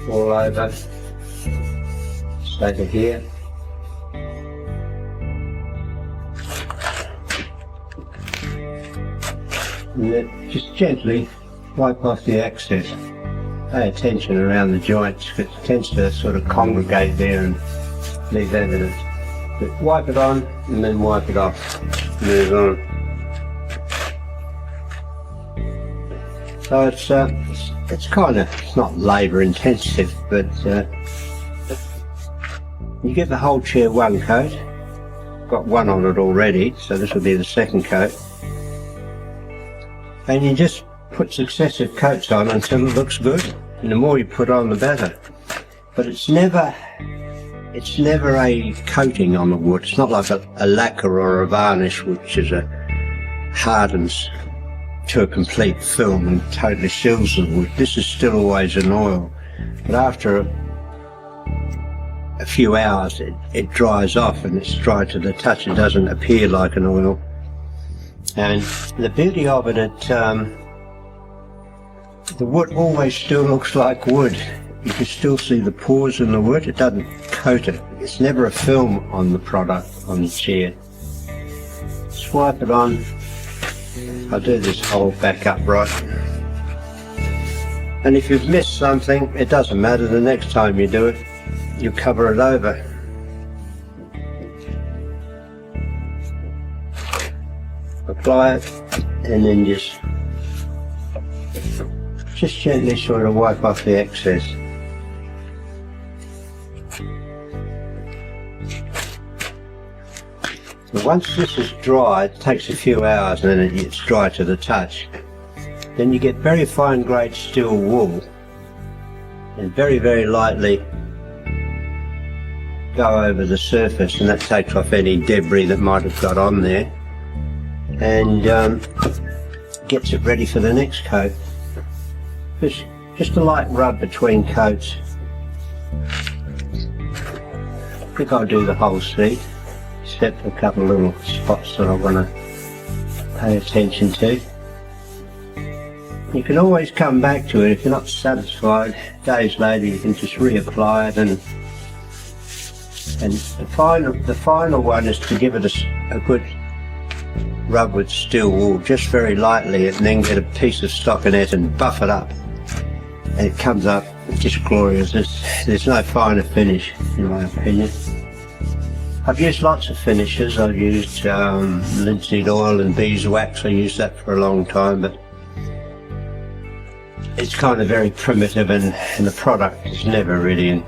all over, just over here. And then just gently wipe off the excess. Pay attention around the joints, because it tends to sort of congregate there and leave evidence. But wipe it on and then wipe it off. Move on. So it's kind of, it's not labour intensive, but you give the whole chair one coat. Got one on it already, so this will be the second coat. And you just put successive coats on until it looks good. And the more you put on, the better. But it's never a coating on the wood. It's not like a lacquer or a varnish, which is hardens to a complete film and totally seals the wood. This is still always an oil. But after a few hours, it dries off and it's dry to the touch. It doesn't appear like an oil. And the beauty of it, the wood always still looks like wood. You can still see the pores in the wood. It doesn't coat it. It's never a film on the product, on the chair. Swipe it on. I'll do this whole back upright. And if you've missed something, it doesn't matter. The next time you do it, you cover it over. Apply it, and then just gently sort of wipe off the excess. So once this is dry, it takes a few hours and then it's dry to the touch. Then you get very fine grade steel wool and very, very lightly go over the surface, and that takes off any debris that might have got on there and gets it ready for the next coat. Just a light rub between coats. I think I'll do the whole seat, except for a couple of little spots that I want to pay attention to. You can always come back to it if you're not satisfied. Days later you can just reapply it, and the final one is to give it a good rub with steel wool, just very lightly, and then get a piece of stockinette and buff it up. And it comes up just glorious. There's no finer finish, in my opinion. I've used lots of finishes. I've used linseed oil and beeswax. I used that for a long time, but it's kind of very primitive, and the product is never really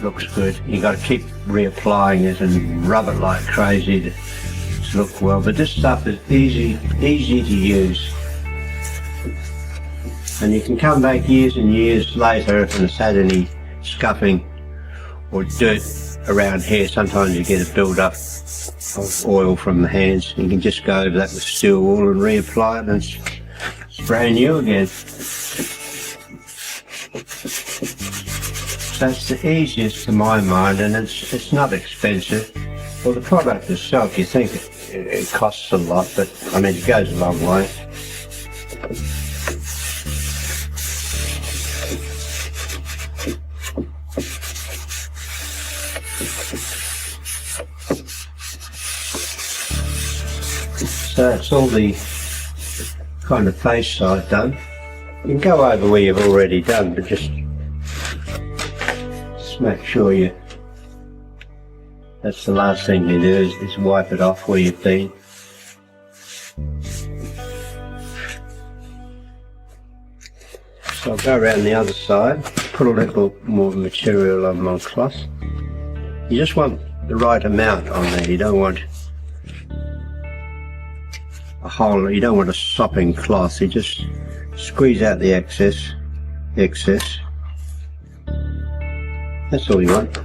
looks good. You got to keep reapplying it and rub it like crazy to look well. But this stuff is easy to use. And you can come back years and years later if it's had any scuffing or dirt around here. Sometimes you get a build-up of oil from the hands. You can just go over that with steel wool and reapply it, and it's brand new again. So it's the easiest to my mind, and it's not expensive. Well, the product itself, you think it costs a lot, but I mean it goes a long way. So that's all the kind of face side done. You can go over where you've already done, but just make sure that's the last thing you do is wipe it off where you've been. So I'll go around the other side, put a little more material on my cloth. You just want the right amount on there. You don't want a hole. You don't want a sopping cloth, you just squeeze out the excess. That's all you want.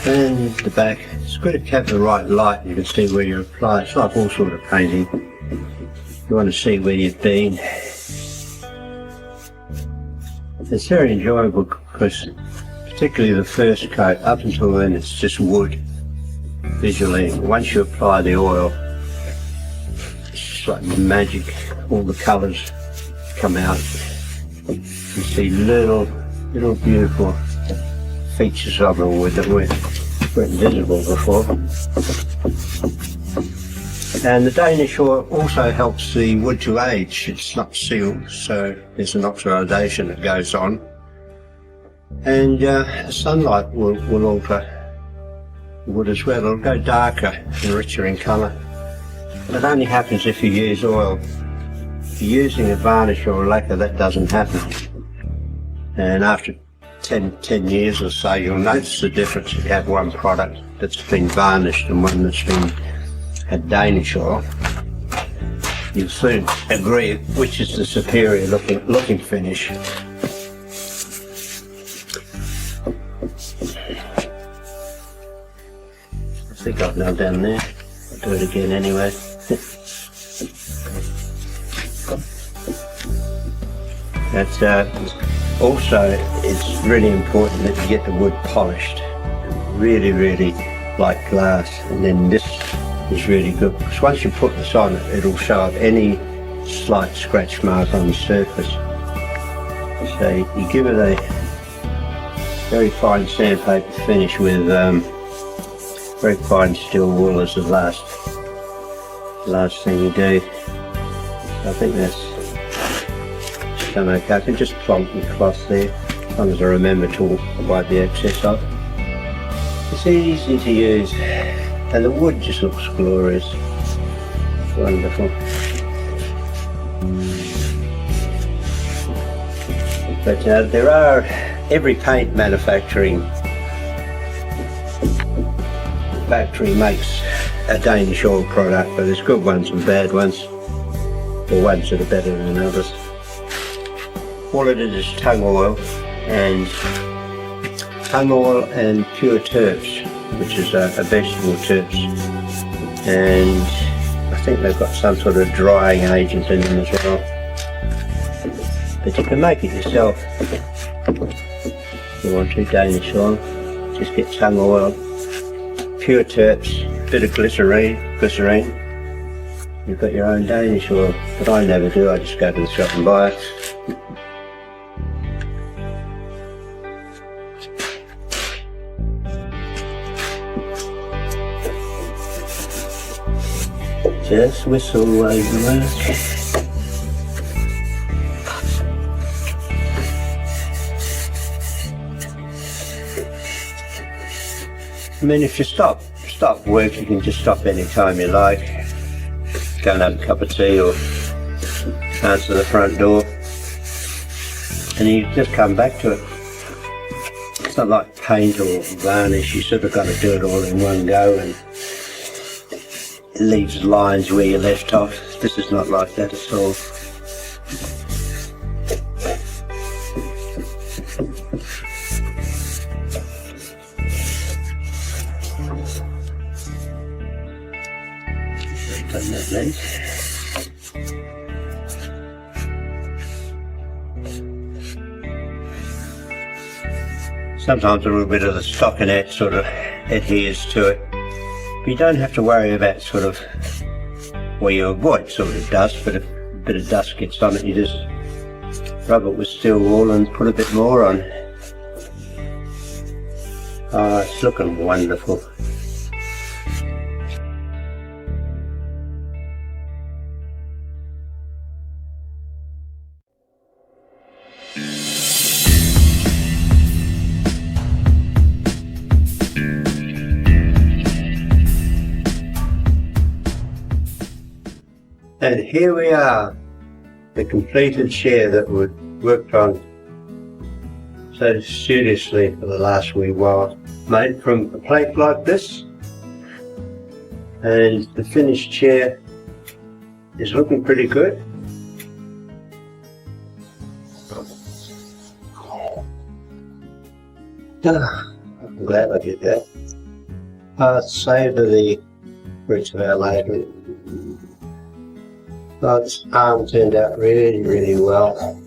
And the back, it's got to have the right light. You can see where you apply. It's like all sort of painting. You want to see where you've been. It's very enjoyable because particularly the first coat, up until then it's just wood visually. Once you apply the oil, it's just like magic. All the colours come out. You see little beautiful features of the wood that weren't visible before. And the Danish oil also helps the wood to age. It's not sealed, so there's an oxidation that goes on. And sunlight will alter the wood as well. It'll go darker and richer in colour. It only happens if you use oil. If you're using a varnish or a lacquer, that doesn't happen. And after 10 years or so, you'll notice the difference if you have one product that's been varnished and one that's been had Danish oil. You'll soon agree which is the superior looking finish. I think I've now done there. I'll do it again anyway. That's also, it's really important that you get the wood polished, really like glass. And then this is really good because once you put this on, it'll show up any slight scratch mark on the surface. So you give it a very fine sandpaper finish with very fine steel wool as the last thing you do. So I think that's done okay. I can just plonk the cloth there, as long as I remember to wipe the excess off. It's easy to use, and the wood just looks glorious. Wonderful. But there are, every paint manufacturing factory makes a Danish oil product, but there's good ones and bad ones, or ones that are better than others. All it is tongue oil and pure terps, which is a vegetable terps, and I think they've got some sort of drying agent in them as well. But you can make it yourself if you want to. Danish oil, just get tongue oil, pure terps, bit of glycerine, you've got your own Danish oil. But I never do, I just go to the shop and buy it. Just whistle away the work. I mean, if you stop work, you can just stop any time you like. Go and have a cup of tea or answer the front door, and you just come back to it. It's not like paint or varnish. You sort of got to do it all in one go, and it leaves lines where you left off. This is not like that at all. Done that nice. Sometimes a little bit of the stockinette sort of adheres to it. But you don't have to worry about sort of, well, you avoid sort of dust, but if a bit of dust gets on it, you just rub it with steel wool and put a bit more on. Oh, it's looking wonderful. And here we are, the completed chair that we worked on so studiously for the last wee while. Made from a plank like this, and the finished chair is looking pretty good. I'm glad I did that. Savour the fruits of our labour. This arm turned out really, really well.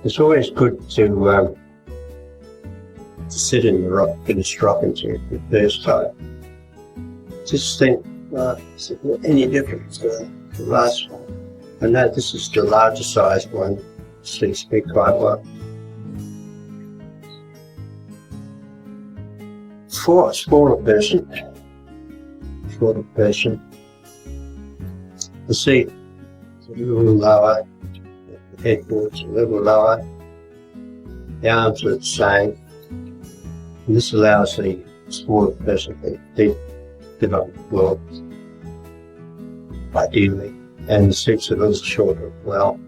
It's always good to sit in the finished rocking chair for the first time. Just think, is it any different to the last one? I know this is the larger sized one, suits me quite well. For a smaller person, the seat is a little lower, the headboard's a little lower, the arms are the same, and this allows the smaller person to fit up well, ideally, and the seats are a little shorter as well.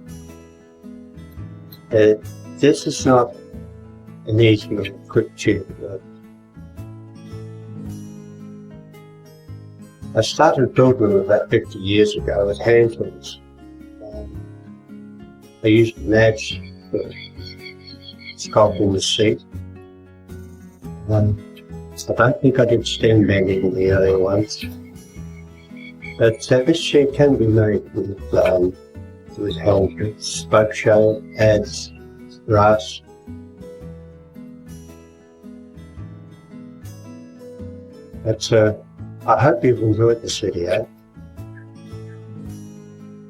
This is not an easy or quick chair. I started building them about 50 years ago with hand tools. I used knaps for sculpting the seat. I don't think I did stem bending in the earlier ones. But this chair can be made with helmet, spoke shell, pads, brass. I hope you've enjoyed this video.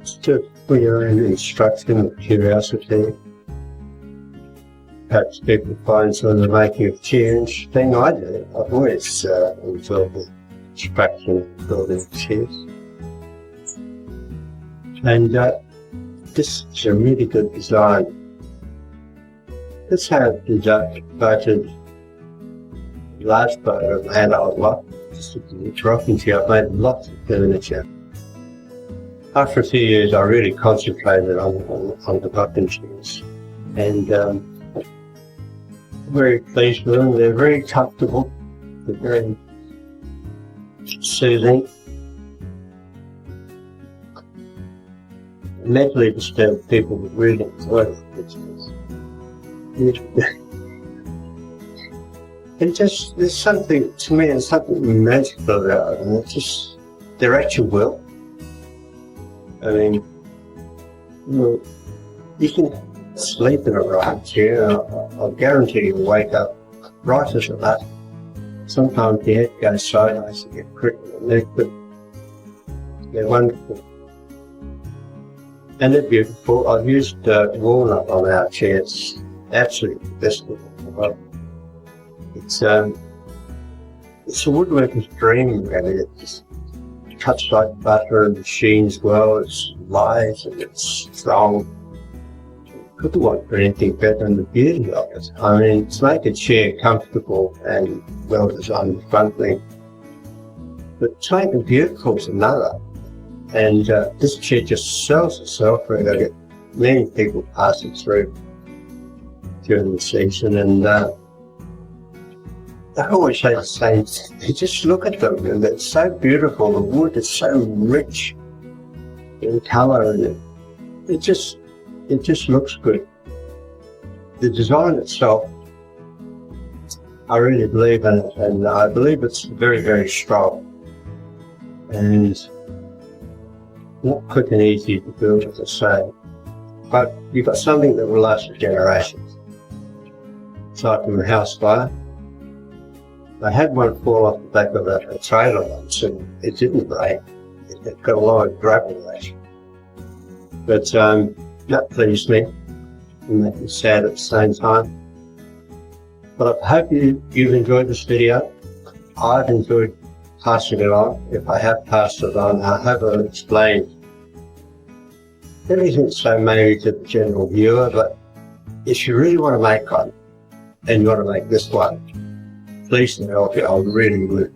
Just for your own instruction and curiosity. Perhaps people find some of the making of chairs thing I do. I've always enjoyed the instruction of building chairs. And this is a really good design. This has devoted a large part of my adult life. It's rocking chair. I've made lots of furniture. After a few years, I really concentrated on the rocking chairs, and very pleased with them. They're very comfortable. They're very soothing. Mentally disturbed people would really enjoy it. And just, there's something, to me, there's something magical about them. It's just, they're at your will. I mean, you can sleep in a rocking chair. I'll guarantee you'll wake up right as a nut. Sometimes the head goes sideways and get crick in the neck, but they're wonderful. And they're beautiful. I've used walnut on our chairs. Absolutely the best of them. It's a woodworker's dream, really. It just cuts like butter and machines well. It's light and it's strong. Couldn't want for anything better than the beauty of it. I mean, to make a chair comfortable and well designed is one thing, but to make it beautiful is another. And this chair just sells itself. I get many people passing through during the season, and I always say the same thing. You just look at them and it's so beautiful. The wood is so rich in colour, and it just looks good. The design itself, I really believe in it, and I believe it's very, very strong and not quick and easy to build, as I say. But you've got something that will last for generations. Aside from a house fire, I had one fall off the back of a trailer once, and it didn't break. It got a lot of gravel. But that pleased me, and that was sad at the same time. But I hope you've enjoyed this video. I've enjoyed passing it on. If I have passed it on, I hope I've explained everything so maybe to the general viewer, but if you really want to make one, and you want to make this one, please help you. I really would.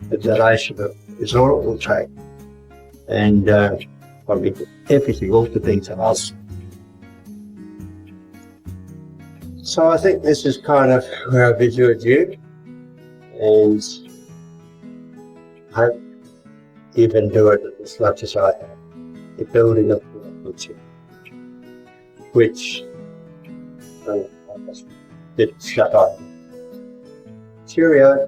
The donation is all it will take, and I'll give everything, all the details. So I think this is kind of where our video is due, and I hope even do it as much as I have. The building of which I just did shut up. Cheerio.